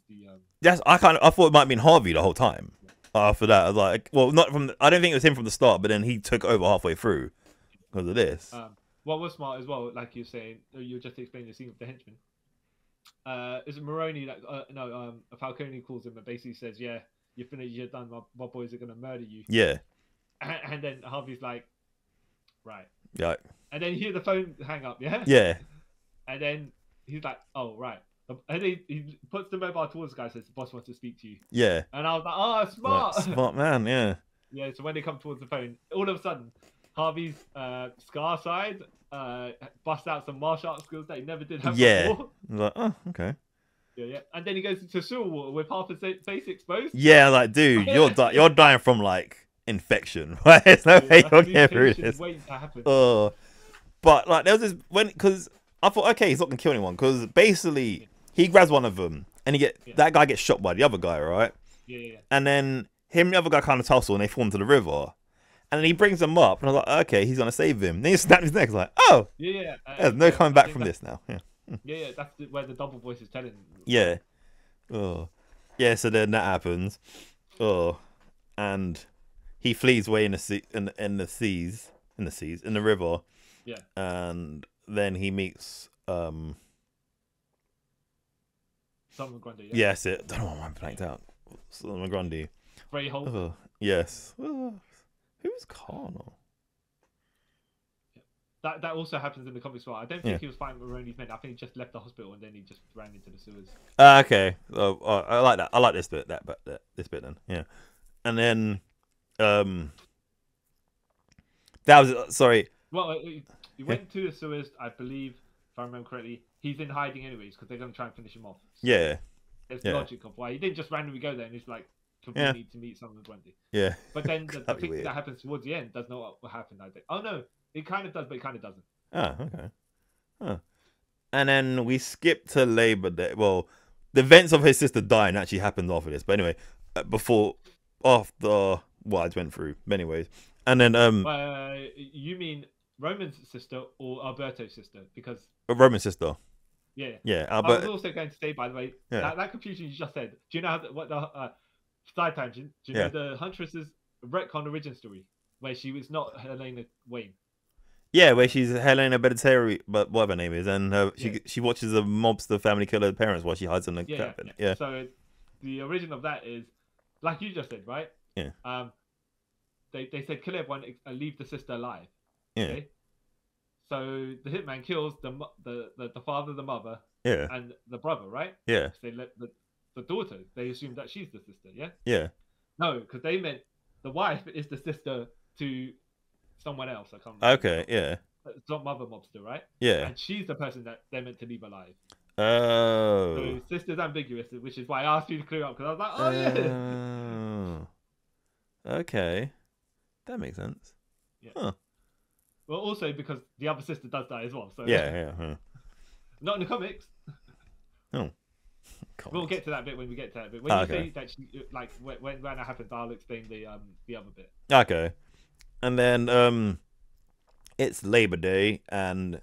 [SPEAKER 1] Yes, I thought it might have been Harvey the whole time. After that, I was like, well, not from. I don't think it was him from the start, but then he took over halfway through because of this.
[SPEAKER 2] What was smart as well, like you're saying, you just explained the scene with the henchman. Is it Maroni that Falcone calls him and basically says, "Yeah, you're finished, you're done. My boys are gonna murder you."
[SPEAKER 1] Yeah.
[SPEAKER 2] And then Harvey's like, "Right."
[SPEAKER 1] Yeah.
[SPEAKER 2] And then you hear the phone hang up. Yeah.
[SPEAKER 1] Yeah.
[SPEAKER 2] And then he's like, "Oh, right." And he puts the mobile towards the guy and says, "The boss wants to speak to you."
[SPEAKER 1] Yeah.
[SPEAKER 2] And I was like, "Oh, smart."
[SPEAKER 1] Like, smart man. Yeah.
[SPEAKER 2] Yeah. So when they come towards the phone, all of a sudden, Harvey's scar side busts out some martial arts skills that he never did have before.
[SPEAKER 1] Like, oh, okay.
[SPEAKER 2] Yeah. And then he goes into sewer water with half his face exposed.
[SPEAKER 1] Yeah, like, dude, you're dying from like infection. Right? There's no way you're getting through this.
[SPEAKER 2] Waiting to happen.
[SPEAKER 1] But like, there was this because I thought, okay, he's not gonna kill anyone because basically he grabs one of them and that guy gets shot by the other guy, right?
[SPEAKER 2] Yeah.
[SPEAKER 1] And then him and the other guy kind of tussle and they fall into the river. And then he brings him up, and I was like, okay, he's gonna save him. Then he snapped his neck. I was like, oh,
[SPEAKER 2] yeah.
[SPEAKER 1] There's no coming back from this now. Yeah.
[SPEAKER 2] Yeah. That's where the double voice is telling.
[SPEAKER 1] Yeah. Oh. Yeah. So then that happens. Oh. And he flees away in the river.
[SPEAKER 2] Yeah.
[SPEAKER 1] And then he meets
[SPEAKER 2] Solomon Grundy. Yeah.
[SPEAKER 1] Yes, I don't know why I'm blanked out. Solomon Grundy.
[SPEAKER 2] Ray Holt.
[SPEAKER 1] Yes. Who's Connor?
[SPEAKER 2] That also happens in the comics as well. I don't think he was fighting Maroni's men. I think he just left the hospital and then he just ran into the sewers.
[SPEAKER 1] Okay. I like that. I like this bit. This bit then. Yeah. And then, that was sorry.
[SPEAKER 2] Well, he went to the sewers, I believe, if I remember correctly. He's in hiding anyways because they're going to try and finish him off. So
[SPEAKER 1] Yeah.
[SPEAKER 2] there's logic of why he didn't just randomly go there and he's like, need to meet someone with Wendy.
[SPEAKER 1] Yeah.
[SPEAKER 2] But then the thing that happens towards the end does not happen, I think. Oh no, it kind of does, but it kind of doesn't.
[SPEAKER 1] Oh, okay. Huh. And then we skip to Labor Day. Well, the events of his sister dying actually happened after this. But anyway, after what I went through. But anyways, and then
[SPEAKER 2] you mean Roman's sister or Alberto's sister? Because
[SPEAKER 1] Roman's sister.
[SPEAKER 2] Yeah.
[SPEAKER 1] Yeah.
[SPEAKER 2] I was also going to say, by the way, that confusion you just said. Do you know what the side tangent? Do you know the Huntress's retcon origin story where she was not Helena Wayne?
[SPEAKER 1] Yeah, where she's Helena Benetteri, but whatever her name is, and she watches a mobster family kill her parents while she hides in the cabin. Yeah.
[SPEAKER 2] So the origin of that is, like you just said, right?
[SPEAKER 1] Yeah.
[SPEAKER 2] They said kill everyone, leave the sister alive.
[SPEAKER 1] Yeah.
[SPEAKER 2] Okay? So the hitman kills the father, the mother, and the brother, right?
[SPEAKER 1] Yeah.
[SPEAKER 2] So they let the daughter. They assume that she's the sister. Yeah.
[SPEAKER 1] Yeah.
[SPEAKER 2] No, because they meant the wife is the sister to someone else. I can't remember.
[SPEAKER 1] Okay. Yeah.
[SPEAKER 2] It's not mother mobster, right?
[SPEAKER 1] Yeah.
[SPEAKER 2] And she's the person that they're meant to leave alive.
[SPEAKER 1] Oh.
[SPEAKER 2] So sister's ambiguous, which is why I asked you to clear up because I was like, oh yeah.
[SPEAKER 1] Okay. That makes sense.
[SPEAKER 2] Yeah.
[SPEAKER 1] Huh.
[SPEAKER 2] Well, also because the other sister does die as well. So
[SPEAKER 1] Yeah.
[SPEAKER 2] Not in the comics.
[SPEAKER 1] Oh.
[SPEAKER 2] We'll get to that bit when we get to that bit. When you say that, like when that happens, I'll explain the other bit.
[SPEAKER 1] Okay. And then it's Labor Day, and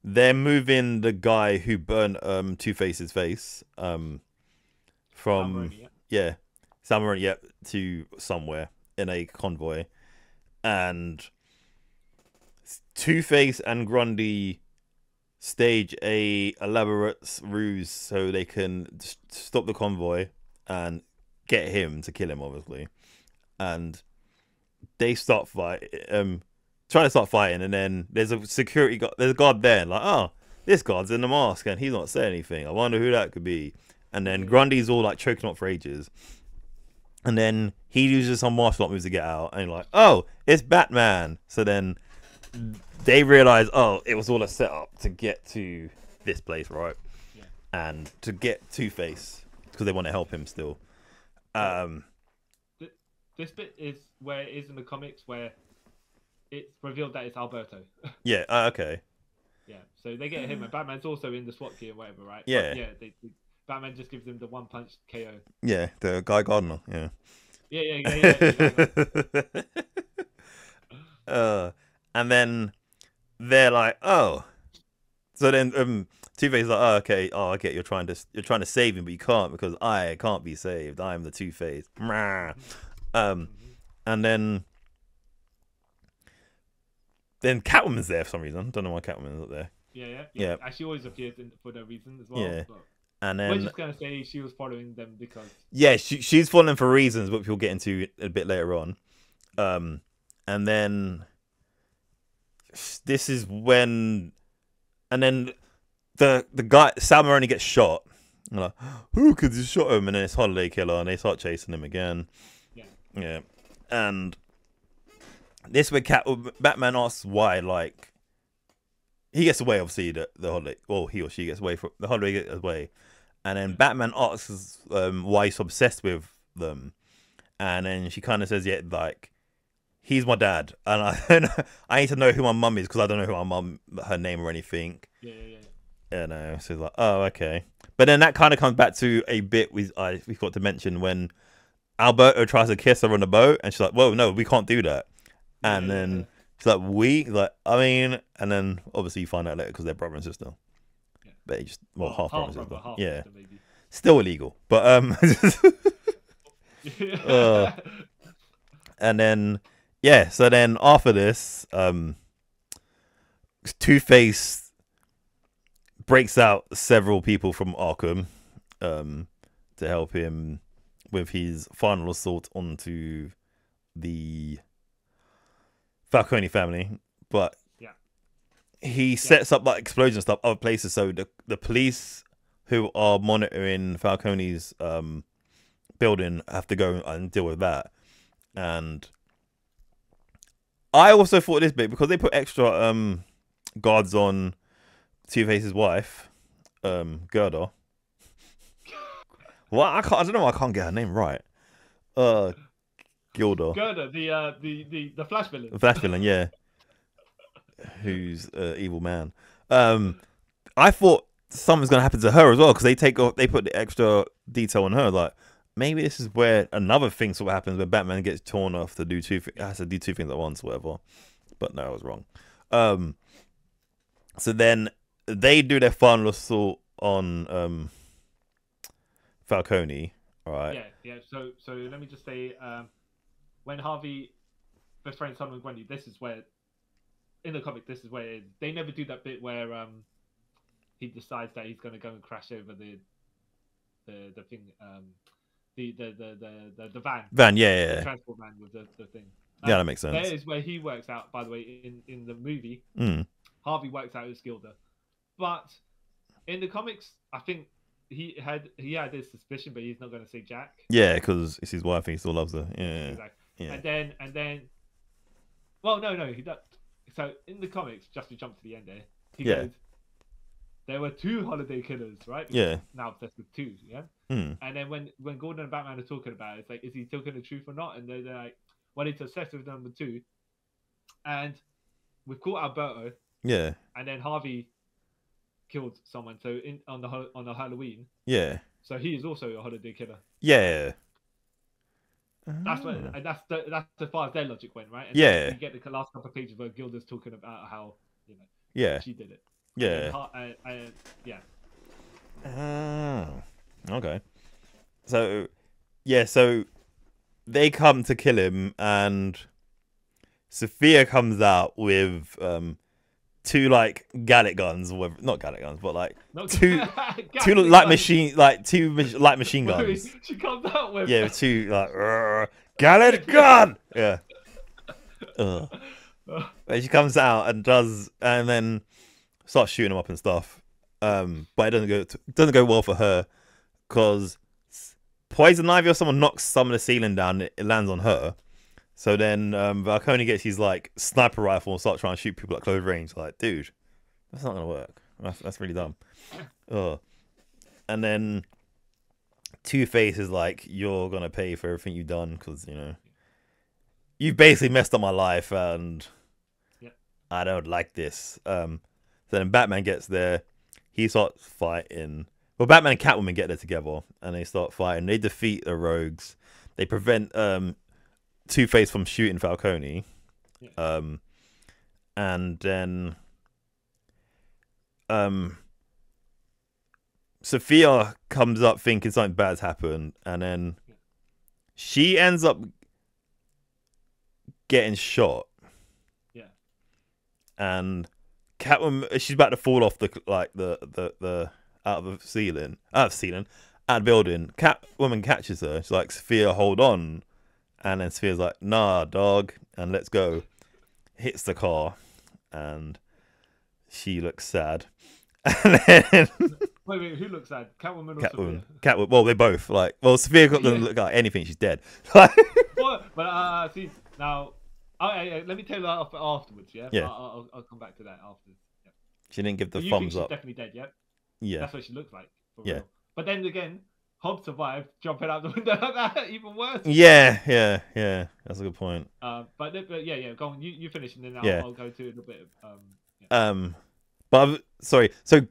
[SPEAKER 1] they're moving the guy who burnt Two-Face's face from San Marino, to somewhere in a convoy, and Two-Face and Grundy stage a elaborate ruse so they can stop the convoy and get him to kill him, obviously. And they start trying to start fighting, and then there's a security guard, there's a guard there, and like, oh, this guard's in the mask and he's not saying anything. I wonder who that could be. And then Grundy's all like choking up for ages. And then he uses some martial art moves to get out, and you're like, oh, it's Batman. So then they realize, oh, it was all a setup to get to this place, right?
[SPEAKER 2] Yeah.
[SPEAKER 1] And to get Two-Face because they want to help him still.
[SPEAKER 2] This bit is where it is in the comics, where it's revealed that it's Alberto.
[SPEAKER 1] Yeah. Okay.
[SPEAKER 2] Yeah. So they get him, and Batman's also in the SWAT gear, whatever, right?
[SPEAKER 1] Yeah.
[SPEAKER 2] But Batman just gives him the one punch KO.
[SPEAKER 1] Yeah, the Guy Gardner. Yeah.
[SPEAKER 2] Yeah.
[SPEAKER 1] And then they're like, oh. So then Two-Face is like, oh, okay, I get you're trying to save him, but you can't because I can't be saved. I am the Two-Face. And then Catwoman's there for some reason. Don't know why Catwoman's not there.
[SPEAKER 2] Yeah. And she always appears for no reason as well.
[SPEAKER 1] Yeah.
[SPEAKER 2] But
[SPEAKER 1] And then
[SPEAKER 2] we're just gonna say she was following them because
[SPEAKER 1] she's following for reasons, which we'll get into a bit later on. And then this is when, and then the guy Sam only gets shot. And like, who could have shot him? And then it's Holiday Killer, and they start chasing him again. Yeah. And this where Batman asks why, like, he gets away, obviously, the Holiday, well, he or she gets away from the Holiday gets away, and then Batman asks why he's obsessed with them, and then she kind of says, yeah, like, he's my dad, and I need to know who my mum is because I don't know who my mum, her name or anything.
[SPEAKER 2] Yeah.
[SPEAKER 1] You know, so it's like, oh, okay. But then that kind of comes back to a bit we got to mention when Alberto tries to kiss her on the boat, and she's like, whoa, no, we can't do that. And then she's like, I mean, and then obviously you find out later because they're brother and sister.
[SPEAKER 2] Yeah.
[SPEAKER 1] But they just, half brother and sister. Yeah.
[SPEAKER 2] Sister, maybe.
[SPEAKER 1] Still illegal. But, and then, so then after this, Two-Face breaks out several people from Arkham to help him with his final assault onto the Falcone family. But he sets up like explosion stuff other places, so the police who are monitoring Falcone's building have to go and deal with that. And I also thought this bit, because they put extra guards on Two-Face's wife, Gerda. Well, I don't know. I can't get her name right. Gilda.
[SPEAKER 2] Gerda, the Flash villain.
[SPEAKER 1] The Flash villain, yeah. Who's evil man. I thought something's gonna happen to her as well, because they put the extra detail on her. Like, maybe this is where another thing sort of happens, where Batman gets torn off to do has to do two things at once, whatever. But no, I was wrong. So then they do their final assault on Falcone. All right.
[SPEAKER 2] Yeah. So let me just say, when Harvey befriends Solomon Grundy, this is where, in the comic, this is where they never do that bit where he decides that he's going to go and crash over the thing, the van.
[SPEAKER 1] Yeah.
[SPEAKER 2] The transport van with the thing.
[SPEAKER 1] Yeah, that makes sense.
[SPEAKER 2] That is where he works out, by the way, in the movie. Harvey works out as Gilda. But in the comics, I think he had his suspicion, but he's not going to say Jack.
[SPEAKER 1] Yeah, because it's his wife and he still loves her. Yeah.
[SPEAKER 2] Exactly.
[SPEAKER 1] Yeah.
[SPEAKER 2] And then well, no, he does. So in the comics, just to jump to the end there, he goes, there were 2 holiday killers, right?
[SPEAKER 1] Yeah.
[SPEAKER 2] Now obsessed with 2, yeah? And then when Gordon and Batman are talking about it, it's like, is he talking the truth or not? And they're like, well, he's obsessed with number 2. And we've caught Alberto.
[SPEAKER 1] Yeah.
[SPEAKER 2] And then Harvey killed someone. So on the Halloween.
[SPEAKER 1] Yeah.
[SPEAKER 2] So he is also a holiday killer.
[SPEAKER 1] Yeah.
[SPEAKER 2] That's as far as their logic went, right? And
[SPEAKER 1] yeah.
[SPEAKER 2] You get the last couple of pages where Gilda's talking about how she did it.
[SPEAKER 1] Yeah. Okay. So they come to kill him, and Sophia comes out with 2 like Gallic guns, or not Gallic guns, but like two light machine guns.
[SPEAKER 2] She comes out with
[SPEAKER 1] 2 like Gallic gun. Yeah. She comes out and then starts shooting him up and stuff. But it doesn't go well for her, because Poison Ivy or someone knocks some of the ceiling down. It lands on her. So then Falcone gets his like sniper rifle and starts trying to shoot people at close range. Like, dude, that's not gonna work. That's really dumb. And then Two-Face is like, you're gonna pay for everything you've done, because you've basically messed up my life, and I don't like this. So then Batman gets there. He starts fighting. Well, Batman and Catwoman get there together, and they start fighting. They defeat the rogues. They prevent Two-Face from shooting Falcone. And then Sophia comes up thinking something bad's happened, and then she ends up getting shot. And Catwoman, she's about to fall off the out of the building. Catwoman catches her. She's like, Sophia, hold on. And then Sophia's like, nah, dog, and let's go. Hits the car, and she looks sad. And then
[SPEAKER 2] wait, who looks sad? Catwoman or Sophia?
[SPEAKER 1] Catwoman. Well, they both like. Well, Sophia doesn't look like anything. She's dead.
[SPEAKER 2] But see now. Let me tell you that afterwards. Yeah. I'll come back to that after. Yeah.
[SPEAKER 1] She didn't give the
[SPEAKER 2] you
[SPEAKER 1] thumbs
[SPEAKER 2] think she's
[SPEAKER 1] up.
[SPEAKER 2] Definitely dead. Yeah.
[SPEAKER 1] Yeah.
[SPEAKER 2] That's what she looks like. Real. But then again, Hobbs survived, jumping out the window like that. Even worse.
[SPEAKER 1] Yeah. That's a good point.
[SPEAKER 2] But yeah. Go on. You finish, and then I'll go to a little bit of
[SPEAKER 1] But sorry. So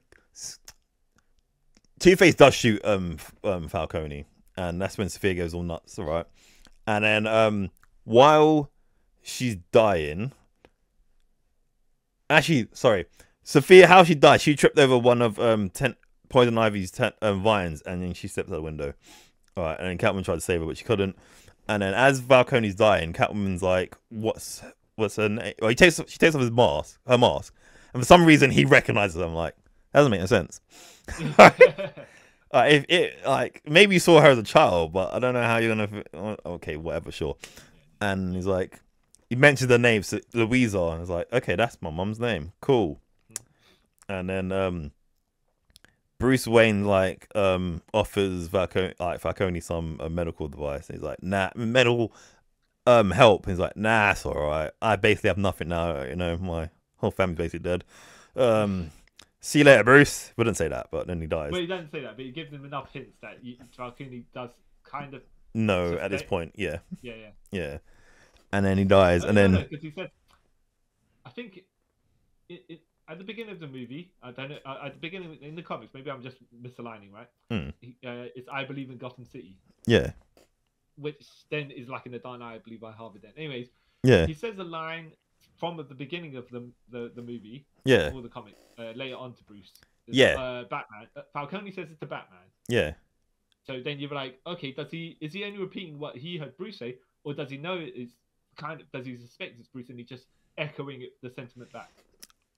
[SPEAKER 1] Two-Face does shoot Falcone, and that's when Sophia goes all nuts. All right. And then while she's dying, actually, sorry, Sophia, how she died? She tripped over one of Poison Ivy's vines, and then she stepped out the window. All right, and then Catwoman tried to save her, but she couldn't. And then as Falcone's dying, Catwoman's like, "What's her name?" Well, she takes off her mask, and for some reason he recognizes her. I'm like, that doesn't make no sense. If it like maybe you saw her as a child, but I don't know how you're gonna. Okay, whatever, sure. And he's like, he mentioned the name, Louisa, and it's like, okay, that's my mum's name. Cool. and then Bruce Wayne like offers Falcone some medical device. He's like, nah, medical help. He's like, nah, it's all right. I basically have nothing now. You know, my whole family's basically dead. See you later, Bruce. Wouldn't say that, but then he dies.
[SPEAKER 2] Well, he doesn't say that, but he gives him enough hints that Falcone does kind of.
[SPEAKER 1] No, at this point, yeah.
[SPEAKER 2] Yeah.
[SPEAKER 1] And then he dies, and then
[SPEAKER 2] because he said, I think it at the beginning of the movie, I don't know, at the beginning in the comics, maybe I'm just misaligning, right? It's I believe in Gotham City.
[SPEAKER 1] Yeah.
[SPEAKER 2] Which then is like in the Dark Knight, I believe, by Harvey Dent. Anyways,
[SPEAKER 1] yeah,
[SPEAKER 2] he says a line from the beginning of the movie,
[SPEAKER 1] yeah,
[SPEAKER 2] or the comic, later on to Bruce.
[SPEAKER 1] Yeah.
[SPEAKER 2] Batman. Falcone says it to Batman.
[SPEAKER 1] Yeah.
[SPEAKER 2] So then you're like, okay, is he only repeating what he heard Bruce say, or does he know it's does he suspect it's Bruce and he's just echoing the sentiment back?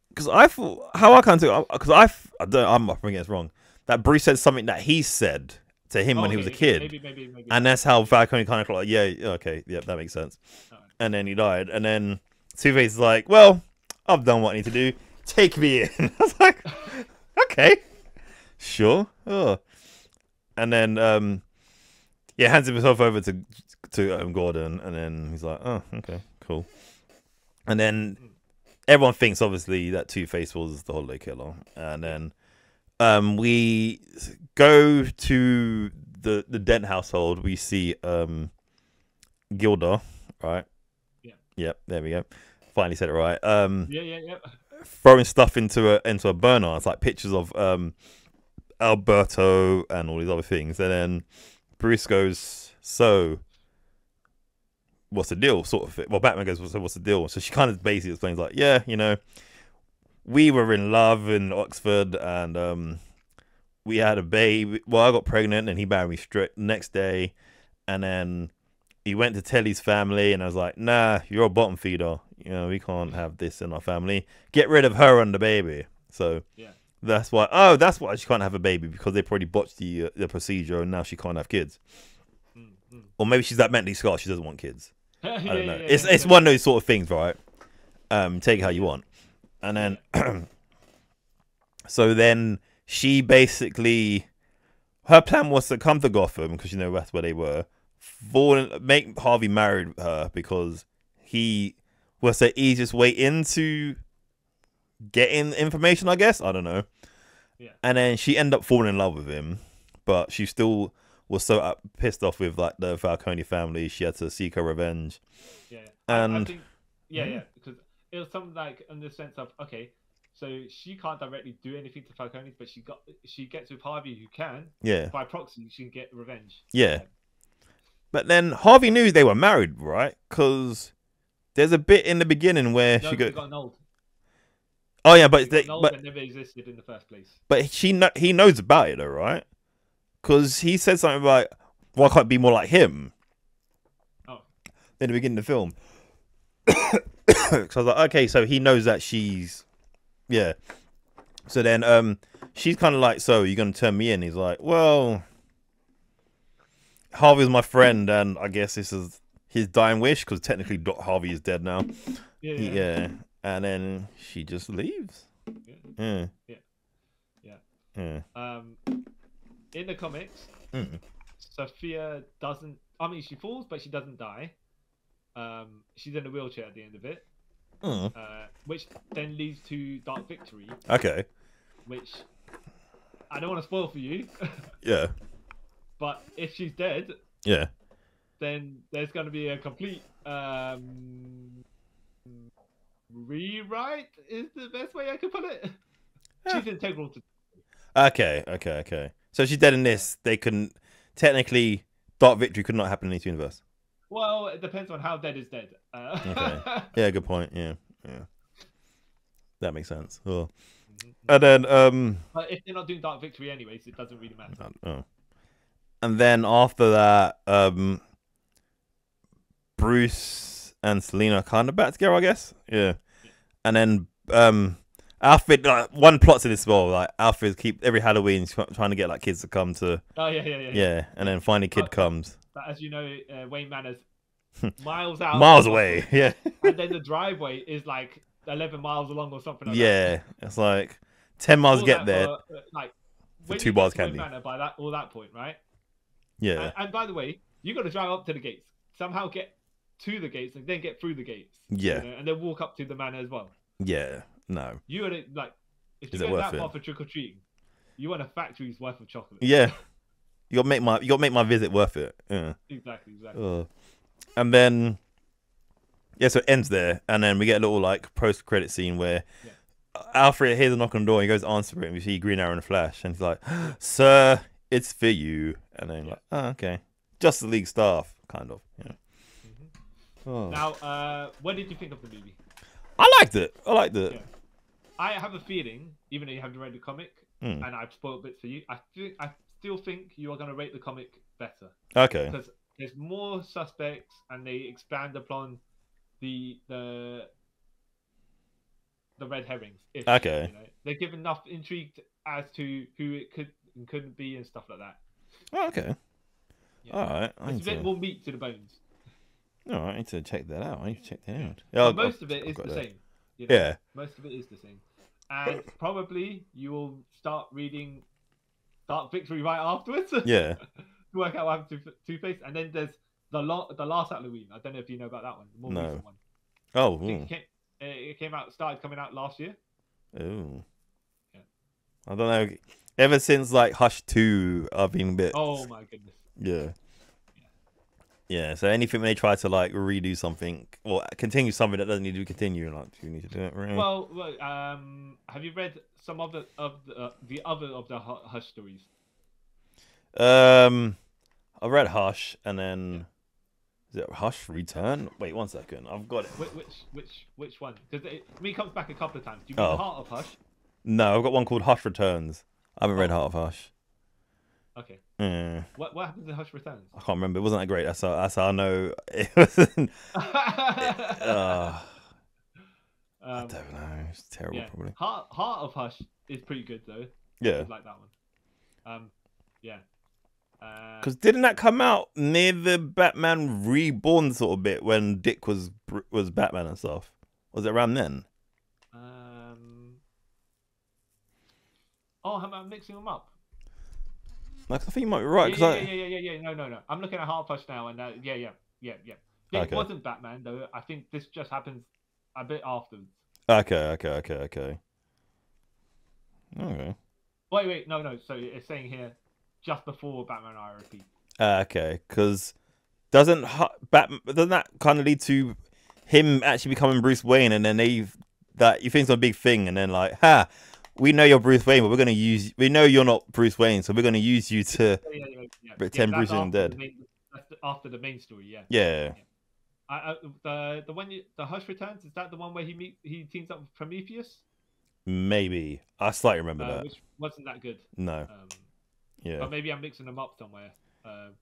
[SPEAKER 1] Because I thought how I can't do because I'm bringing this wrong. That Bruce said something that he said to him when he was a kid,
[SPEAKER 2] maybe.
[SPEAKER 1] And that's how Falcone kind of like, yeah, okay, yeah, that makes sense. Right. And then he died, and then Two-Face is like, well, I've done what I need to do. Take me in. I was like, okay, sure. Oh. And then hands himself over to Gordon, and then he's like, oh, okay, cool. And then everyone thinks obviously that Two-Face was the Holiday Killer, and then we go to the Dent household. We see Gilda, right?
[SPEAKER 2] Yeah.
[SPEAKER 1] Yep. There we go. Finally said it right.
[SPEAKER 2] Yeah.
[SPEAKER 1] Throwing stuff into a burner. It's like pictures of Alberto and all these other things. And then Bruce goes, "So, what's the deal?" Sort of. Well, Batman goes, "So what's the deal?" So she kind of basically explains like, "Yeah, you know, we were in love in Oxford, and we had a baby. Well, I got pregnant, and he married me straight the next day, and then he went to tell his family, and I was like, nah, you're a bottom feeder. You know, we can't have this in our family. Get rid of her and the baby." So
[SPEAKER 2] yeah,
[SPEAKER 1] that's why. That's why she can't have a baby, because they probably botched the procedure, and now she can't have kids. Or maybe she's that mentally scarred. She doesn't want kids. I don't know. It's one of those sort of things, right? Take it how you want. And then, so then she basically, her plan was to come to Gotham, because you know that's where they were, make Harvey marry her, because he was the easiest way into getting information, I guess. I don't know.
[SPEAKER 2] Yeah. And
[SPEAKER 1] then she ended up falling in love with him, but she still was so pissed off with like the Falcone family. She had to seek her revenge.
[SPEAKER 2] Yeah.
[SPEAKER 1] And
[SPEAKER 2] I think, yeah, because it was something like in the sense of, okay, so she can't directly do anything to Falcone, but she gets with Harvey, who can.
[SPEAKER 1] Yeah.
[SPEAKER 2] By proxy, she can get revenge.
[SPEAKER 1] Yeah. But then Harvey knew they were married, right? Because there's a bit in the beginning where she goes,
[SPEAKER 2] got old.
[SPEAKER 1] Oh yeah, but
[SPEAKER 2] that never existed in the first place.
[SPEAKER 1] But he knows about it, though, right? Because he said something about, why can't it be more like him?
[SPEAKER 2] Oh.
[SPEAKER 1] In the beginning of the film. So I was like, okay, so he knows that she's, yeah. So then she's kind of like, so you're going to turn me in? He's like, well, Harvey's my friend, and I guess this is his dying wish, because technically Harvey is dead now. Yeah. And then she just leaves. Yeah.
[SPEAKER 2] In the comics, Sophia doesn't. I mean, she falls, but she doesn't die. She's in a wheelchair at the end of it, which then leads to Dark Victory.
[SPEAKER 1] Okay.
[SPEAKER 2] Which I don't want to spoil for you.
[SPEAKER 1] Yeah.
[SPEAKER 2] But if she's dead,
[SPEAKER 1] yeah,
[SPEAKER 2] then there's going to be a complete rewrite. Is the best way I could put it. She's integral to.
[SPEAKER 1] Okay. So she's dead in this. They couldn't technically. Dark Victory could not happen in this universe.
[SPEAKER 2] Well, it depends on how dead is dead.
[SPEAKER 1] Okay. Yeah, good point. Yeah. That makes sense. Oh. And then
[SPEAKER 2] But if they're not doing Dark Victory anyways, it doesn't really matter.
[SPEAKER 1] Oh. And then after that, Bruce and Selena are kind of back together, I guess. Yeah. And then Alfred, like, one plot to this as well, like Alfred keep every Halloween trying to get like kids to come to.
[SPEAKER 2] Oh yeah.
[SPEAKER 1] And then finally kid comes.
[SPEAKER 2] But as you know, Wayne Manor's miles out.
[SPEAKER 1] Miles away. Yeah.
[SPEAKER 2] And then the driveway is like 11 miles along or something like that.
[SPEAKER 1] Yeah. It's like 10 miles
[SPEAKER 2] all
[SPEAKER 1] get
[SPEAKER 2] that
[SPEAKER 1] there
[SPEAKER 2] like
[SPEAKER 1] for
[SPEAKER 2] when
[SPEAKER 1] 2
[SPEAKER 2] you
[SPEAKER 1] bars
[SPEAKER 2] get to Wayne
[SPEAKER 1] candy.
[SPEAKER 2] Manor by that point, right?
[SPEAKER 1] Yeah.
[SPEAKER 2] And by the way, you got to drive up to the gates, somehow get to the gates, and then get through the gates.
[SPEAKER 1] Yeah.
[SPEAKER 2] And then walk up to the manor as well.
[SPEAKER 1] Yeah. No.
[SPEAKER 2] You gotta like, if
[SPEAKER 1] Is
[SPEAKER 2] you
[SPEAKER 1] it
[SPEAKER 2] go
[SPEAKER 1] worth
[SPEAKER 2] that far
[SPEAKER 1] it?
[SPEAKER 2] for trick or treating, you want a factory's worth of chocolate.
[SPEAKER 1] Yeah. You gotta make my visit worth it. Yeah.
[SPEAKER 2] Exactly.
[SPEAKER 1] And then yeah, so it ends there, and then we get a little like post credit scene where Alfred hears a knock on the door. And he goes to answer it, and we see Green Arrow in a flash, and he's like, "Sir, it's for you." And then like, "Oh, okay, Justice League staff, kind of." Yeah. Oh.
[SPEAKER 2] Now, what did you think of the movie?
[SPEAKER 1] I liked it.
[SPEAKER 2] Yeah. I have a feeling, even though you haven't read the comic, and I've spoiled bits for you, I still think you are going to rate the comic better.
[SPEAKER 1] Okay.
[SPEAKER 2] Because there's more suspects, and they expand upon the red herrings.
[SPEAKER 1] Okay.
[SPEAKER 2] You know? They give enough intrigue as to who it could and couldn't be and stuff like that.
[SPEAKER 1] Oh, okay.
[SPEAKER 2] Yeah.
[SPEAKER 1] All right.
[SPEAKER 2] It's a bit more meat to the bones.
[SPEAKER 1] All right. I need to check that out. Yeah,
[SPEAKER 2] but most of it is the same. You know?
[SPEAKER 1] Yeah.
[SPEAKER 2] Most of it is the same. And probably you will start reading Dark Victory right afterwards.
[SPEAKER 1] Yeah.
[SPEAKER 2] To work out what happened to Two-Face. And then there's the last Halloween. I don't know if you know about that one. The more recent one.
[SPEAKER 1] Oh.
[SPEAKER 2] It started coming out last year.
[SPEAKER 1] Oh.
[SPEAKER 2] Yeah.
[SPEAKER 1] I don't know. Ever since like Hush 2, I've been a bit.
[SPEAKER 2] Oh my goodness.
[SPEAKER 1] Yeah. Yeah. So anything when they try to like redo something or continue something that doesn't need to continue, like you need to do it, right?
[SPEAKER 2] Well, have you read some of the Hush stories?
[SPEAKER 1] I read Hush, and then is it Hush Return? Wait, 1 second. I've got it.
[SPEAKER 2] Which one? Because it comes back a couple of times. Do you mean Heart of Hush?
[SPEAKER 1] No, I've got one called Hush Returns. I haven't read Heart of Hush.
[SPEAKER 2] Okay.
[SPEAKER 1] Yeah.
[SPEAKER 2] What happens in Hush Returns?
[SPEAKER 1] I can't remember. It wasn't that great. That's how I know it wasn't. I don't know. It's terrible,
[SPEAKER 2] yeah.
[SPEAKER 1] probably.
[SPEAKER 2] Heart of Hush is pretty good though.
[SPEAKER 1] Yeah.
[SPEAKER 2] I like that one. Yeah.
[SPEAKER 1] Because didn't that come out near the Batman Reborn sort of bit when Dick was Batman and stuff? Was it around then?
[SPEAKER 2] Oh, am I mixing them up?
[SPEAKER 1] Like, I think you might be right.
[SPEAKER 2] Yeah. No. I'm looking at Heart of Hush now, and yeah. It
[SPEAKER 1] Okay.
[SPEAKER 2] wasn't Batman though. I think this just happens a bit afterwards.
[SPEAKER 1] Okay.
[SPEAKER 2] Wait, no. So it's saying here, just before Batman RIP.
[SPEAKER 1] Okay, because doesn't that kind of lead to him actually becoming Bruce Wayne, and then you think it's a big thing, and then like, we know you're Bruce Wayne, but we know you're not Bruce Wayne, so we're gonna use you to pretend Bruce isn't dead.
[SPEAKER 2] That's after the main story, yeah.
[SPEAKER 1] Yeah.
[SPEAKER 2] The Hush Returns, is that the one where he teams up with Prometheus?
[SPEAKER 1] Maybe I slightly remember that.
[SPEAKER 2] Which wasn't that good.
[SPEAKER 1] No.
[SPEAKER 2] Yeah. But maybe I'm mixing them up somewhere.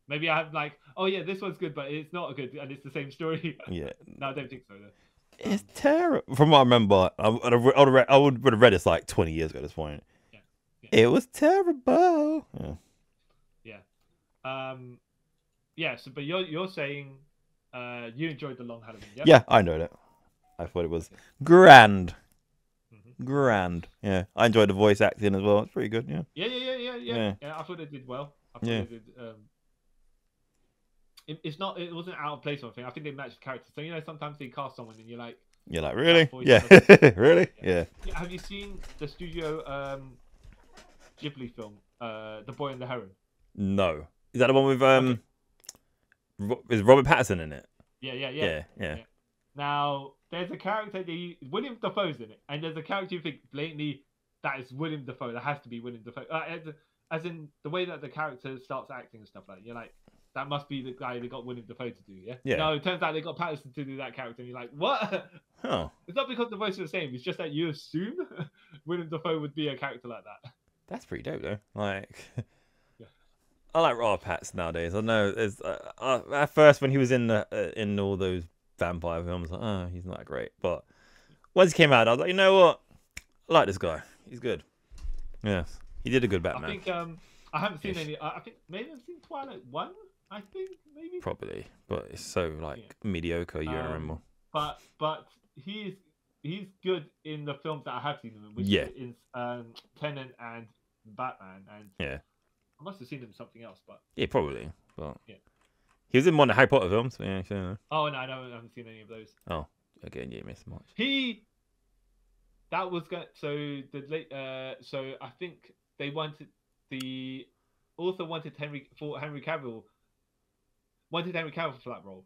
[SPEAKER 2] Maybe I have like, oh yeah, this one's good, but it's not good, and it's the same story.
[SPEAKER 1] Yeah.
[SPEAKER 2] No, I don't think so though.
[SPEAKER 1] It's terrible. From what I remember, I would have read this like 20 years ago at this point.
[SPEAKER 2] Yeah.
[SPEAKER 1] It was terrible.
[SPEAKER 2] Yeah. Yeah. So, but you're saying, you enjoyed the Long Halloween? Yeah.
[SPEAKER 1] Yeah, I know that. I thought it was grand. Grand. Yeah, I enjoyed the voice acting as well. It's pretty good. Yeah.
[SPEAKER 2] Yeah. I thought it did well. I thought it did. It wasn't out of place or anything. I think they matched the characters. So sometimes they cast someone and you're like,
[SPEAKER 1] really? Yeah. Really? Yeah.
[SPEAKER 2] Have you seen the Studio Ghibli film, The Boy and the Heron?
[SPEAKER 1] No. Is that the one with is Robert Pattinson in it? Yeah.
[SPEAKER 2] Now there's a character William Dafoe's in it, and there's a character you think blatantly that is William Dafoe. That has to be William Dafoe. As in the way that the character starts acting and stuff like that. You're like, that must be the guy they got William Dafoe to do, yeah? No, it turns out they got Pattinson to do that character, and you're like, what?
[SPEAKER 1] Oh.
[SPEAKER 2] It's not because the voices are the same, it's just that you assume William Dafoe would be a character like that.
[SPEAKER 1] That's pretty dope, though. Like, I like Robert Pattinson nowadays. I know there's at first when he was in all those vampire films, like, oh, he's not that great. But once he came out, I was like, you know what? I like this guy. He's good. Yeah, he did a good Batman.
[SPEAKER 2] I think I haven't seen any. I think maybe I've seen Twilight 1. I think maybe.
[SPEAKER 1] Probably, but it's so mediocre. You don't remember.
[SPEAKER 2] But he's good in the films that I have seen him in, which is Tenet and Batman, and
[SPEAKER 1] Yeah.
[SPEAKER 2] I must have seen him in something else, but
[SPEAKER 1] Yeah, probably. But
[SPEAKER 2] yeah.
[SPEAKER 1] He was in one of the Harry Potter films. Yeah, sure.
[SPEAKER 2] Oh no, I haven't seen any of those.
[SPEAKER 1] Oh, again, you missed much.
[SPEAKER 2] That was good. So the late. So I think they wanted the author wanted Henry Cavill for that role.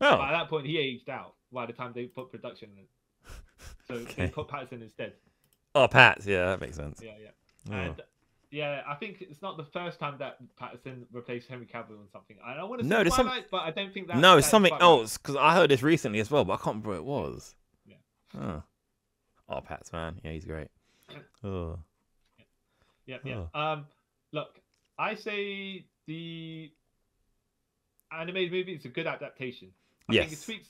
[SPEAKER 1] Oh.
[SPEAKER 2] But at that point, he aged out by the time they put production in it. So they put Patterson instead.
[SPEAKER 1] Oh, Pats. Yeah, that makes sense.
[SPEAKER 2] Yeah, yeah.
[SPEAKER 1] Oh.
[SPEAKER 2] And yeah, I think it's not the first time that Patterson replaced Henry Cavill on something. I don't want to say Twilight, but I don't think that.
[SPEAKER 1] No, it's something else, because I heard this recently as well, but I can't remember what it was.
[SPEAKER 2] Yeah.
[SPEAKER 1] Oh, Pats, man. Yeah, he's great. Oh.
[SPEAKER 2] Yeah, yeah. Oh. Look, I say the animated movie is a good adaptation. I think it tweaks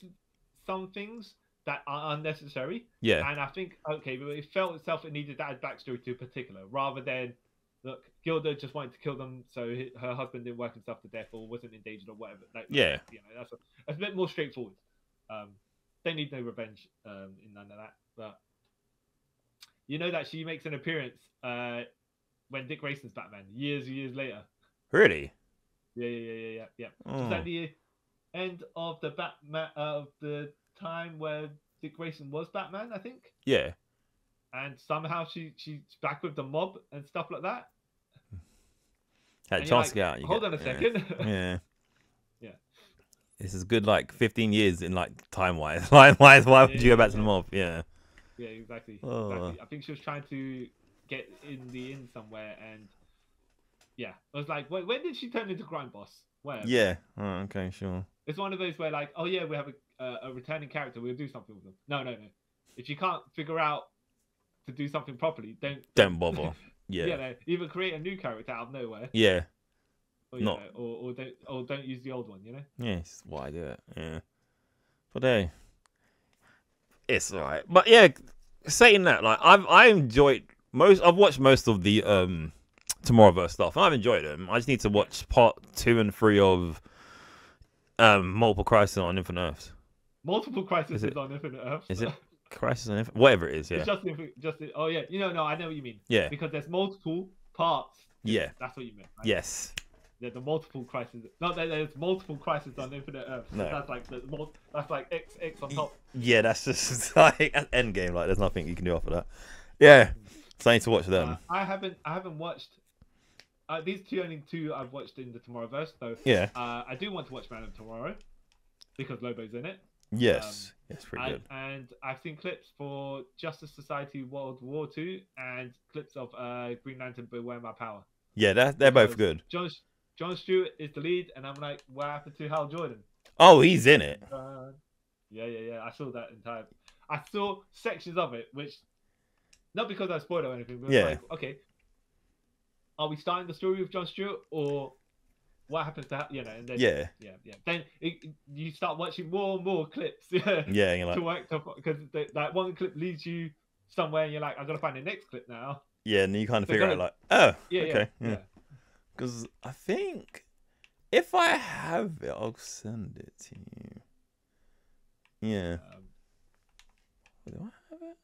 [SPEAKER 2] some things that are unnecessary.
[SPEAKER 1] Yeah.
[SPEAKER 2] And I think, okay, but it felt itself it needed that backstory to particular, rather than, look, Gilda just wanted to kill them so her husband didn't work himself to death or wasn't endangered or whatever.
[SPEAKER 1] Yeah.
[SPEAKER 2] You know, that's a bit more straightforward. They need no revenge in none of that. But you know that she makes an appearance when Dick Grayson's Batman, years later.
[SPEAKER 1] Really?
[SPEAKER 2] Yeah. Just at the end of the Batman of the time where Dick Grayson was Batman, I think.
[SPEAKER 1] Yeah.
[SPEAKER 2] And somehow she's back with the mob and stuff like that.
[SPEAKER 1] Had a chance to get out.
[SPEAKER 2] Hold on a second.
[SPEAKER 1] Yeah.
[SPEAKER 2] Yeah.
[SPEAKER 1] This is good, like 15 years in like time wise. Why would you go back to the mob? Yeah.
[SPEAKER 2] Yeah, exactly.
[SPEAKER 1] Oh.
[SPEAKER 2] Exactly. I think she was trying to get in the inn somewhere, and yeah, I was like, when did she turn into crime boss? Where?
[SPEAKER 1] Yeah. Oh, okay, sure.
[SPEAKER 2] It's one of those where like, oh yeah, we have a returning character, we'll do something with them. No. If you can't figure out to do something properly, don't
[SPEAKER 1] bother. Yeah.
[SPEAKER 2] Yeah. Either create a new character out of nowhere.
[SPEAKER 1] Yeah.
[SPEAKER 2] Or don't use the old one. You know.
[SPEAKER 1] Yeah, it's why I do it. Yeah. But hey, it's alright. But yeah, saying that, like I enjoyed I've watched most of the Tomorrowverse stuff, and I've enjoyed them. I just need to watch part 2 and 3 of Multiple Crisis on Infinite Earths.
[SPEAKER 2] Multiple Crisis on Infinite Earths.
[SPEAKER 1] Is it Crisis on Infinite? Whatever it is, yeah.
[SPEAKER 2] It's just oh yeah, no, I know what you mean.
[SPEAKER 1] Yeah.
[SPEAKER 2] Because there's multiple parts.
[SPEAKER 1] Yeah.
[SPEAKER 2] That's what you meant. Right?
[SPEAKER 1] Yes.
[SPEAKER 2] There's the multiple crises. Not that there's multiple crises on Infinite Earths.
[SPEAKER 1] No.
[SPEAKER 2] That's like X on top.
[SPEAKER 1] Yeah, that's just like an end game. Like there's nothing you can do after that. Yeah. So I need to watch them.
[SPEAKER 2] I haven't watched. These only two I've watched in the Tomorrowverse. So
[SPEAKER 1] yeah.
[SPEAKER 2] I do want to watch Man of Tomorrow because Lobo's in it.
[SPEAKER 1] Yes. It's pretty good.
[SPEAKER 2] And I've seen clips for Justice Society World War II and clips of Green Lantern Beware My Power.
[SPEAKER 1] Yeah, they're both good.
[SPEAKER 2] John Stewart is the lead, and I'm like, what happened to Hal Jordan?
[SPEAKER 1] Oh, he's in it.
[SPEAKER 2] Yeah. I saw that entire. I saw sections of it, which not because I spoiled or anything, but like, okay, are we starting the story with John Stewart, or what happens to and then yeah. Then you start watching more and more clips. Yeah,
[SPEAKER 1] you're like,
[SPEAKER 2] to work because that one clip leads you somewhere, and you're like, I've got to find the next clip now.
[SPEAKER 1] Yeah, and you kind of figure out like, okay. Because I think if I have it, I'll send it to you. Yeah. Do I have it?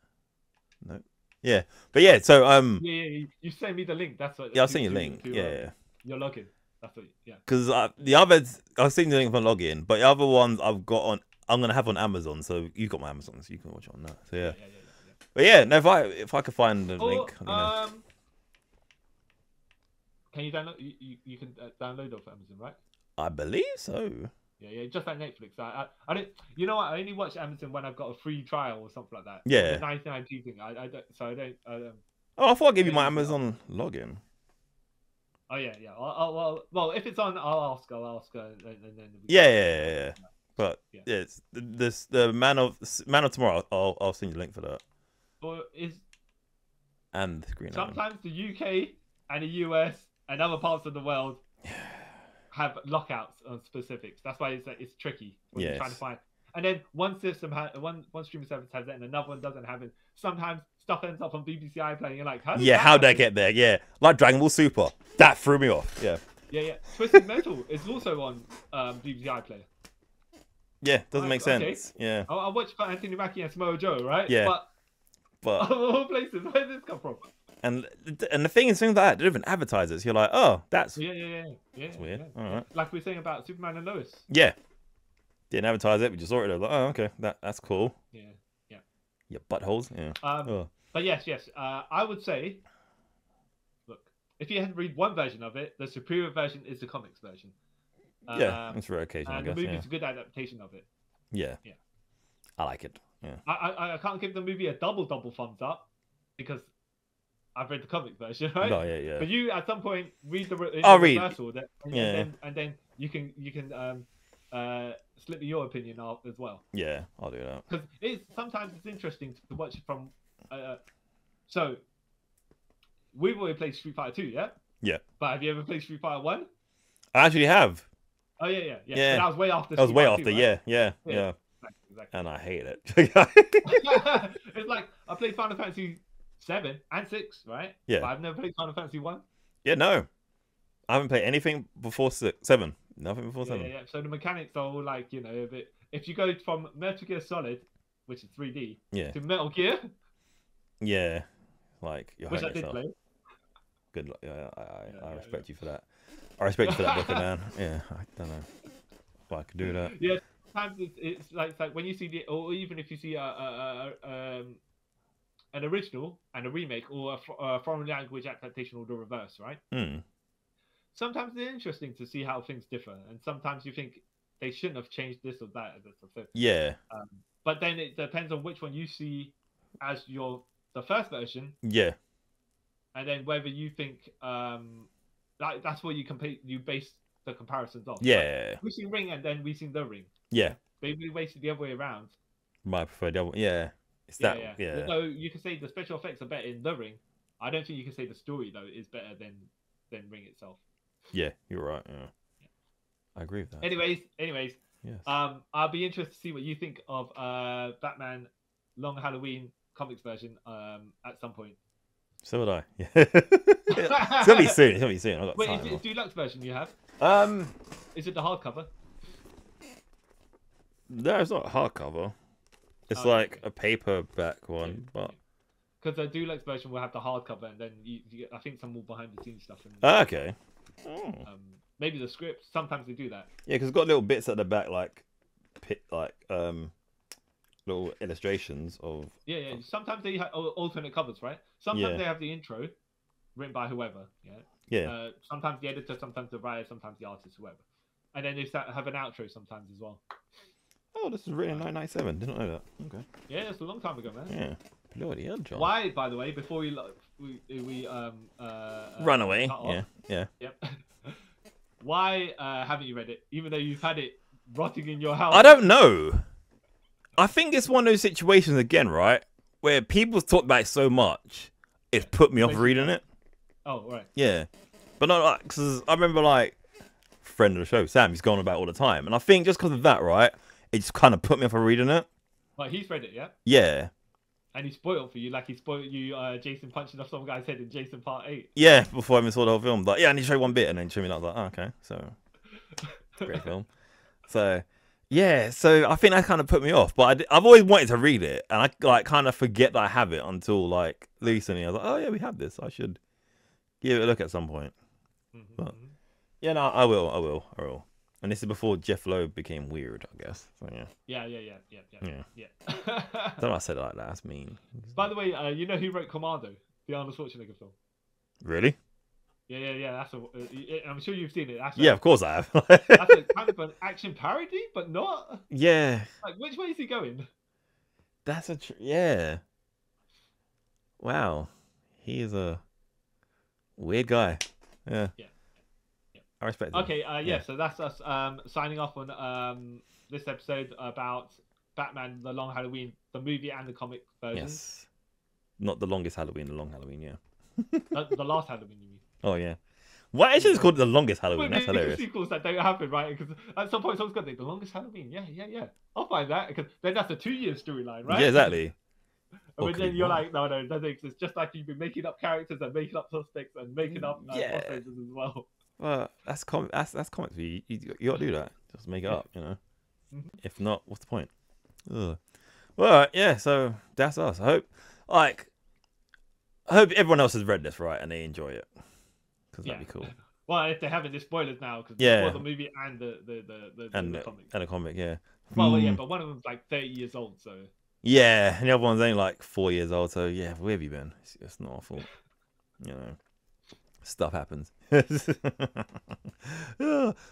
[SPEAKER 1] No. Yeah, but yeah. So
[SPEAKER 2] Yeah. You send me the link. That's what.
[SPEAKER 1] Yeah, I'll send you a link. Yeah.
[SPEAKER 2] Your login. That's what. Yeah.
[SPEAKER 1] Because the others, I'll send you the link for login, but the other ones I've got on. I'm gonna have on Amazon, so you've got my Amazon, so you can watch it on that. So yeah. But yeah, no. If I could find the link.
[SPEAKER 2] Can you download? You can download off Amazon, right?
[SPEAKER 1] I believe so.
[SPEAKER 2] Yeah, just like Netflix. I don't. You know what? I only watch Amazon when I've got a free trial or something like that.
[SPEAKER 1] Yeah.
[SPEAKER 2] The 99p thing. I don't. So I don't.
[SPEAKER 1] Oh, I thought I'd give you my Amazon login.
[SPEAKER 2] Oh yeah. Well, if it's on, I'll ask her.
[SPEAKER 1] Yeah. But it's the Man of Tomorrow. I'll send you a link for that.
[SPEAKER 2] Or is.
[SPEAKER 1] And Green Lantern.
[SPEAKER 2] Sometimes the UK and the US and other parts of the world have lockouts on specifics. That's why it's tricky when you're trying to find. And then one streaming service has it and another one doesn't have it. Sometimes stuff ends up on BBC iPlayer. You're like, how'd
[SPEAKER 1] that get there? Yeah, like Dragon Ball Super. That threw me off. Yeah.
[SPEAKER 2] Yeah. Twisted Metal is also on BBC iPlayer.
[SPEAKER 1] Yeah, doesn't
[SPEAKER 2] Like,
[SPEAKER 1] make
[SPEAKER 2] okay.
[SPEAKER 1] sense. Yeah.
[SPEAKER 2] I watched Anthony Mackie and Samoa Joe, right?
[SPEAKER 1] Yeah.
[SPEAKER 2] But
[SPEAKER 1] But
[SPEAKER 2] of all places, where did this come from?
[SPEAKER 1] and the thing is, things like that, they don't even advertise it. So you're like, oh, that's weird. All right.
[SPEAKER 2] Like we were saying about Superman and Lois.
[SPEAKER 1] Yeah. Didn't advertise it. We just saw it. Like, oh, okay, that's cool.
[SPEAKER 2] Yeah.
[SPEAKER 1] Yeah, buttholes. Yeah. Oh.
[SPEAKER 2] But yes. I would say, look, if you had to read one version of it, the superior version is the comics version.
[SPEAKER 1] Yeah, it's rare occasion, I
[SPEAKER 2] and
[SPEAKER 1] guess.
[SPEAKER 2] the movie's a good adaptation of it.
[SPEAKER 1] Yeah.
[SPEAKER 2] Yeah.
[SPEAKER 1] I like it. Yeah.
[SPEAKER 2] I can't give the movie a double thumbs up because I've read the comic version, right?
[SPEAKER 1] No, yeah.
[SPEAKER 2] But you at some point read the
[SPEAKER 1] I'll read.
[SPEAKER 2] reverse order, and then you can slip me your opinion out as well.
[SPEAKER 1] Yeah, I'll do that.
[SPEAKER 2] Because sometimes it's interesting to watch it from. So we've already played Street Fighter 2, yeah.
[SPEAKER 1] Yeah.
[SPEAKER 2] But have you ever played Street Fighter 1?
[SPEAKER 1] I actually have.
[SPEAKER 2] Oh yeah.
[SPEAKER 1] Yeah.
[SPEAKER 2] But that was way after.
[SPEAKER 1] That was way
[SPEAKER 2] Fighter
[SPEAKER 1] after.
[SPEAKER 2] 2, right?
[SPEAKER 1] Yeah.
[SPEAKER 2] Exactly.
[SPEAKER 1] And I hate it.
[SPEAKER 2] It's like I played Final Fantasy 7 and 6, right?
[SPEAKER 1] Yeah.
[SPEAKER 2] But I've never played Final Fantasy 1.
[SPEAKER 1] Yeah, no. I haven't played anything before 7. Nothing before 7.
[SPEAKER 2] Yeah. So the mechanics are all like, a bit. If you go from Metal Gear Solid, which is 3D, to Metal Gear,
[SPEAKER 1] yeah, like you're
[SPEAKER 2] which I
[SPEAKER 1] hurting
[SPEAKER 2] did
[SPEAKER 1] yourself.
[SPEAKER 2] play.
[SPEAKER 1] Good luck. I respect you for that. I respect you for that, Booker, man. Yeah, I don't know if I could do that.
[SPEAKER 2] Yeah, sometimes it's like when you see or even if you see an original and a remake or a foreign language adaptation or the reverse, right? Sometimes it's interesting to see how things differ, and sometimes you think they shouldn't have changed this or that.
[SPEAKER 1] Yeah.
[SPEAKER 2] But then it depends on which one you see as the first version.
[SPEAKER 1] Yeah.
[SPEAKER 2] And then whether you think that's what you base the comparisons off.
[SPEAKER 1] Yeah.
[SPEAKER 2] Like, we've seen Ring and then we've seen The Ring.
[SPEAKER 1] Yeah.
[SPEAKER 2] Maybe we wasted the other way around.
[SPEAKER 1] My preferred double. Yeah. It's that. Yeah.
[SPEAKER 2] So you can say the special effects are better in The Ring. I don't think you can say the story though is better than Ring itself.
[SPEAKER 1] Yeah, you're right. Yeah. I agree with that.
[SPEAKER 2] Anyways.
[SPEAKER 1] Yes.
[SPEAKER 2] I'll be interested to see what you think of Batman Long Halloween comics version at some point.
[SPEAKER 1] So would I. Yeah. It's gonna be soon. I've got
[SPEAKER 2] Wait,
[SPEAKER 1] time.
[SPEAKER 2] is it a deluxe version you have? Is it the hardcover?
[SPEAKER 1] No, it's not a hardcover. It's like a paperback one, but
[SPEAKER 2] because the deluxe version will have the hardcover, and then you get, I think, some more behind the scenes stuff.
[SPEAKER 1] Okay.
[SPEAKER 2] Maybe the script. Sometimes they do that.
[SPEAKER 1] Yeah, because it's got little bits at the back, like little illustrations of.
[SPEAKER 2] Yeah. Sometimes they have alternate covers, right? Sometimes they have the intro written by whoever.
[SPEAKER 1] Yeah.
[SPEAKER 2] Sometimes the editor, sometimes the writer, sometimes the artist, whoever. And then they have an outro sometimes as well.
[SPEAKER 1] Oh, this was written in 1997. Didn't know that. Okay.
[SPEAKER 2] Yeah, it's a long time ago, man.
[SPEAKER 1] Yeah. Bloody hell, John.
[SPEAKER 2] Why, by the way, before we
[SPEAKER 1] run away? Yeah.
[SPEAKER 2] Yep. Why haven't you read it, even though you've had it rotting in your house?
[SPEAKER 1] I don't know. I think it's one of those situations again, right, where people's talked about it so much, it's put me off reading it.
[SPEAKER 2] Oh, right.
[SPEAKER 1] Yeah, but not like because I remember like friend of the show, Sam, he's gone about it all the time, and I think just because of that, right, it just kind of put me off reading it.
[SPEAKER 2] Like he's read it, yeah.
[SPEAKER 1] Yeah.
[SPEAKER 2] And he spoiled for you, like he spoiled you, Jason punching off some guy's head in Jason Part 8.
[SPEAKER 1] Yeah, before I even saw the whole film. But yeah, and he showed one bit and then showed me that. I was like, oh, okay, so great film. So yeah, so I think that kind of put me off. But I've always wanted to read it, and I like kind of forget that I have it until like recently. I was like, oh yeah, we have this. I should give it a look at some point. But yeah, no, I will. And this is before Jeff Loeb became weird, I guess. So yeah.
[SPEAKER 2] Yeah.
[SPEAKER 1] Don't know I said it like that. That's mean.
[SPEAKER 2] By the way, you know who wrote Commando, the Arnold Schwarzenegger film?
[SPEAKER 1] Really?
[SPEAKER 2] Yeah. I'm sure you've seen it.
[SPEAKER 1] Yeah, of course I have.
[SPEAKER 2] That's a kind of an action parody, but not.
[SPEAKER 1] Yeah.
[SPEAKER 2] Like, which way is he going?
[SPEAKER 1] That's yeah. Wow, he is a weird guy. Yeah. I respect him.
[SPEAKER 2] Okay, so that's us signing off on this episode about Batman The Long Halloween, the movie and the comic version.
[SPEAKER 1] Yes. Not the longest Halloween, the long Halloween, yeah.
[SPEAKER 2] The last Halloween, you mean?
[SPEAKER 1] Oh, yeah. Why is it called the longest Halloween? That's hilarious.
[SPEAKER 2] Sequels that don't happen, right? Because at some point someone's got to think, the longest Halloween. Yeah. I'll find that, because then that's a 2-year storyline, right?
[SPEAKER 1] Yeah, exactly.
[SPEAKER 2] But then you're like, no, it doesn't exist. Just like you've been making up characters and making up suspects and making up crossovers as well.
[SPEAKER 1] Well, that's comics. You got to do that. Just make it up, you know. If not, what's the point? Ugh. Well, yeah. So that's us. I hope everyone else has read this, right, and they enjoy it, because that'd be cool.
[SPEAKER 2] Well, if they haven't, there's spoilers now because
[SPEAKER 1] Yeah.
[SPEAKER 2] spoil the movie and the comic.
[SPEAKER 1] And a comic, yeah.
[SPEAKER 2] Well, yeah, but one of them's like 30 years old, so.
[SPEAKER 1] Yeah, and the other one's only like 4 years old, so yeah, where have you been? It's not our fault. You know, stuff happens.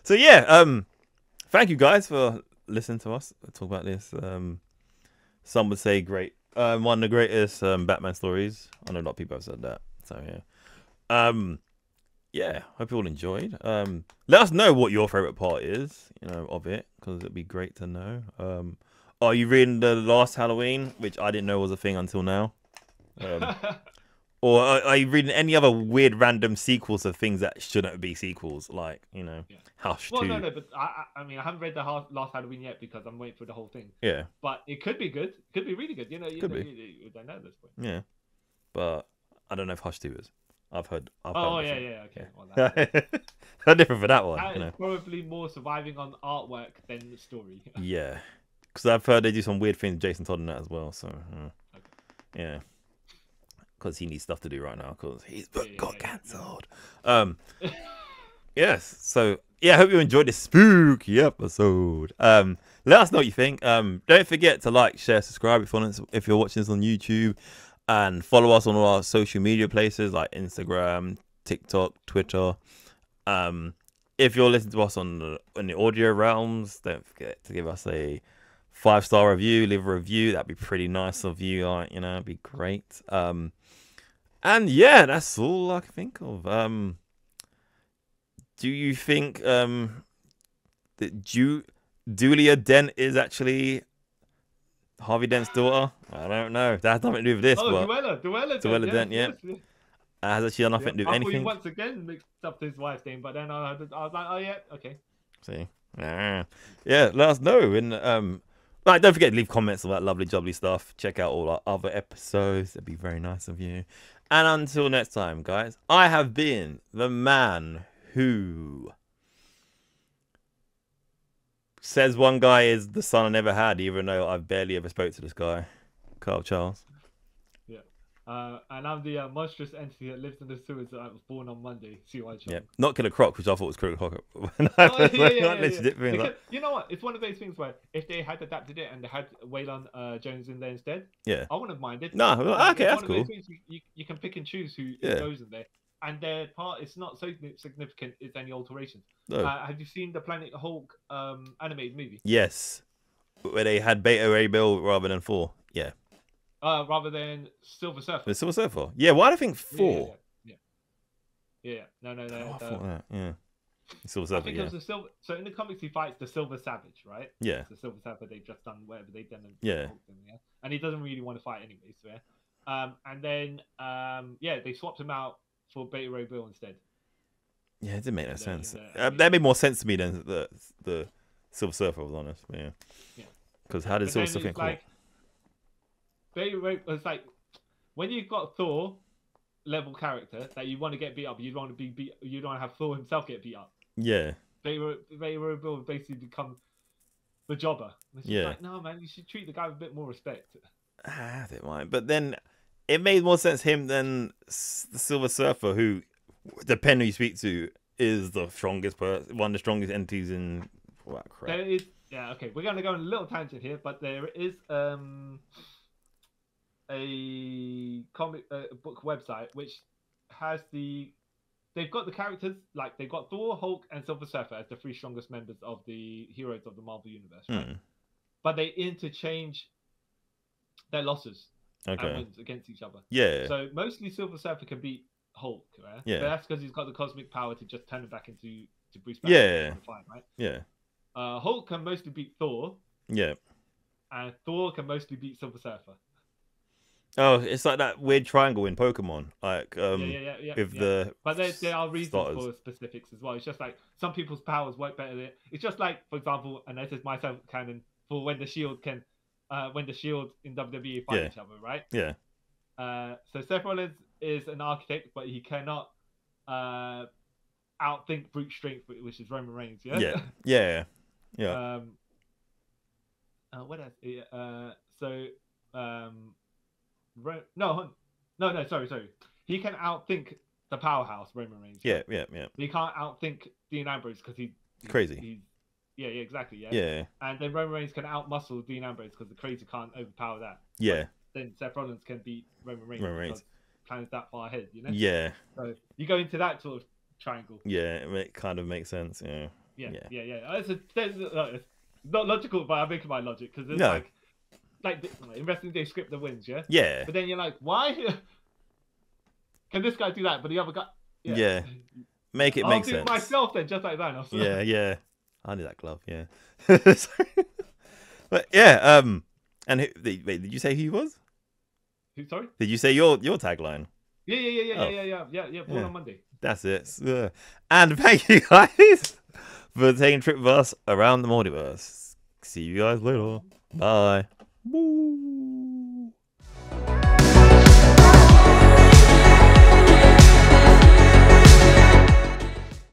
[SPEAKER 1] So yeah, thank you guys for listening to us talk about this. Some would say great, one of the greatest Batman stories. I know a lot of people have said that. So yeah, yeah, hope you all enjoyed. Let us know what your favorite part is, of it, because it'd be great to know. Are you reading the last Halloween, which I didn't know was a thing until now? Or are you reading any other weird random sequels of things that shouldn't be sequels, like, Hush 2?
[SPEAKER 2] Well, no, but I mean, I haven't read the last Halloween yet because I'm waiting for the whole thing.
[SPEAKER 1] Yeah.
[SPEAKER 2] But it could be good. It could be really good. You don't know at this point.
[SPEAKER 1] Yeah. But I don't know if Hush 2 is. I've heard.
[SPEAKER 2] Okay. Well,
[SPEAKER 1] how different for that one.
[SPEAKER 2] That is probably more surviving on artwork than the story.
[SPEAKER 1] Yeah. Because I've heard they do some weird things with Jason Todd in that as well. So, yeah. Because he needs stuff to do right now. Because his book got cancelled. Yes. So, yeah, I hope you enjoyed this spooky episode. Let us know what you think. Don't forget to like, share, subscribe if you're watching this on YouTube. And follow us on all our social media places like Instagram, TikTok, Twitter. If you're listening to us on the audio realms, don't forget to give us a 5-star review. Leave a review. That'd be pretty nice of you. It'd be great. And yeah, that's all I can think of. Do you think that Julia Dent is actually Harvey Dent's daughter? I don't know. That has nothing to do with this.
[SPEAKER 2] Duella Dent,
[SPEAKER 1] yeah. Has actually done nothing to do with anything.
[SPEAKER 2] I once again mixed up his wife's name, but then I was like, oh yeah, okay.
[SPEAKER 1] See, yeah, let us know. And right, don't forget to leave comments about lovely jubbly stuff. Check out all our other episodes. That'd be very nice of you. And until next time, guys, I have been the man who says one guy is the son I never had, even though I've barely ever spoke to this guy, Carl Charles.
[SPEAKER 2] Yeah. And I'm the monstrous entity that lives in the sewers that I was born on Monday. CY Charles.
[SPEAKER 1] Yeah. Not Killer Croc, which I thought was Killer Croc.
[SPEAKER 2] You know what? It's one of those things where if they had adapted it and they had Waylon Jones in there instead,
[SPEAKER 1] yeah,
[SPEAKER 2] I wouldn't have minded.
[SPEAKER 1] No, okay, that's cool.
[SPEAKER 2] You can pick and choose who goes in there. And their part is not so significant as any alterations.
[SPEAKER 1] No.
[SPEAKER 2] Have you seen the Planet Hulk animated movie?
[SPEAKER 1] Yes. Where they had Beta Ray Bill rather than 4. Yeah.
[SPEAKER 2] Rather than Silver Surfer.
[SPEAKER 1] The Silver Surfer. Yeah, why do I think 4?
[SPEAKER 2] Yeah. No.
[SPEAKER 1] I thought that. Yeah. Silver Surfer,
[SPEAKER 2] I think it was the Silver. So in the comics, he fights the Silver Savage, right?
[SPEAKER 1] Yeah.
[SPEAKER 2] The Silver Surfer. They've just done whatever they've done.
[SPEAKER 1] Yeah.
[SPEAKER 2] And he doesn't really want to fight anyway, so yeah. And then they swapped him out for Beta Ray Bill instead.
[SPEAKER 1] Yeah, it didn't make no sense. That made more sense to me than the Silver Surfer, I was honest. But yeah. Because how did Silver Surfer get caught?
[SPEAKER 2] Beta Ray was like, when you've got Thor level character that you want to get beat up, you don't want to be beat. You don't want to have Thor himself get beat up.
[SPEAKER 1] Yeah.
[SPEAKER 2] Beta Ray Bill basically become the jobber.
[SPEAKER 1] Yeah.
[SPEAKER 2] Like, no man, you should treat the guy with a bit more respect.
[SPEAKER 1] I don't mind, but then it made more sense him than the Silver Surfer, who, depending who you speak to, is the strongest person, one of the strongest entities in. Wow, crap.
[SPEAKER 2] There is, okay, we're gonna go on a little tangent here, but there is a comic book website which has they've got the characters, like they've got Thor, Hulk, and Silver Surfer as the 3 strongest members of the heroes of the Marvel Universe, right? But they interchange their losses. And wins against each other.
[SPEAKER 1] Yeah.
[SPEAKER 2] So mostly Silver Surfer can beat Hulk, right?
[SPEAKER 1] Yeah.
[SPEAKER 2] But that's because he's got the cosmic power to just turn him back into Bruce Banner.
[SPEAKER 1] Yeah.
[SPEAKER 2] Right?
[SPEAKER 1] Yeah.
[SPEAKER 2] Hulk can mostly beat Thor.
[SPEAKER 1] Yeah.
[SPEAKER 2] And Thor can mostly beat Silver Surfer.
[SPEAKER 1] Oh, it's like that weird triangle in Pokemon, like
[SPEAKER 2] But there are reasons for specifics as well. It's just like some people's powers work better than it's just like, for example, and this is my canon for when the Shield can. When the Shield in WWE fight each other, right?
[SPEAKER 1] Yeah.
[SPEAKER 2] So Seth Rollins is an architect, but he cannot outthink brute strength, which is Roman Reigns. Yeah.
[SPEAKER 1] Yeah.
[SPEAKER 2] what else? So no, no, sorry. He can outthink the powerhouse Roman Reigns.
[SPEAKER 1] Yeah,
[SPEAKER 2] right?
[SPEAKER 1] yeah.
[SPEAKER 2] He can't outthink Dean Ambrose because
[SPEAKER 1] Crazy.
[SPEAKER 2] Yeah, exactly. Yeah.
[SPEAKER 1] Yeah,
[SPEAKER 2] And then Roman Reigns can outmuscle Dean Ambrose because the crazy can't overpower that.
[SPEAKER 1] yeah.
[SPEAKER 2] But then Seth Rollins can beat Roman Reigns
[SPEAKER 1] Roman Reigns.
[SPEAKER 2] because plans that far ahead, you know?
[SPEAKER 1] Yeah,
[SPEAKER 2] So you go into that sort of triangle.
[SPEAKER 1] yeah. It kind of makes sense. Yeah.
[SPEAKER 2] Yeah. It's not logical, but I'm making my logic because it's
[SPEAKER 1] No.
[SPEAKER 2] like in wrestling they script the wins, yeah.
[SPEAKER 1] Yeah.
[SPEAKER 2] But then you're like, why can this guy do that, but the other guy?
[SPEAKER 1] Yeah. Make it
[SPEAKER 2] I'll
[SPEAKER 1] make
[SPEAKER 2] do
[SPEAKER 1] sense.
[SPEAKER 2] it myself then, just like that.
[SPEAKER 1] Yeah, yeah. I need that glove. Yeah. But yeah. And wait, did you say who he was?
[SPEAKER 2] Sorry?
[SPEAKER 1] Did you say your tagline?
[SPEAKER 2] Yeah. Born on Monday.
[SPEAKER 1] That's it. And thank you guys for taking a trip with us around the multiverse. See you guys later. Bye. Woo.